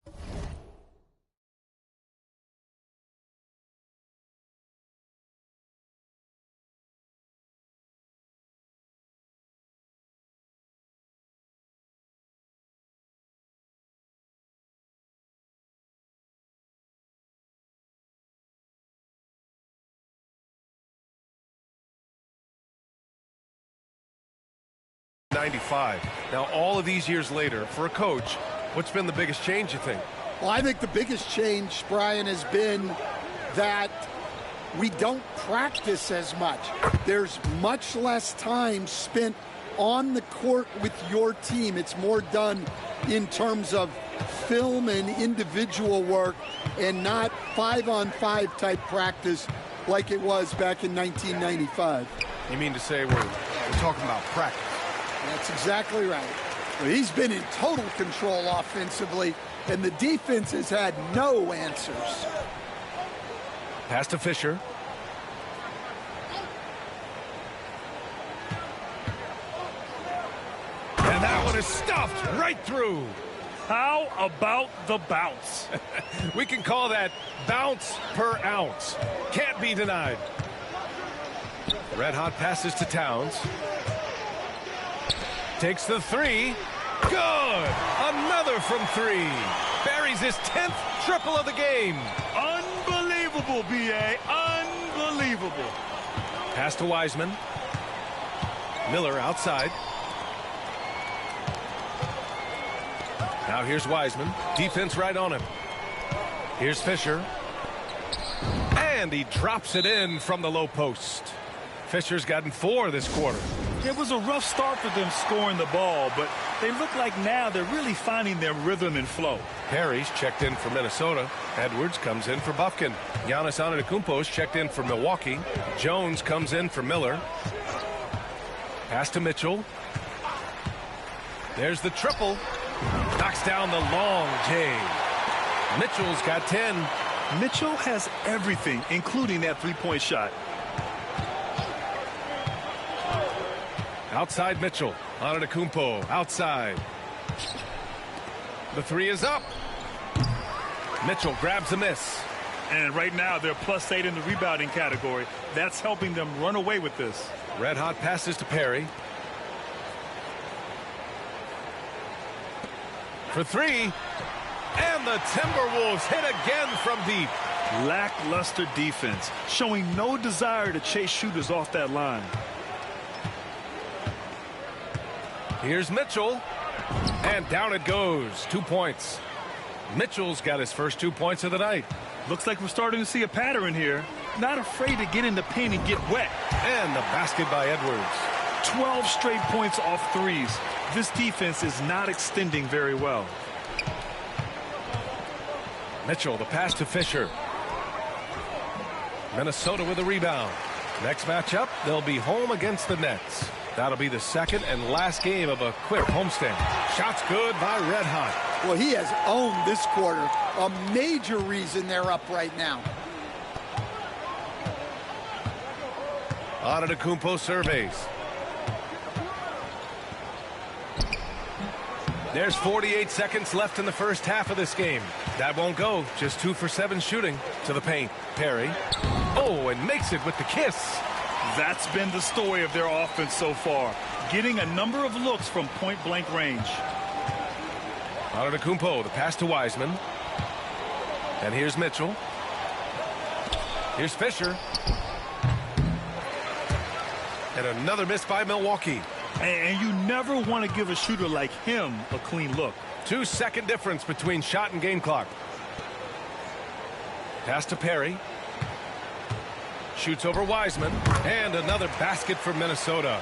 '95. Now, all of these years later, for a coach, what's been the biggest change, you think? Well, I think the biggest change, Brian, has been that we don't practice as much. There's much less time spent on the court with your team. It's more done in terms of film and individual work and not 5-on-5 type practice like it was back in 1995. You mean to say we're talking about practice? That's exactly right. Well, he's been in total control offensively, and the defense has had no answers. Pass to Fisher. And that one is stuffed right through. How about the bounce? We can call that bounce per ounce. Can't be denied. Red hot passes to Towns. Takes the three. Good. Another from three. Buries his 10th triple of the game. Unbelievable, B.A. Unbelievable. Pass to Wiseman. Miller outside. Now here's Wiseman. Defense right on him. Here's Fisher. And he drops it in from the low post. Fisher's gotten 4 this quarter. It was a rough start for them scoring the ball, but they look like now they're really finding their rhythm and flow. Harry's checked in for Minnesota. Edwards comes in for Bufkin. Giannis Antetokounmpo's checked in for Milwaukee. Jones comes in for Miller. Pass to Mitchell. There's the triple. Knocks down the long J. Mitchell's got 10. Mitchell has everything, including that three-point shot. Outside Mitchell. Antetokounmpo outside. The three is up. Mitchell grabs a miss. And right now they're +8 in the rebounding category. That's helping them run away with this. Red hot passes to Perry. For three. And the Timberwolves hit again from deep. Lackluster defense, showing no desire to chase shooters off that line. Here's Mitchell. And down it goes. 2 points. Mitchell's got his first 2 points of the night. Looks like we're starting to see a pattern here. Not afraid to get in the paint and get wet. And the basket by Edwards. 12 straight points off threes. This defense is not extending very well. Mitchell, the pass to Fisher. Minnesota with a rebound. Next matchup, they'll be home against the Nets. That'll be the second and last game of a quick homestand. Shots good by Red Hot. Well, he has owned this quarter. A major reason they're up right now. Antetokounmpo surveys. There's 48 seconds left in the first half of this game. That won't go. Just 2 for 7 shooting. To the paint. Perry. Oh, and makes it with the kiss. That's been the story of their offense so far. Getting a number of looks from point-blank range. Antetokounmpo, the pass to Wiseman. And here's Mitchell. Here's Fisher. And another miss by Milwaukee. And you never want to give a shooter like him a clean look. 2-second difference between shot and game clock. Pass to Perry. Shoots over Wiseman. And another basket for Minnesota.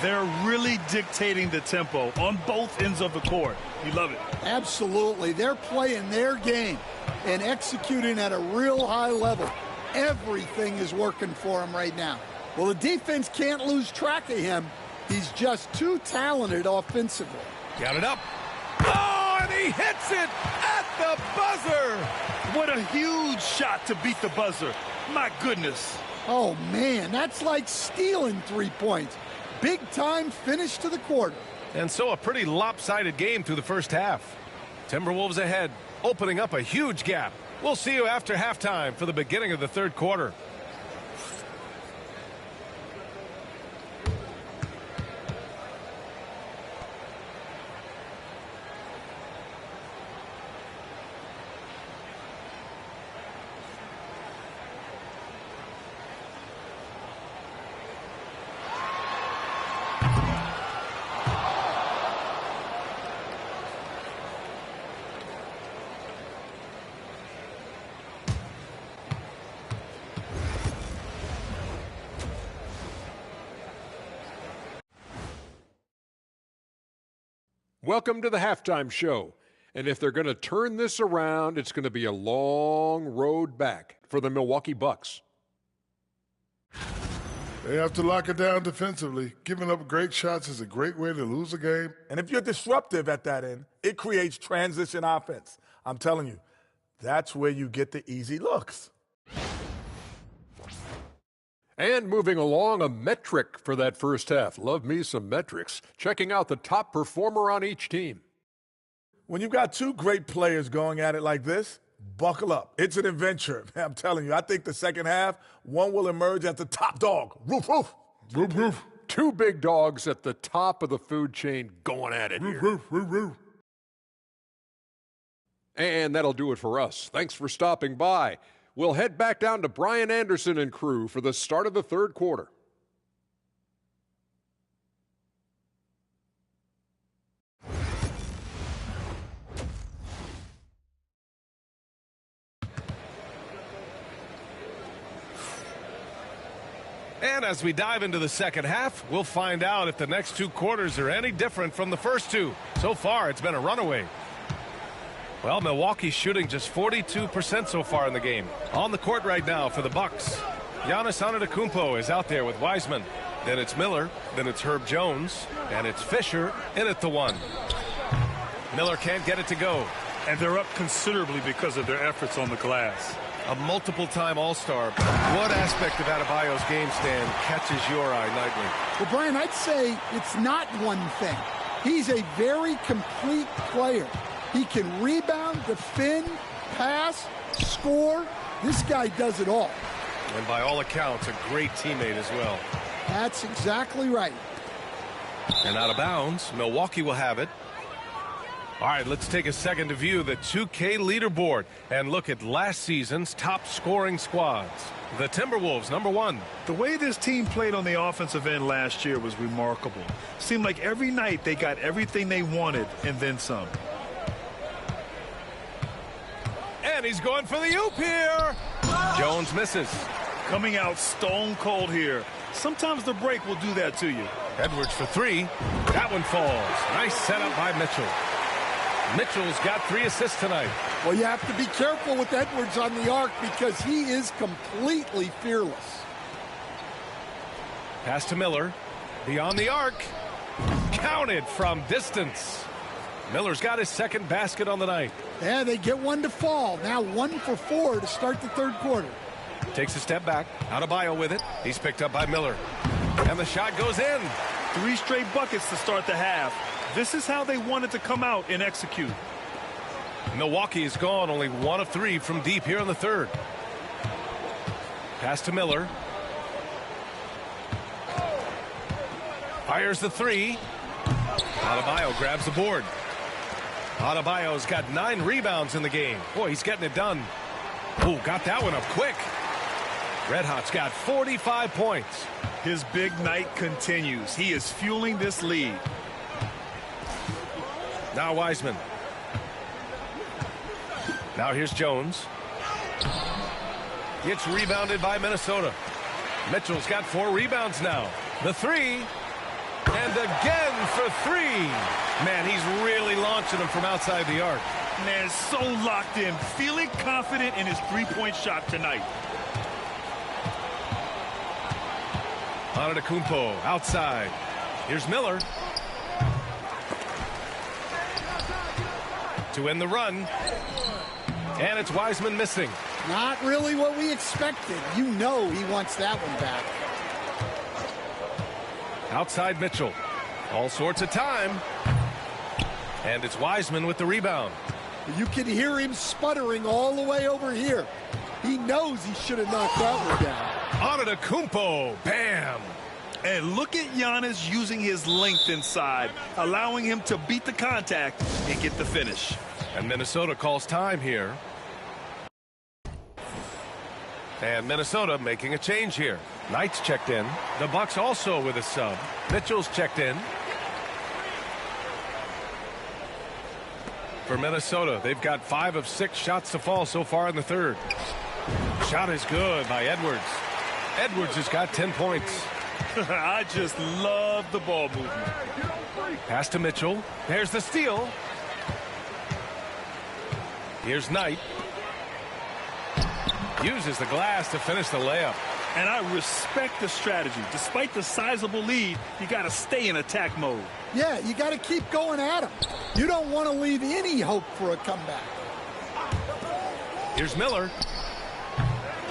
They're really dictating the tempo on both ends of the court. You love it. Absolutely. They're playing their game and executing at a real high level. Everything is working for them right now. Well, the defense can't lose track of him. He's just too talented offensively. Got it up. Oh, and he hits it at the buzzer. What a huge shot to beat the buzzer. My goodness. Oh, man, that's like stealing 3 points. Big time finish to the quarter. And so a pretty lopsided game through the first half. Timberwolves ahead, opening up a huge gap. We'll see you after halftime for the beginning of the third quarter. Welcome to the halftime show. And if they're going to turn this around, it's going to be a long road back for the Milwaukee Bucks. They have to lock it down defensively. Giving up great shots is a great way to lose a game. And if you're disruptive at that end, it creates transition offense. I'm telling you, that's where you get the easy looks. And moving along, a metric for that first half. Love me some metrics. Checking out the top performer on each team. When you've got two great players going at it like this, buckle up. It's an adventure. I'm telling you, I think the second half, one will emerge as the top dog. Roof, roof. Roof, roof. Two big dogs at the top of the food chain going at it here. Roof, roof, roof. And that'll do it for us. Thanks for stopping by. We'll head back down to Brian Anderson and crew for the start of the third quarter. And as we dive into the second half, we'll find out if the next two quarters are any different from the first two. So far, it's been a runaway. Well, Milwaukee's shooting just 42% so far in the game. On the court right now for the Bucks, Giannis Antetokounmpo is out there with Wiseman. Then it's Miller. Then it's Herb Jones. And it's Fisher in at the one. Miller can't get it to go. And they're up considerably because of their efforts on the glass. A multiple-time All-Star. What aspect of Adebayo's game stand catches your eye nightly? Well, Brian, I'd say it's not one thing. He's a very complete player. He can rebound, defend, pass, score. This guy does it all. And by all accounts, a great teammate as well. That's exactly right. And out of bounds, Milwaukee will have it. All right, let's take a second to view the 2K leaderboard and look at last season's top scoring squads. The Timberwolves, #1. The way this team played on the offensive end last year was remarkable. Seemed like every night they got everything they wanted and then some. And he's going for the oop here. Jones misses. Coming out stone cold here. Sometimes the break will do that to you. Edwards for 3. That one falls. Nice setup by Mitchell. Mitchell's got 3 assists tonight. Well, you have to be careful with Edwards on the arc because he is completely fearless. Pass to Miller. Beyond the arc. Counted from distance. Miller's got his second basket on the night. Yeah, they get one to fall. Now 1 for 4 to start the third quarter. Takes a step back. Adebayo with it. He's picked up by Miller. And the shot goes in. 3 straight buckets to start the half. This is how they wanted to come out and execute. Milwaukee is gone, only 1 of 3 from deep here in the third. Pass to Miller. Fires the 3. Adebayo grabs the board. Adebayo's got 9 rebounds in the game. Boy, he's getting it done. Ooh, got that one up quick. Red Hot's got 45 points. His big night continues. He is fueling this lead. Now Wiseman. Now here's Jones. It's rebounded by Minnesota. Mitchell's got 4 rebounds now. The 3. And again for 3. Man, he's really launching them from outside the arc. Man, so locked in. Feeling confident in his 3-point shot tonight. Antetokounmpo outside. Here's Miller. To end the run. And it's Wiseman missing. Not really what we expected. You know he wants that one back. Outside Mitchell. All sorts of time. And it's Wiseman with the rebound. You can hear him sputtering all the way over here. He knows he should have knocked that one down. Antetokounmpo. Bam. And look at Giannis using his length inside, allowing him to beat the contact and get the finish. And Minnesota calls time here. And Minnesota making a change here. Knight's checked in. The Bucks also with a sub. Mitchell's checked in. For Minnesota, they've got 5 of 6 shots to fall so far in the third. Shot is good by Edwards. Edwards has got 10 points. I just love the ball movement. Pass to Mitchell. There's the steal. Here's Knight. Uses the glass to finish the layup. And I respect the strategy. Despite the sizable lead, you got to stay in attack mode. Yeah, you got to keep going at him. You don't want to leave any hope for a comeback. Here's Miller.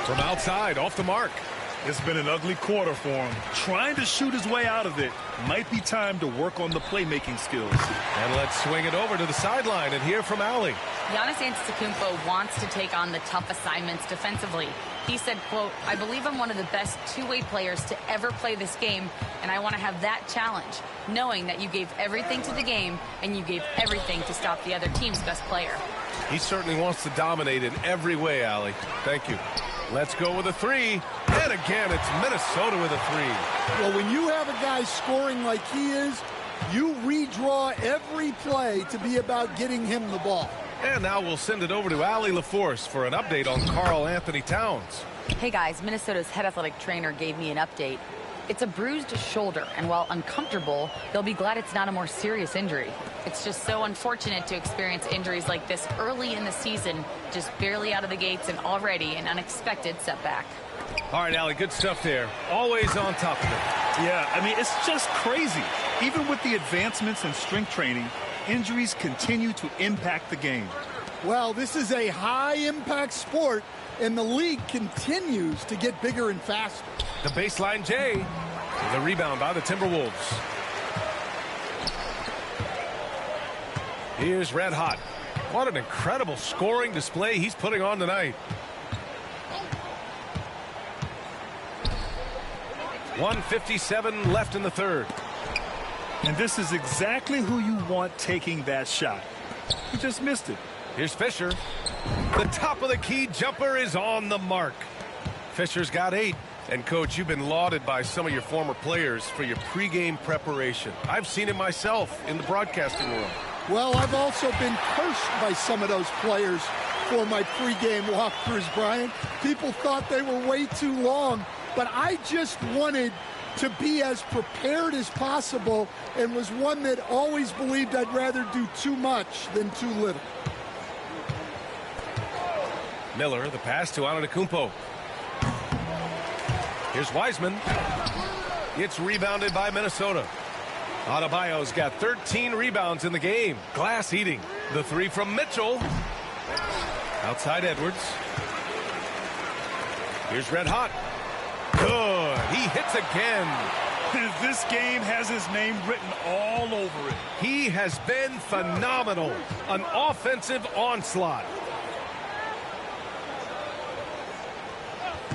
From outside, off the mark. It's been an ugly quarter for him. Trying to shoot his way out of it. Might be time to work on the playmaking skills. And let's swing it over to the sideline and hear from Allie. Giannis Antetokounmpo wants to take on the tough assignments defensively. He said, quote, "I believe I'm one of the best two-way players to ever play this game, and I want to have that challenge, knowing that you gave everything to the game and you gave everything to stop the other team's best player." He certainly wants to dominate in every way, Allie. Thank you. Let's go with a 3. And again, it's Minnesota with a 3. Well, when you have a guy scoring like he is, you redraw every play to be about getting him the ball. And now we'll send it over to Allie LaForce for an update on Karl Anthony Towns. Hey guys, Minnesota's head athletic trainer gave me an update. It's a bruised shoulder, and while uncomfortable, they'll be glad it's not a more serious injury. It's just so unfortunate to experience injuries like this early in the season, just barely out of the gates and already an unexpected setback. All right, Allie, good stuff there. Always on top of it. Yeah, I mean, it's just crazy. Even with the advancements in strength training, injuries continue to impact the game. Well, this is a high-impact sport, and the league continues to get bigger and faster. The baseline J. The rebound by the Timberwolves. Here's Red Hot. What an incredible scoring display he's putting on tonight. 1:57 left in the third. And this is exactly who you want taking that shot. He just missed it. Here's Fisher. The top of the key jumper is on the mark. Fisher's got 8. And, Coach, you've been lauded by some of your former players for your pregame preparation. I've seen it myself in the broadcasting room. Well, I've also been cursed by some of those players for my pregame walkthroughs, Brian. People thought they were way too long, but I just wanted to be as prepared as possible and was one that always believed I'd rather do too much than too little. Miller, the pass to Antetokounmpo. Here's Wiseman. It's rebounded by Minnesota. Adebayo's got 13 rebounds in the game. Glass eating. The 3 from Mitchell. Outside Edwards. Here's Red Hot. Good. He hits again. This game has his name written all over it. He has been phenomenal. An offensive onslaught.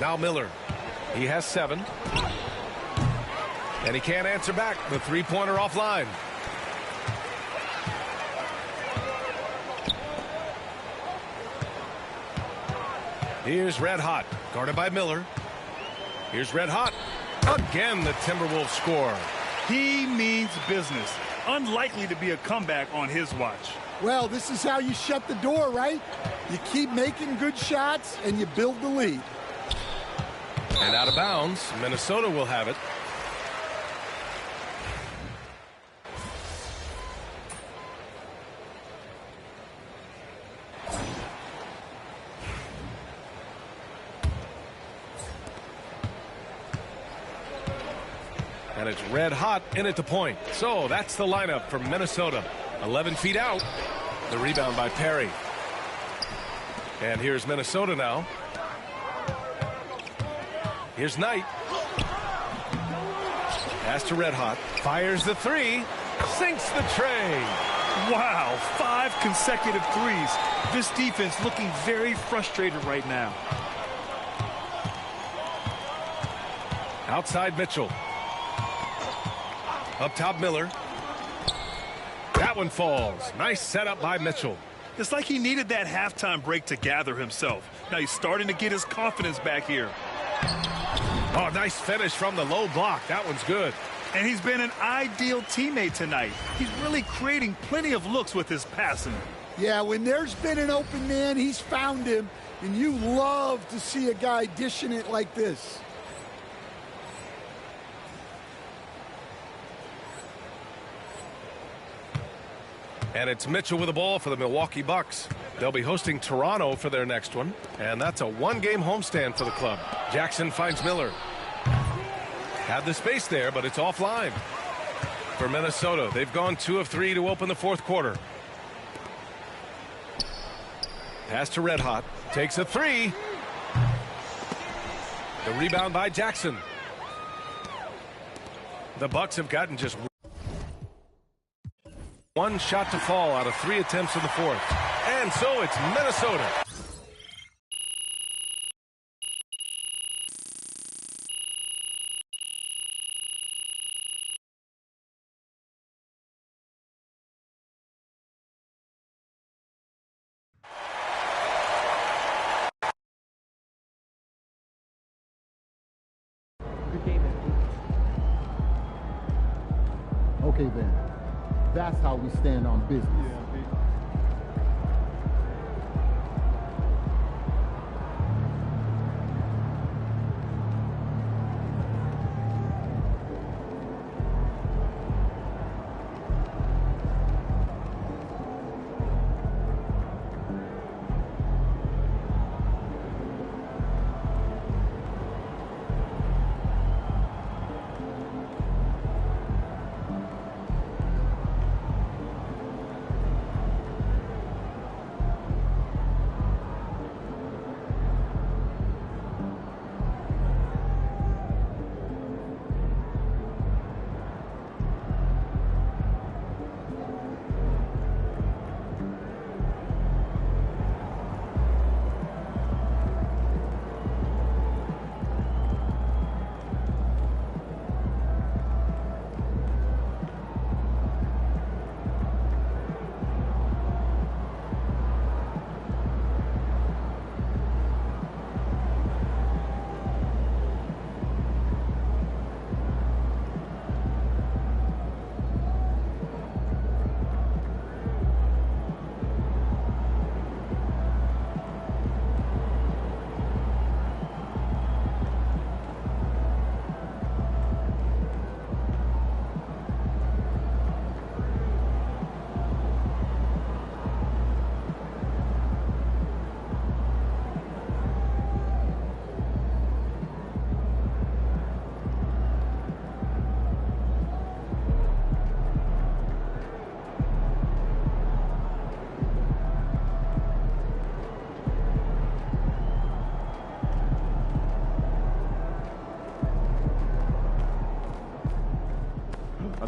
Now Miller. He has 7. And he can't answer back. The three-pointer offline. Here's Red Hot. Guarded by Miller. Here's Red Hot. Again, the Timberwolves score. He means business. Unlikely to be a comeback on his watch. Well, this is how you shut the door, right? You keep making good shots and you build the lead. And out of bounds, Minnesota will have it. And it's Red Hot in at the point. So that's the lineup for Minnesota. 11 feet out. The rebound by Perry. And here's Minnesota now. Here's Knight. Pass to Red Hot. Fires the 3. Sinks the tray. Wow, 5 consecutive threes. This defense looking very frustrated right now. Outside Mitchell. Up top Miller. That one falls. Nice setup by Mitchell. It's like he needed that halftime break to gather himself. Now he's starting to get his confidence back here. Oh, nice finish from the low block. That one's good. And he's been an ideal teammate tonight. He's really creating plenty of looks with his passing. Yeah, when there's been an open man, he's found him. And you love to see a guy dishing it like this. And it's Mitchell with the ball for the Milwaukee Bucks. They'll be hosting Toronto for their next one. And that's a one-game homestand for the club. Jackson finds Miller. Had the space there, but it's offline. For Minnesota, they've gone 2 of 3 to open the fourth quarter. Pass to Red Hot. Takes a 3. The rebound by Jackson. The Bucks have gotten just one shot to fall out of 3 attempts in the fourth. And so it's Minnesota. Okay, then. That's how we stand on business.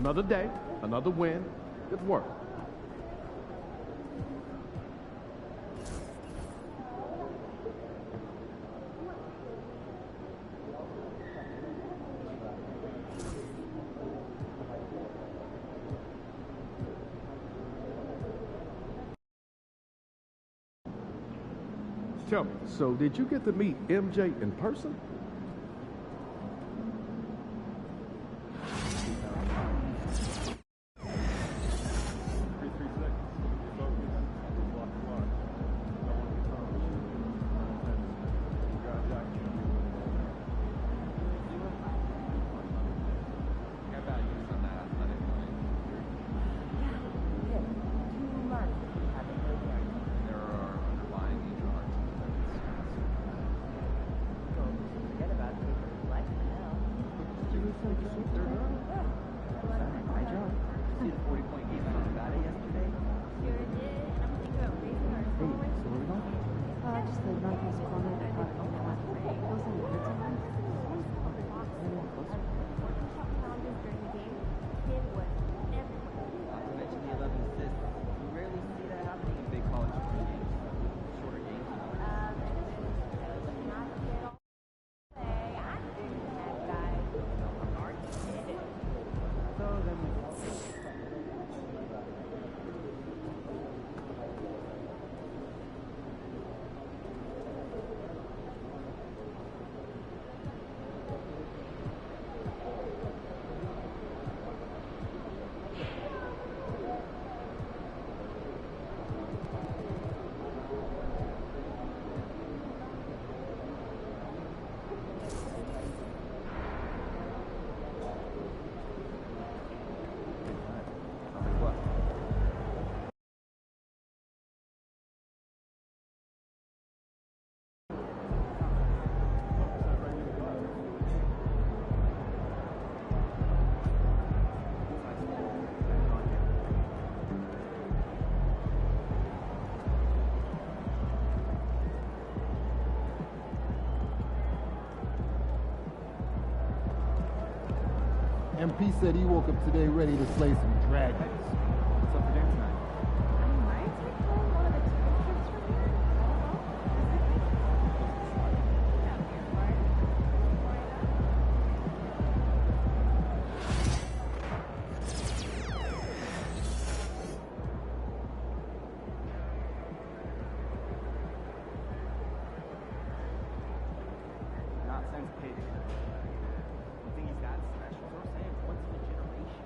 Another day, another win. Good work. Tell me, so did you get to meet MJ in person? MP said he woke up today ready to slay some dragons. What's up for dinner tonight? Not since payday. You think he's got special? What I'm saying, once in a generation.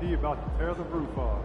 he about to tear the roof off.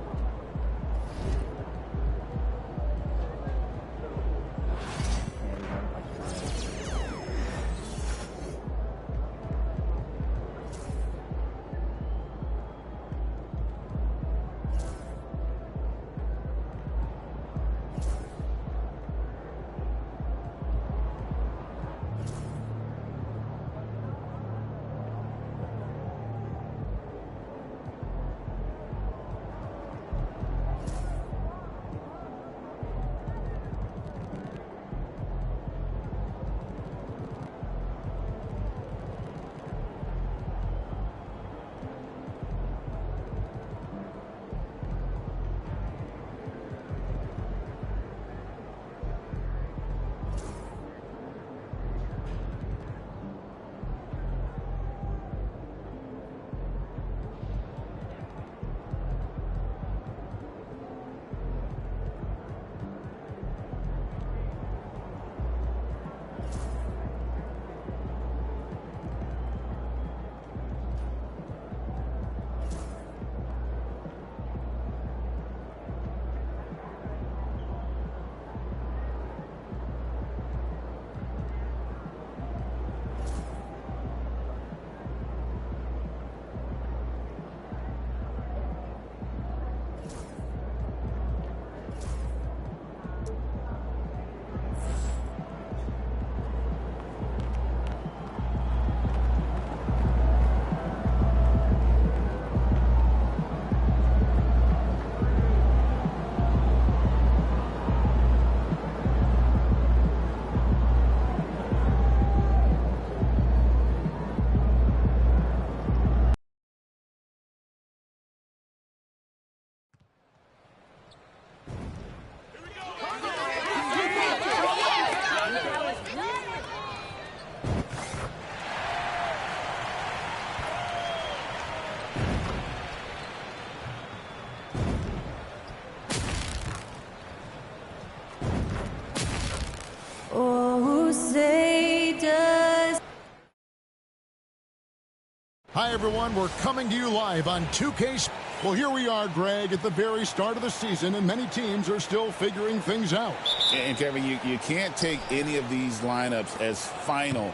Hi, everyone. We're coming to you live on 2K. Well, here we are, Greg, at the very start of the season, and many teams are still figuring things out. And, Kevin, you can't take any of these lineups as final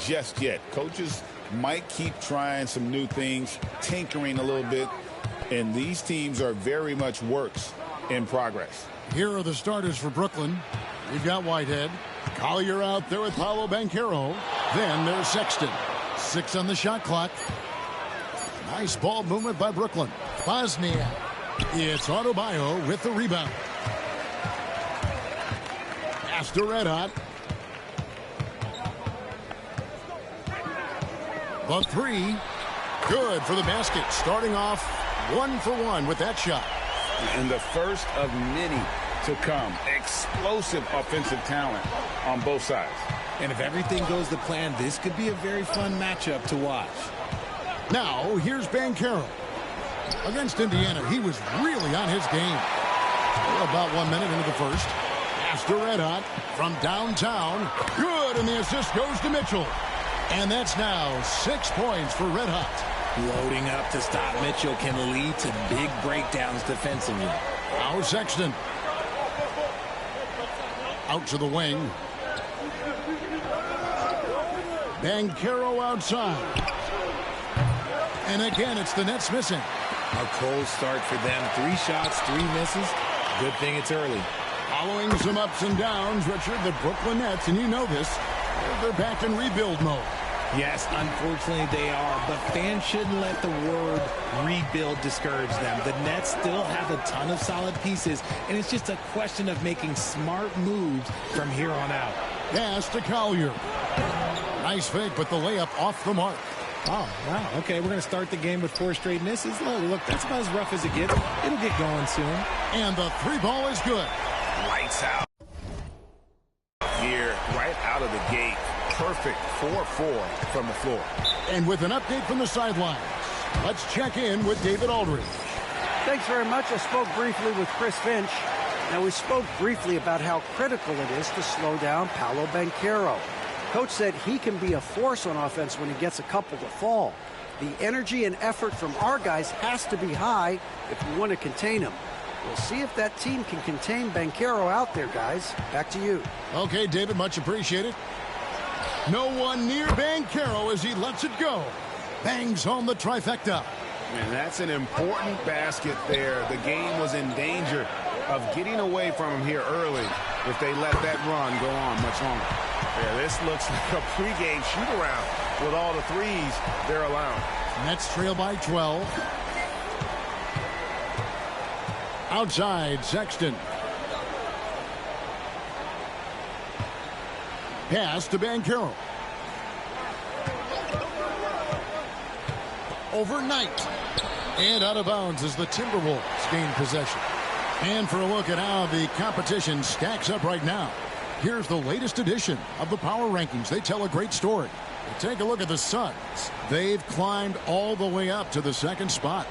just yet. Coaches might keep trying some new things, tinkering a little bit, and these teams are very much works in progress. Here are the starters for Brooklyn. We've got Whitehead. Collier out there with Paolo Banchero. Then there's Sexton. 6 on the shot clock. Nice ball movement by Brooklyn. Bosnia. It's Adebayo with the rebound. Pass to Red Hot. The three. Good for the basket. Starting off 1 for 1 with that shot. And the first of many to come. Explosive offensive talent on both sides. And if everything goes to plan, this could be a very fun matchup to watch. Now, here's Banchero. Against Indiana, he was really on his game. About 1 minute into the first. Pass to Red Hot from downtown. Good, and the assist goes to Mitchell. And that's now 6 points for Red Hot. Loading up to stop Mitchell can lead to big breakdowns defensively. Now Sexton. Out to the wing. Banchero outside. And again, it's the Nets missing. A cold start for them. 3 shots, 3 misses. Good thing it's early. Following some ups and downs, Richard, the Brooklyn Nets, and you know this, they're back in rebuild mode. Yes, unfortunately they are, but fans shouldn't let the word rebuild discourage them. The Nets still have a ton of solid pieces, and it's just a question of making smart moves from here on out. Pass to Collier. Nice fake, but the layup off the mark. Oh, wow. Okay, we're going to start the game with 4 straight misses. Oh, look, that's about as rough as it gets. It'll get going soon. And the 3 ball is good. Lights out. Here, right out of the gate. Perfect 4-4 from the floor. And with an update from the sidelines, let's check in with David Aldridge. Thanks very much. I spoke briefly with Chris Finch. Now, we spoke briefly about how critical it is to slow down Paolo Banchero. Coach said he can be a force on offense when he gets a couple to fall. The energy and effort from our guys has to be high if we want to contain them. We'll see if that team can contain Banchero out there, guys. Back to you. Okay, David, much appreciated. No one near Banchero as he lets it go. Bangs home the trifecta. And that's an important basket there. The game was in danger of getting away from him here early if they let that run go on much longer. Yeah, this looks like a pregame shoot-around with all the threes they're allowing. Nets trail by 12. Outside, Sexton. Pass to Banchero. Overnight. And out of bounds as the Timberwolves gain possession. And for a look at how the competition stacks up right now, here's the latest edition of the Power Rankings. They tell a great story. Take a look at the Suns. They've climbed all the way up to the second spot.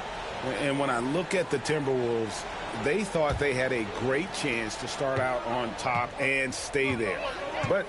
And when I look at the Timberwolves, they thought they had a great chance to start out on top and stay there. But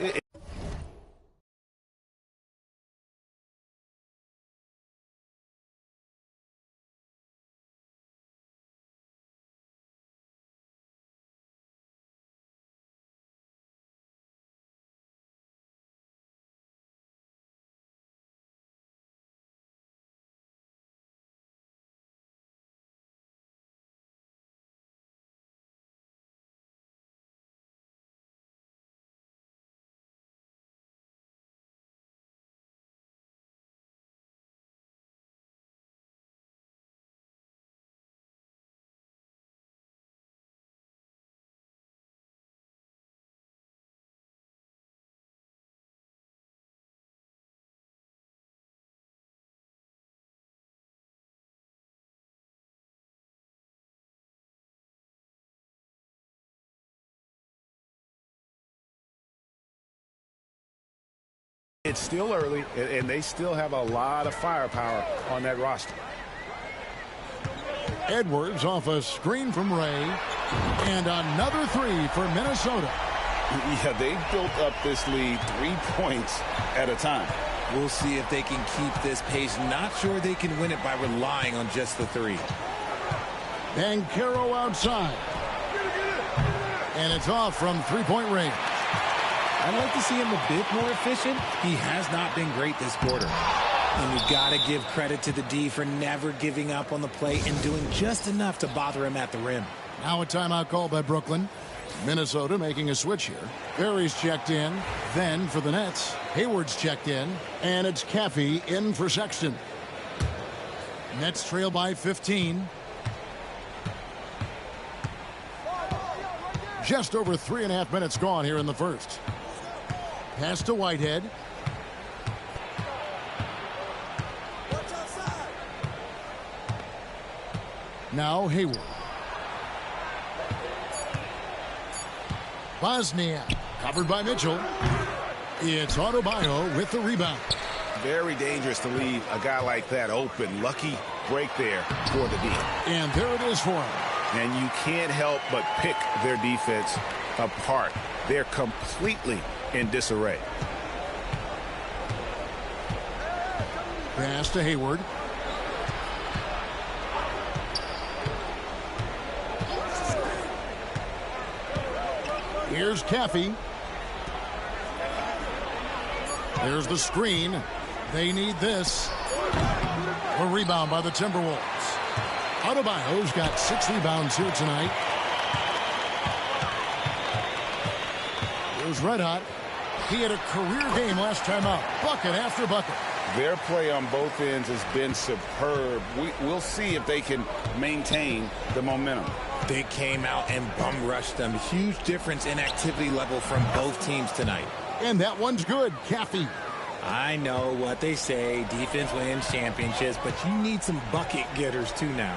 it's still early, and they still have a lot of firepower on that roster. Edwards off a screen from Ray. And another three for Minnesota. Yeah, they built up this lead 3 points at a time. We'll see if they can keep this pace. Not sure they can win it by relying on just the three. Banchero outside. And it's off from three-point range. I'd like to see him a bit more efficient. He has not been great this quarter. And you got to give credit to the D for never giving up on the play and doing just enough to bother him at the rim. Now a timeout call by Brooklyn. Minnesota making a switch here. Barry's checked in. Then for the Nets, Hayward's checked in. And it's Caffey in for Sexton. Nets trail by 15. Just over 3.5 minutes gone here in the first. Pass to Whitehead. Now Hayward. Bosniak covered by Mitchell. It's Adebayo with the rebound. Very dangerous to leave a guy like that open. Lucky break there for the D. And there it is for him. And you can't help but pick their defense apart. They're completely in disarray. Pass to Hayward. Here's Caffey. There's the screen. They need this. A rebound by the Timberwolves. Adebayo's got 6 rebounds here tonight. Here's Red Hot. He had a career game last time out. Bucket after bucket. Their play on both ends has been superb. We'll see if they can maintain the momentum. They came out and bum rushed them. Huge difference in activity level from both teams tonight. And that one's good. Caffey. I know what they say. Defense wins championships, but you need some bucket getters too now.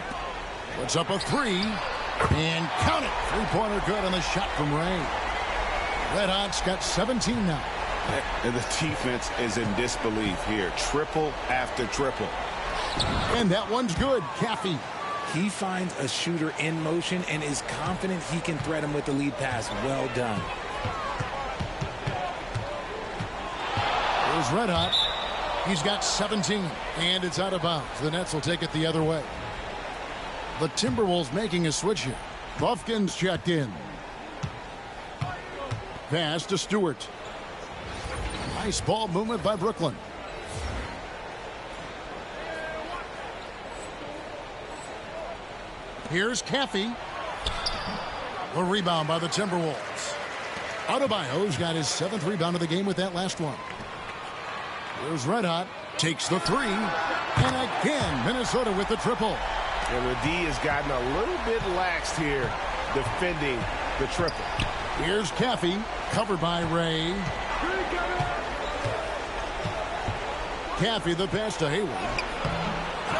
Puts up a 3. And count it. 3-pointer good on the shot from Ray. Red Hot's got 17 now. And the defense is in disbelief here. Triple after triple. And that one's good. Caffey. He finds a shooter in motion and is confident he can thread him with the lead pass. Well done. Here's Red Hot. He's got 17, and it's out of bounds. The Nets will take it the other way. The Timberwolves making a switch here. Buffkin's checked in. Pass to Stewart. Nice ball movement by Brooklyn. Here's Caffey. The rebound by the Timberwolves. Adebayo's got his 7th rebound of the game with that last one. Here's Red Hot. Takes the 3. And again, Minnesota with the triple. And the D has gotten a little bit laxed here defending the triple. Here's Caffey. Covered by Ray. Caffey the pass to Hayward.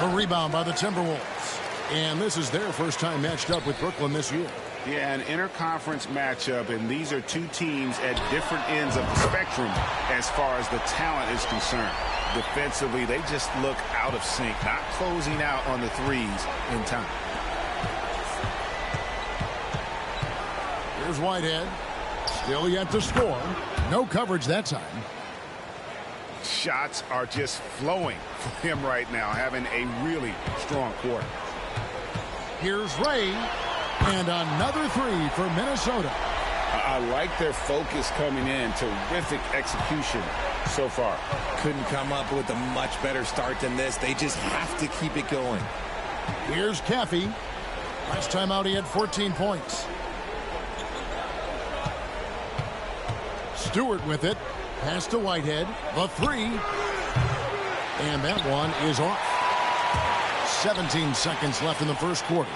A rebound by the Timberwolves. And this is their first time matched up with Brooklyn this year. Yeah, an interconference matchup, and these are two teams at different ends of the spectrum as far as the talent is concerned. Defensively, they just look out of sync, not closing out on the threes in time. Here's Whitehead. Still yet to score. No coverage that time. Shots are just flowing for him right now, having a really strong quarter. Here's Ray. And another 3 for Minnesota. I like their focus coming in. Terrific execution so far. Couldn't come up with a much better start than this. They just have to keep it going. Here's Caffey. Last time out he had 14 points. Stewart with it. Pass to Whitehead. The 3. And that one is off. 17 seconds left in the first quarter.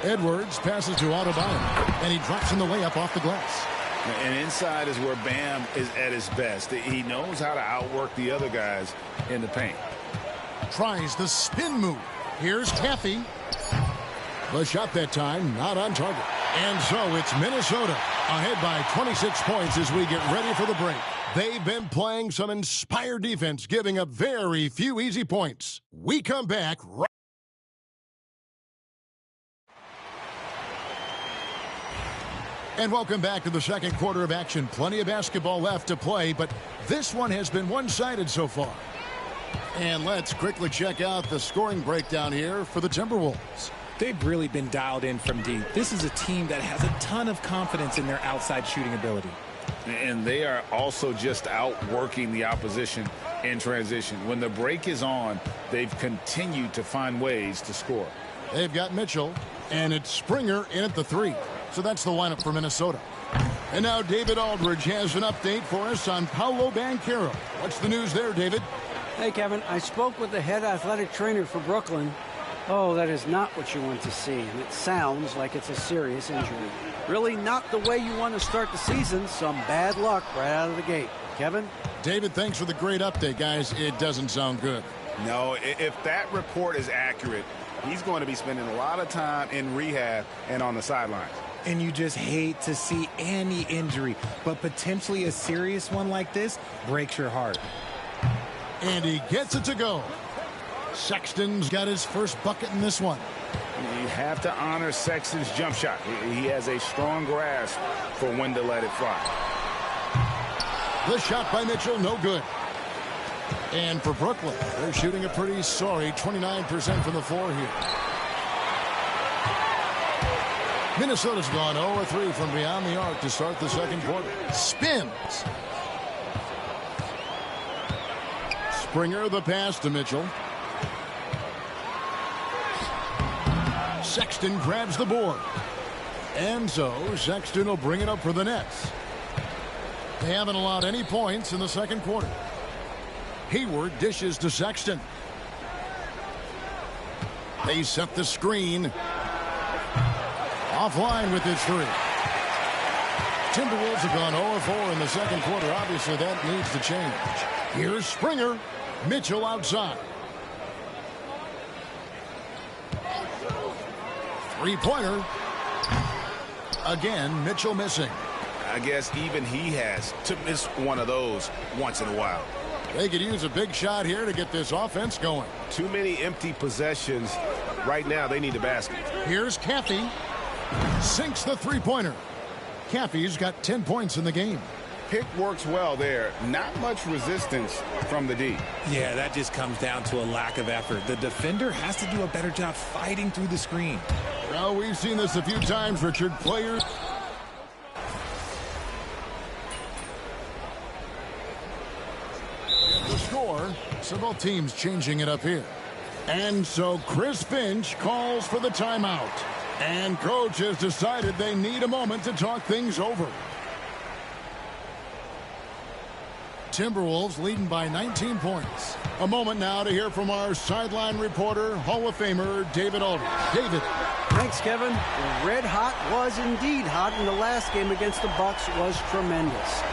Edwards passes to Adebayo, and he drops in the layup off the glass. And inside is where Bam is at his best. He knows how to outwork the other guys in the paint. Tries the spin move. Here's Caffey. The shot that time not on target. And so it's Minnesota ahead by 26 points as we get ready for the break. They've been playing some inspired defense, giving up very few easy points. We come back right. And welcome back to the second quarter of action. Plenty of basketball left to play, but this one has been one-sided so far. And let's quickly check out the scoring breakdown here for the Timberwolves. They've really been dialed in from deep. This is a team that has a ton of confidence in their outside shooting ability. And they are also just outworking the opposition in transition. When the break is on, they've continued to find ways to score. They've got Mitchell, and it's Springer in at the 3. So that's the lineup for Minnesota. And now David Aldridge has an update for us on Paolo Banchero. What's the news there, David? Hey, Kevin, I spoke with the head athletic trainer for Brooklyn. Oh, that is not what you want to see, and it sounds like it's a serious injury. Really not the way you want to start the season. Some bad luck right out of the gate. Kevin? David, thanks for the great update, guys. It doesn't sound good. No, if that report is accurate, he's going to be spending a lot of time in rehab and on the sidelines. And you just hate to see any injury, but potentially a serious one like this breaks your heart. And he gets it to go. Sexton's got his first bucket in this one. You have to honor Sexton's jump shot. He has a strong grasp for when to let it fly. The shot by Mitchell, no good. And for Brooklyn, they're shooting a pretty sorry 29% from the floor here. Minnesota's gone 0-3 from beyond the arc to start the second quarter. Spins. Springer the pass to Mitchell. Sexton grabs the board. And so Sexton will bring it up for the Nets. They haven't allowed any points in the second quarter. Hayward dishes to Sexton. They set the screen. Offline with his 3. Timberwolves have gone 0-4 in the second quarter. Obviously, that needs to change. Here's Springer. Mitchell outside. Three-pointer. Again, Mitchell missing. I guess even he has to miss one of those once in a while. They could use a big shot here to get this offense going. Too many empty possessions. Right now, they need a basket. Here's Caffey. Sinks the three-pointer. Caffey's got 10 points in the game. pick works well there. Not much resistance from the D. Yeah, that just comes down to a lack of effort. The defender has to do a better job fighting through the screen. Well, we've seen this a few times, Richard. Players. The score, so both teams changing it up here. And so Chris Finch calls for the timeout. And coach has decided they need a moment to talk things over. Timberwolves leading by 19 points. A moment now to hear from our sideline reporter, Hall of Famer David Aldridge. David. Thanks, Kevin. The red hot was indeed hot, and the last game against the Bucks was tremendous.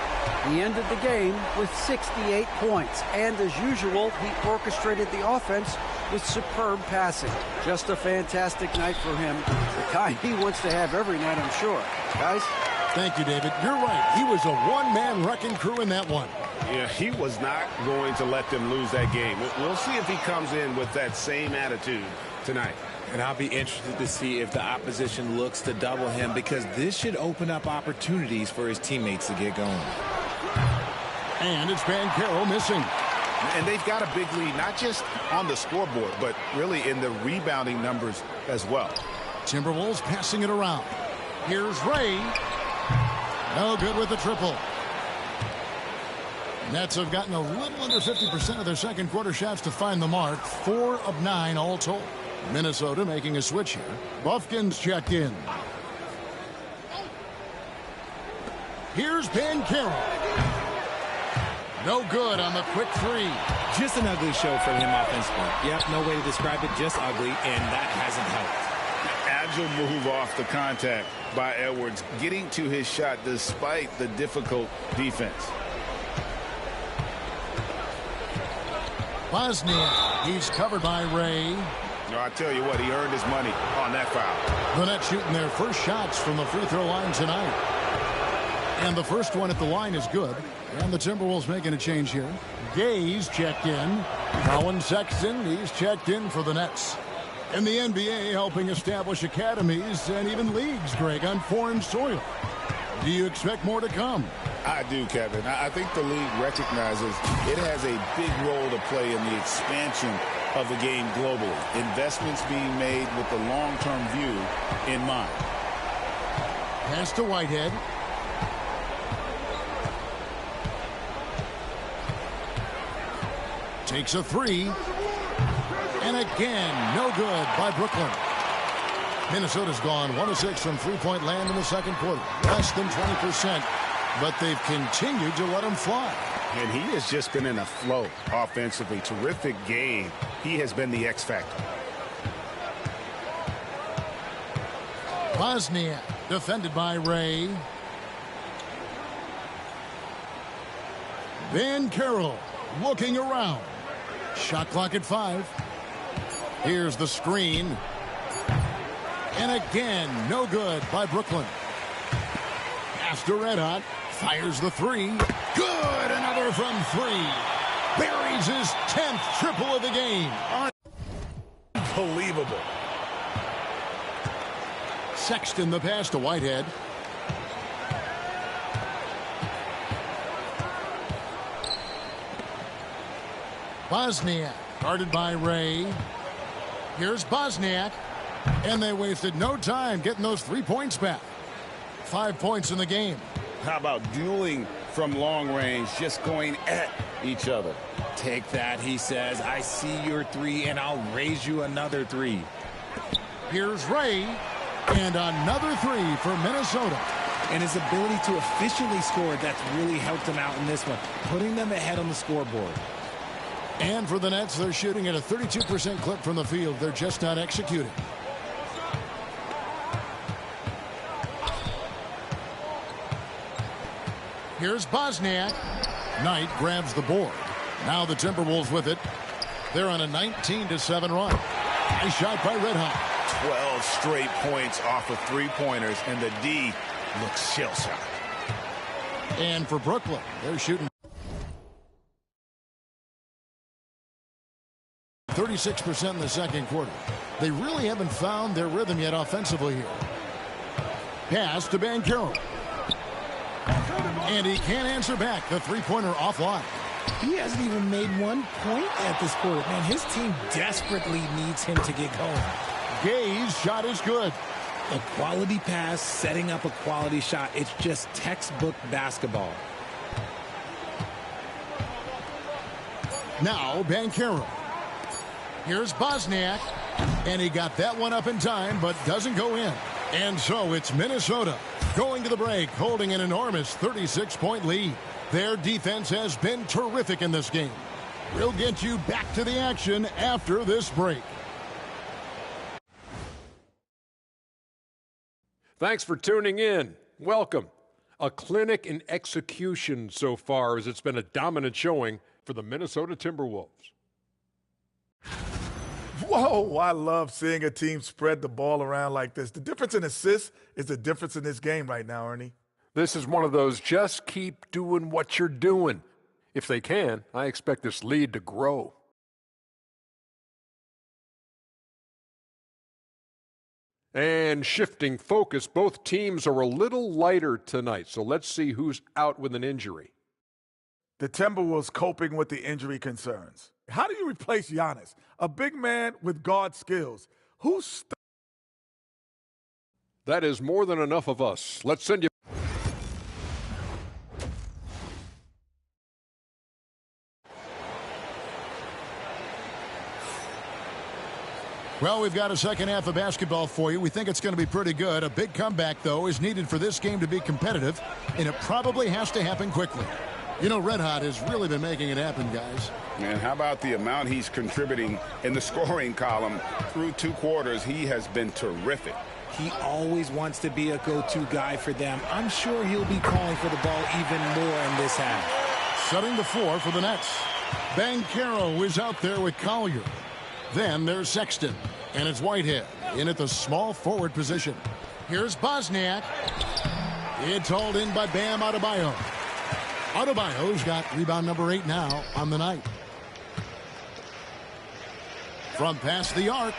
He ended the game with 68 points, and as usual, he orchestrated the offense with superb passing. Just a fantastic night for him, the kind he wants to have every night, I'm sure. Guys? Thank you, David. You're right. He was a one-man wrecking crew in that one. Yeah, he was not going to let them lose that game. We'll see if he comes in with that same attitude tonight. And I'll be interested to see if the opposition looks to double him, because this should open up opportunities for his teammates to get going. And it's Banchero missing. And they've got a big lead, not just on the scoreboard, but really in the rebounding numbers as well. Timberwolves passing it around. Here's Ray. No good with the triple. Nets have gotten a little under 50% of their second quarter shots to find the mark. 4 of 9 all told. Minnesota making a switch here. Buffkin's checked in. Here's Banchero. No good on the quick three. Just an ugly show for him offensively. Yep, no way to describe it, just ugly, and that hasn't helped. Agile move off the contact by Edwards, getting to his shot despite the difficult defense. Bosnia, he's covered by Ray. No, I tell you what, he earned his money on that foul. The Nets shooting their first shots from the free throw line tonight. And the first one at the line is good. And the Timberwolves making a change here. Gay's checked in. Colin Sexton, he's checked in for the Nets. And the NBA helping establish academies and even leagues, Greg, on foreign soil. Do you expect more to come? I do, Kevin. I think the league recognizes it has a big role to play in the expansion of the game globally. Investments being made with the long-term view in mind. Pass to Whitehead. Takes a three. And again, no good by Brooklyn. Minnesota's gone 1 of 6 from three-point land in the second quarter. Less than 20%, but they've continued to let them fly. And he has just been in a flow offensively. Terrific game. He has been the X factor. Bosnia defended by Ray. Banchero looking around. Shot clock at 5. Here's the screen. And again, no good by Brooklyn. Pass to Red Hot. Fires the three. Good! Another from 3. Buries his 10th triple of the game. Unbelievable. Sexton the pass to Whitehead. Bosniak guarded by Ray. Here's Bosniak. And they wasted no time getting those 3 points back. 5 points in the game. How about dueling from long range, just going at each other? Take that, he says. I see your 3, and I'll raise you another 3. Here's Ray. And another 3 for Minnesota. And his ability to efficiently score, that's really helped him out in this one, putting them ahead on the scoreboard. And for the Nets, they're shooting at a 32% clip from the field. They're just not executing. Here's Bosniak. Knight grabs the board. Now the Timberwolves with it. They're on a 19-7 run. Nice shot by Red Hot. 12 straight points off of three-pointers, and the D looks shell-shocked. And for Brooklyn, they're shooting 36% in the second quarter. They really haven't found their rhythm yet offensively here. Pass to Banchero. And he can't answer back. The three-pointer offline. He hasn't even made 1 point at this quarter. Man, his team desperately needs him to get going. Gay's shot is good. A quality pass, setting up a quality shot. It's just textbook basketball. Now, Banchero. Here's Bosniak. And he got that one up in time, but doesn't go in. And so it's Minnesota going to the break, holding an enormous 36-point lead. Their defense has been terrific in this game. We'll get you back to the action after this break. Thanks for tuning in. Welcome. A clinic in execution so far, as it's been a dominant showing for the Minnesota Timberwolves. Whoa, I love seeing a team spread the ball around like this. The difference in assists is the difference in this game right now, Ernie. This is one of those just keep doing what you're doing. If they can, I expect this lead to grow. And shifting focus, both teams are a little lighter tonight, so let's see who's out with an injury. The Timberwolves coping with the injury concerns. How do you replace Giannis, a big man with guard skills? That is more than enough of us. Let's send you. Well, we've got a second half of basketball for you. We think it's going to be pretty good. A big comeback, though, is needed for this game to be competitive, and it probably has to happen quickly. You know, Red Hot has really been making it happen, guys. And how about the amount he's contributing in the scoring column through 2 quarters? He has been terrific. He always wants to be a go-to guy for them. I'm sure he'll be calling for the ball even more in this half. Setting the floor for the Nets. Banchero is out there with Collier. Then there's Sexton, and it's Whitehead in at the small forward position. Here's Bosniak. It's hauled in by Bam Adebayo. Adebayo's got rebound number 8 now on the night. From past the arc,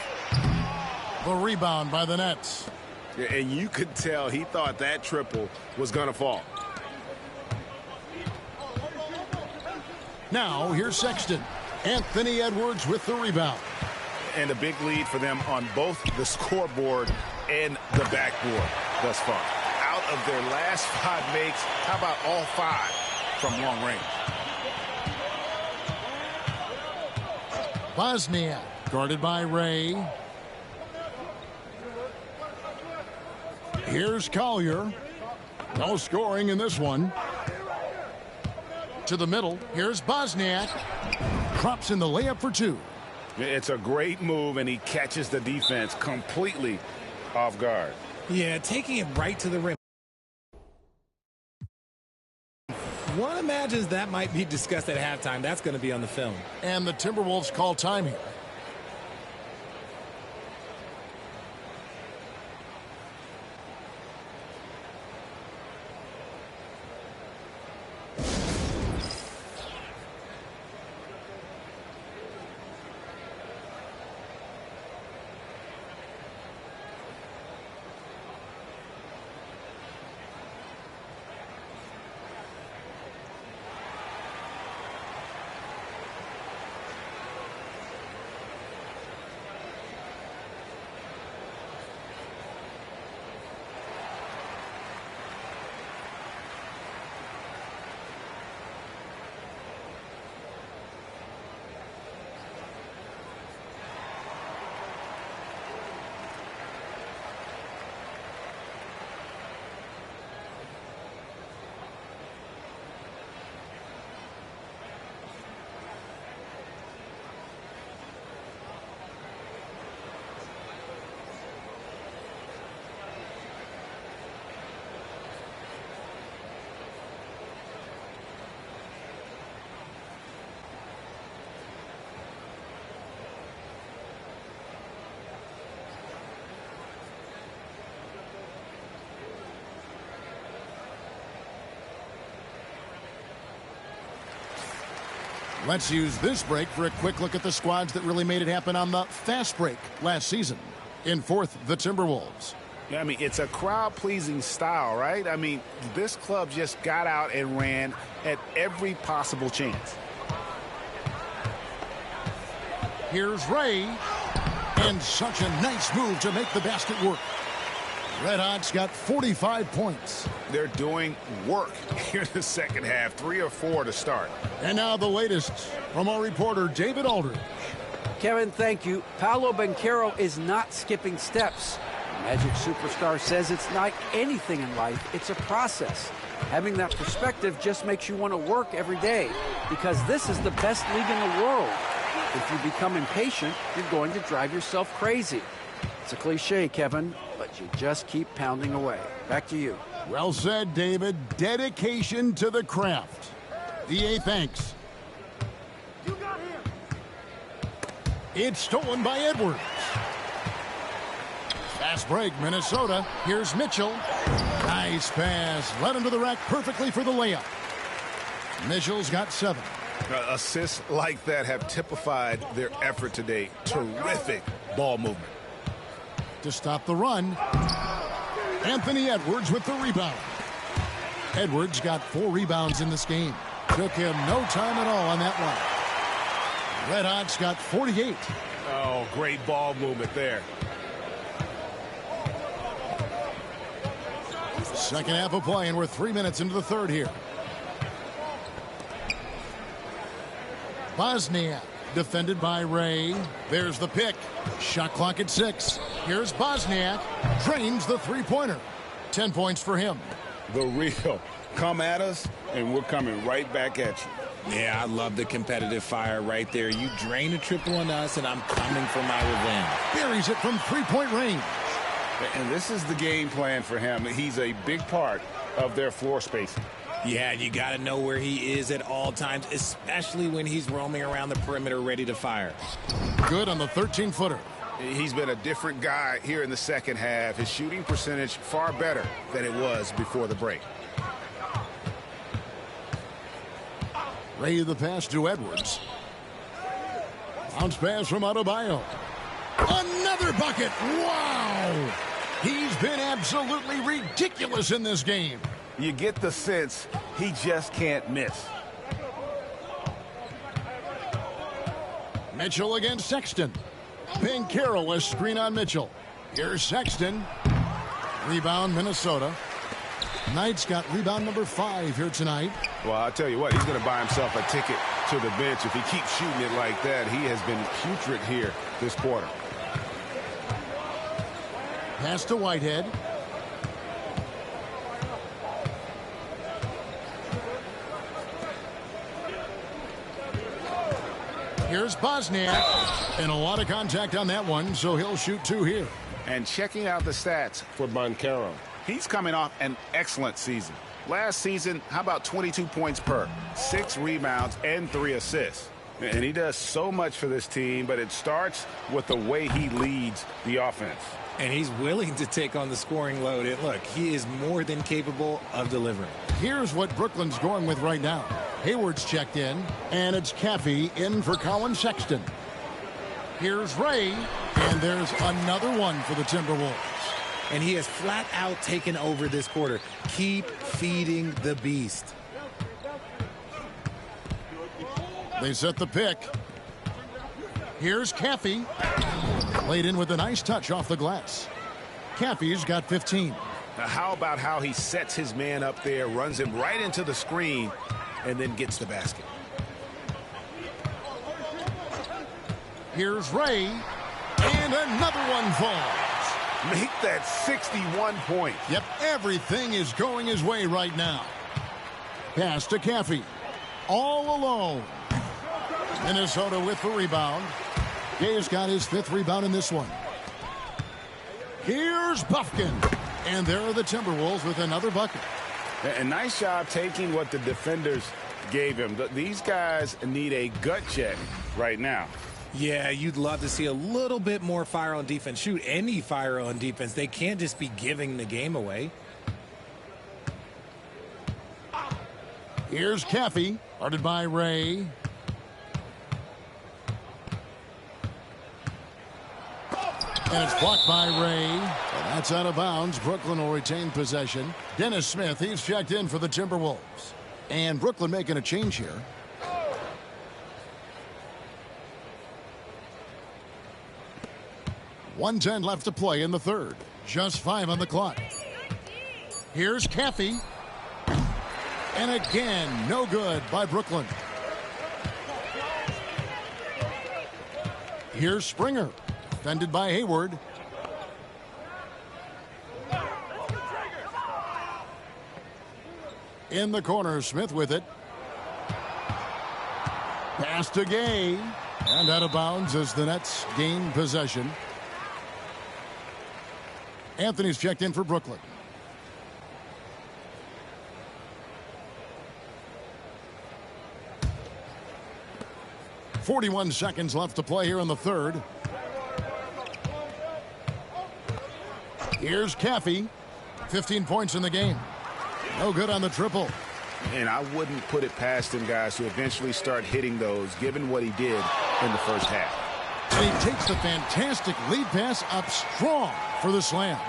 the rebound by the Nets. Yeah, and you could tell he thought that triple was going to fall. Now here's Sexton. Anthony Edwards with the rebound. And a big lead for them on both the scoreboard and the backboard thus far. Out of their last 5 makes, how about all 5 from long range? Bosniak guarded by Ray. Here's Collier. No scoring in this one. To the middle. Here's Bosniak. Drops in the layup for 2. It's a great move, and he catches the defense completely off guard. Yeah, taking it right to the rim. One imagines that might be discussed at halftime. That's going to be on the film. And the Timberwolves call time here. Let's use this break for a quick look at the squads that really made it happen on the fast break last season. In fourth, the Timberwolves. Yeah, I mean, it's a crowd-pleasing style, right? I mean, this club just got out and ran at every possible chance. Here's Ray. And such a nice move to make the basket work. Red Hawks got 45 points. They're doing work here in the second half. 3 or 4 to start. And now the latest from our reporter, David Aldridge. Kevin, thank you. Paolo Banchero is not skipping steps. Magic superstar says it's like anything in life. It's a process. Having that perspective just makes you want to work every day because this is the best league in the world. If you become impatient, you're going to drive yourself crazy. It's a cliche, Kevin, but you just keep pounding away. Back to you. Well said, David. Dedication to the craft. EA thanks. It's stolen by Edwards. Fast break, Minnesota. Here's Mitchell. Nice pass. Led him to the rack perfectly for the layup. Mitchell's got 7. Assists like that have typified their effort today. Terrific ball movement. To stop the run, Anthony Edwards with the rebound. Edwards got 4 rebounds in this game. Took him no time at all on that one. Red Hawks got 48. Oh, great ball movement there. Second half of play, and we're 3 minutes into the third here. Bosniak, defended by Ray. There's the pick. Shot clock at 6. Here's Bosniak. Drains the three-pointer. 10 points for him. The real. Come at us, and we're coming right back at you. Yeah, I love the competitive fire right there. You drain a triple on us, and I'm coming for my revenge. Buries it from three-point range. And this is the game plan for him. He's a big part of their floor spacing. Yeah, you got to know where he is at all times, especially when he's roaming around the perimeter ready to fire. Good on the 13-footer. He's been a different guy here in the second half. His shooting percentage far better than it was before the break. Ray the pass to Edwards. Bounce pass from Adebayo. Another bucket. Wow! He's been absolutely ridiculous in this game. You get the sense he just can't miss. Mitchell against Sexton. Banchero, a screen on Mitchell. Here's Sexton. Rebound, Minnesota. Knight's got rebound number 5 here tonight. Well, I'll tell you what, he's going to buy himself a ticket to the bench. If he keeps shooting it like that, he has been putrid here this quarter. Pass to Whitehead. Here's Bosniak. And a lot of contact on that one, so he'll shoot 2 here. And checking out the stats for Banchero. He's coming off an excellent season. Last season, how about 22 points per, 6 rebounds, and 3 assists. And he does so much for this team, but it starts with the way he leads the offense. And he's willing to take on the scoring load. And look, he is more than capable of delivering. Here's what Brooklyn's going with right now. Hayward's checked in, and it's Caffey in for Colin Sexton. Here's Ray, and there's another one for the Timberwolves. And he has flat out taken over this quarter. Keep feeding the beast. They set the pick. Here's Caffey. Played in with a nice touch off the glass. Caffey's got 15. Now, how about how he sets his man up there, runs him right into the screen, and then gets the basket. Here's Ray, and another one falls. Make that 61 points. Yep, everything is going his way right now. Pass to Caffey. All alone. Minnesota with the rebound. Gay's got his 5th rebound in this one. Here's Bufkin. And there are the Timberwolves with another bucket. A nice job taking what the defenders gave him. These guys need a gut check right now. Yeah, you'd love to see a little bit more fire on defense. Shoot, any fire on defense. They can't just be giving the game away. Here's Caffey, guarded by Ray. And it's blocked by Ray. And that's out of bounds. Brooklyn will retain possession. Dennis Smith, he's checked in for the Timberwolves. And Brooklyn making a change here. .110 left to play in the third. Just 5 on the clock. Here's Caffey. And again, no good by Brooklyn. Here's Springer. Defended by Hayward. In the corner, Smith with it. Pass to Gay. And out of bounds as the Nets gain possession. Anthony's checked in for Brooklyn. .41 seconds left to play here in the third. Here's Caffey. 15 points in the game. No good on the triple. And I wouldn't put it past him, guys, to eventually start hitting those, given what he did in the first half. And he takes the fantastic lead pass up strong for the slam.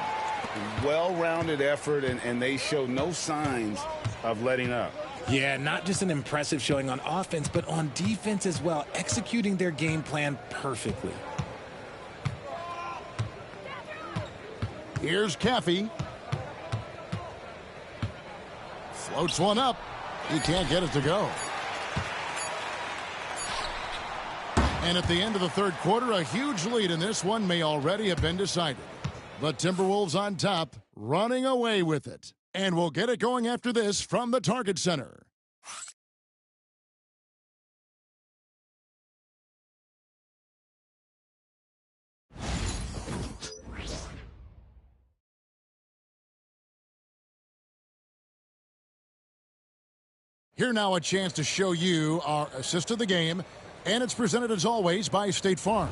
Well-rounded effort, and they show no signs of letting up. Yeah, not just an impressive showing on offense, but on defense as well, executing their game plan perfectly. Here's Caffey. Floats one up. He can't get it to go. And at the end of the third quarter, a huge lead in this one may already have been decided. The Timberwolves on top, running away with it. And we'll get it going after this from the Target Center. Here now a chance to show you our assist of the game, and it's presented as always by State Farm.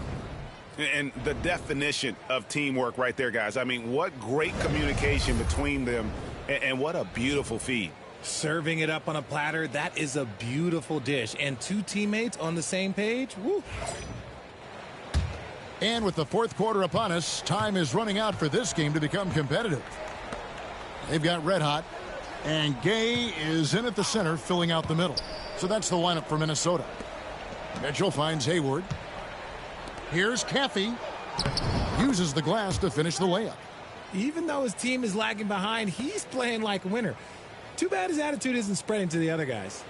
And the definition of teamwork right there, guys. I mean, what great communication between them, and what a beautiful feed. Serving it up on a platter, that is a beautiful dish. And two teammates on the same page, woo. And with the fourth quarter upon us, time is running out for this game to become competitive. They've got red hot, and Gay is in at the center, filling out the middle. So that's the lineup for Minnesota. Mitchell finds Hayward. Here's Caffey. Uses the glass to finish the layup. Even though his team is lagging behind, he's playing like a winner. Too bad his attitude isn't spreading to the other guys.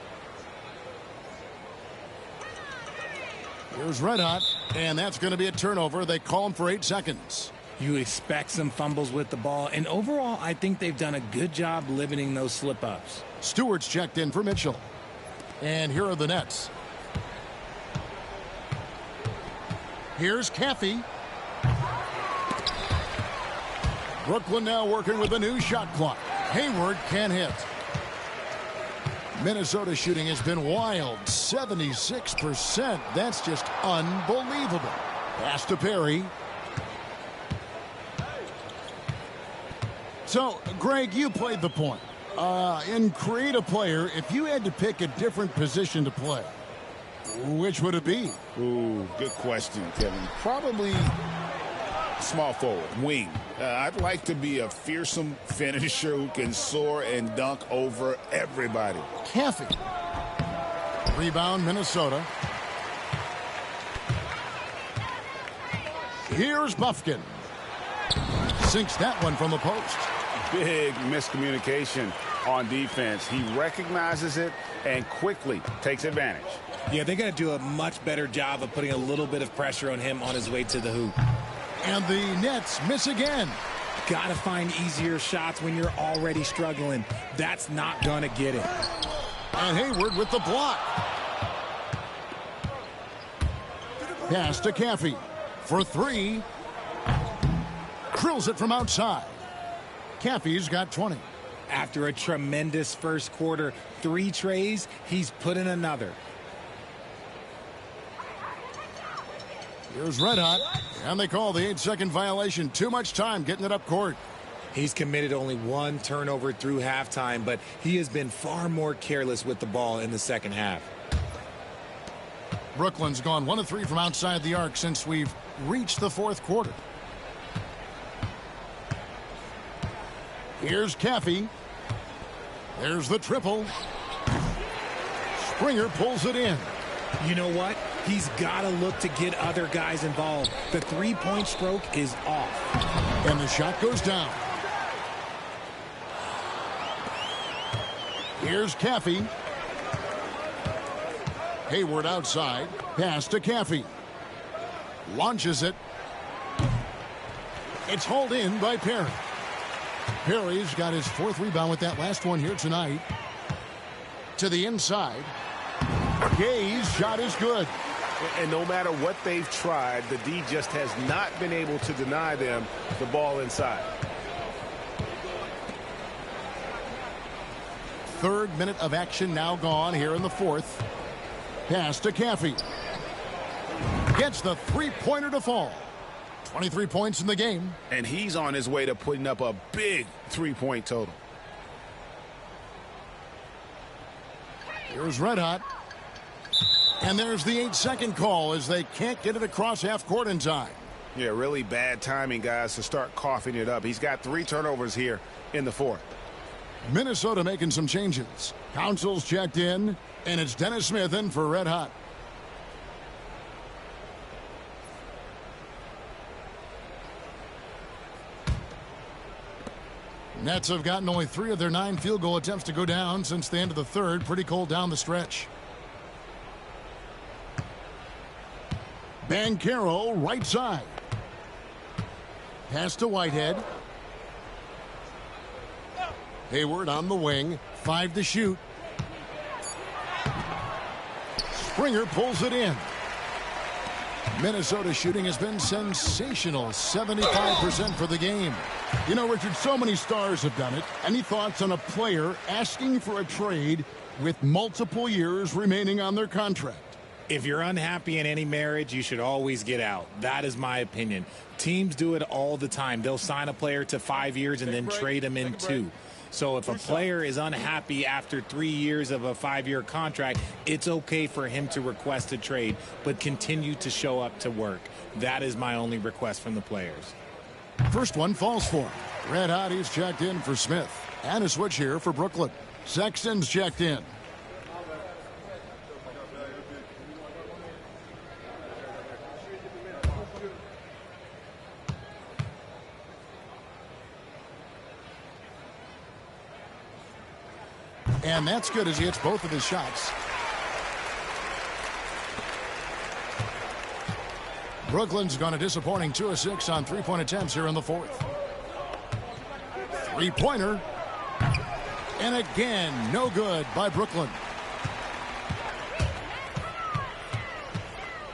Here's red hot, and that's going to be a turnover. They call him for 8 seconds. You expect some fumbles with the ball, and overall, I think they've done a good job limiting those slip-ups. Stewart's checked in for Mitchell. And here are the Nets. Here's Caffey. Brooklyn now working with a new shot clock. Hayward can't hit. Minnesota shooting has been wild. 76%. That's just unbelievable. Pass to Perry. So, Greg, you played the point. In create a player, if you had to pick a different position to play, which would it be? Ooh, good question, Kevin. Probably small forward, wing. I'd like to be a fearsome finisher who can soar and dunk over everybody. Caffey. Rebound, Minnesota. Here's Buffkin. Sinks that one from the post. Big miscommunication on defense. He recognizes it and quickly takes advantage. Yeah, they got to do a much better job of putting a little bit of pressure on him on his way to the hoop. And the Nets miss again. Got to find easier shots when you're already struggling. That's not going to get it. And Hayward with the block. Pass to Caffey for 3. Drills it from outside. Caffey's got 20. After a tremendous first quarter, 3 trays, he's put in another. Here's red hot, and they call the 8-second violation. Too much time getting it up court. He's committed only 1 turnover through halftime, but he has been far more careless with the ball in the second half. Brooklyn's gone 1 of 3 from outside the arc since we've reached the fourth quarter. Here's Caffey. There's the triple. Springer pulls it in. You know what? He's got to look to get other guys involved. The three-point stroke is off. And the shot goes down. Here's Caffey. Hayward outside. Pass to Caffey. Launches it. It's hauled in by Perry. Perry's got his 4th rebound with that last one here tonight. To the inside. Gay's shot is good. And no matter what they've tried, the D just has not been able to deny them the ball inside. 3rd minute of action now gone here in the 4th. Pass to Caffey. Gets the three-pointer to fall. 23 points in the game. And he's on his way to putting up a big three-point total. Here's Red Hot. And there's the 8-second call as they can't get it across half court in time. Yeah, really bad timing, guys, to start coughing it up. He's got 3 turnovers here in the 4th. Minnesota making some changes. Council's checked in, and it's Dennis Smith in for Red Hot. Nets have gotten only 3 of their 9 field goal attempts to go down since the end of the 3rd. Pretty cold down the stretch. Banchero right side. Pass to Whitehead. Hayward on the wing. 5 to shoot. Springer pulls it in. Minnesota shooting has been sensational. 75% for the game. You know, Richard, so many stars have done it. Any thoughts on a player asking for a trade with multiple years remaining on their contract? If you're unhappy in any marriage, you should always get out. That is my opinion. Teams do it all the time. They'll sign a player to 5 years and then trade him in 2. So if a player is unhappy after 3 years of a 5-year contract, it's okay for him to request a trade, but continue to show up to work. That is my only request from the players. First one falls for him. Red Hot, he's checked in for Smith. And a switch here for Brooklyn. Sexton's checked in. And that's good as he hits both of his shots. Brooklyn's gone a disappointing 2 of 6 on 3-point attempts here in the 4th. 3-pointer. And again, no good by Brooklyn.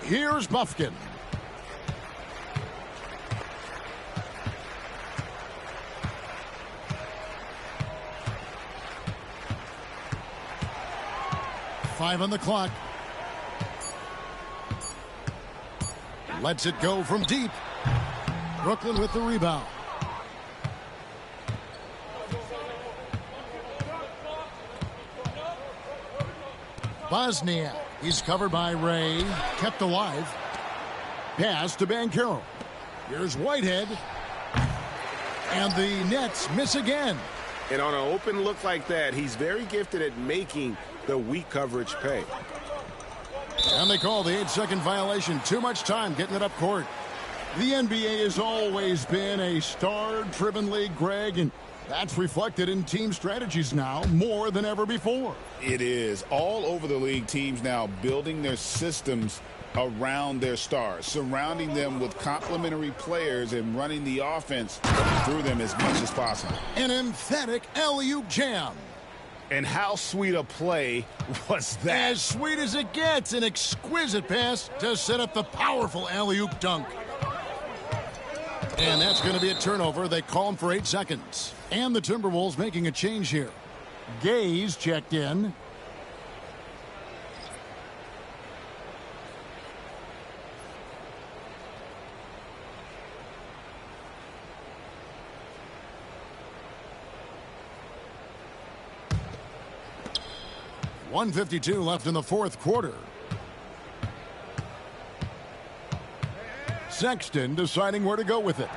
Here's Bufkin. Five on the clock. Lets it go from deep. Brooklyn with the rebound. Bosnia. He's covered by Ray. Kept alive. Pass to Banchero. Here's Whitehead. And the Nets miss again. And on an open look like that, he's very gifted at making the weak coverage pay. And they call the 8-second violation. Too much time getting it up court. The NBA has always been a star-driven league, Greg, and that's reflected in team strategies now more than ever before. It is. All over the league, teams now building their systems around their stars, surrounding them with complementary players and running the offense through them as much as possible. An emphatic alley-oop jam. And how sweet a play was that? As sweet as it gets. An exquisite pass to set up the powerful alley-oop dunk. And that's going to be a turnover. They call him for 8 seconds. And the Timberwolves making a change here. Gay's checked in. .152 left in the 4th quarter. Sexton deciding where to go with it.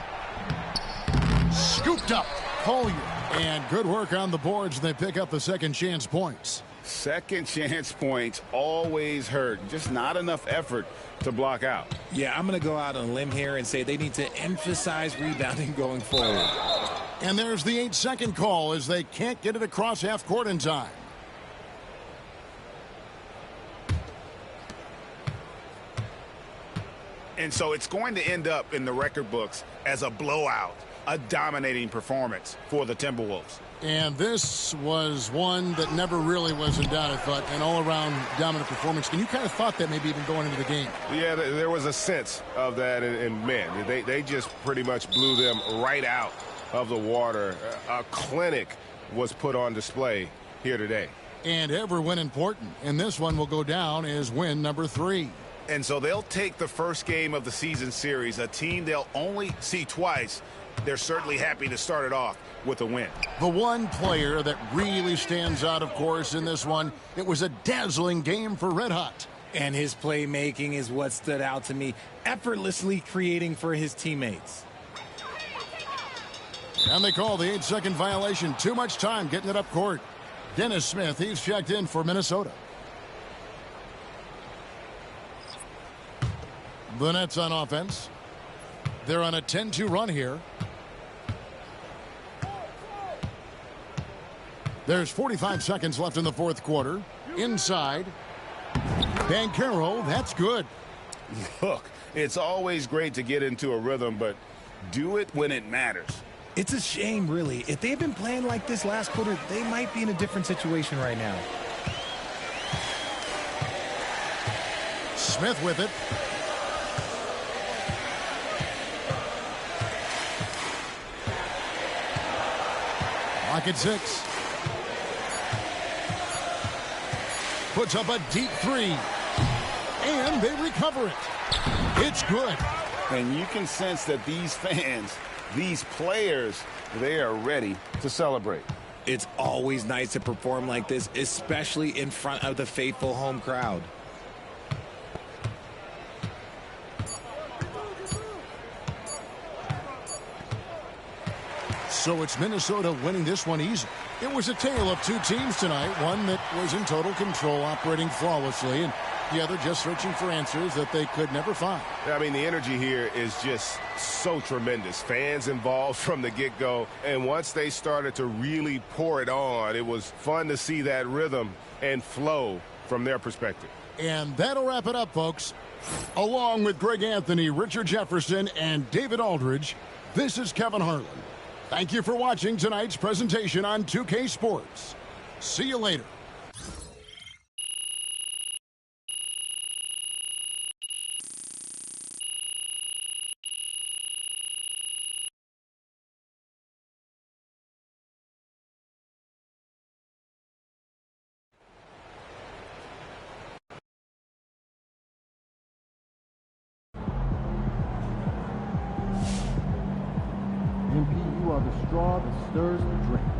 Scooped up. Collier And good work on the boards. They pick up the second chance points. Second chance points always hurt. Just not enough effort to block out. Yeah, I'm going to go out on a limb here and say they need to emphasize rebounding going forward. And there's the 8-second call as they can't get it across half court in time. And so it's going to end up in the record books as a blowout, a dominating performance for the Timberwolves. And this was one that never really was in doubt, I thought, an all-around dominant performance. And you kind of thought that maybe even going into the game. Yeah, there was a sense of that, and man, they just pretty much blew them right out of the water. A clinic was put on display here today. And every win important. And this one will go down as win number 3. And so they'll take the first game of the season series, a team they'll only see twice. They're certainly happy to start it off with a win. The one player that really stands out, of course, in this one, it was a dazzling game for Red Hot. And his playmaking is what stood out to me, effortlessly creating for his teammates. And they call the 8-second violation. Too much time getting it up court. Dennis Smith, he's checked in for Minnesota. The Nets on offense. They're on a 10-2 run here. There's 45 seconds left in the fourth quarter. Inside. Banchero, that's good. Look, it's always great to get into a rhythm, but do it when it matters. It's a shame, really. If they had been playing like this last quarter, they might be in a different situation right now. Smith with it. Lock at 6. Puts up a deep 3. And they recover it. It's good. And you can sense that these fans, these players, they are ready to celebrate. It's always nice to perform like this, especially in front of the faithful home crowd. So it's Minnesota winning this one easy. It was a tale of two teams tonight, one that was in total control, operating flawlessly, and the other just searching for answers that they could never find. I mean, the energy here is just so tremendous. Fans involved from the get-go, and once they started to really pour it on, it was fun to see that rhythm and flow from their perspective. And that'll wrap it up, folks. Along with Greg Anthony, Richard Jefferson, and David Aldridge, this is Kevin Harlan. Thank you for watching tonight's presentation on 2K Sports. See you later. MP, you are the straw that stirs the drink.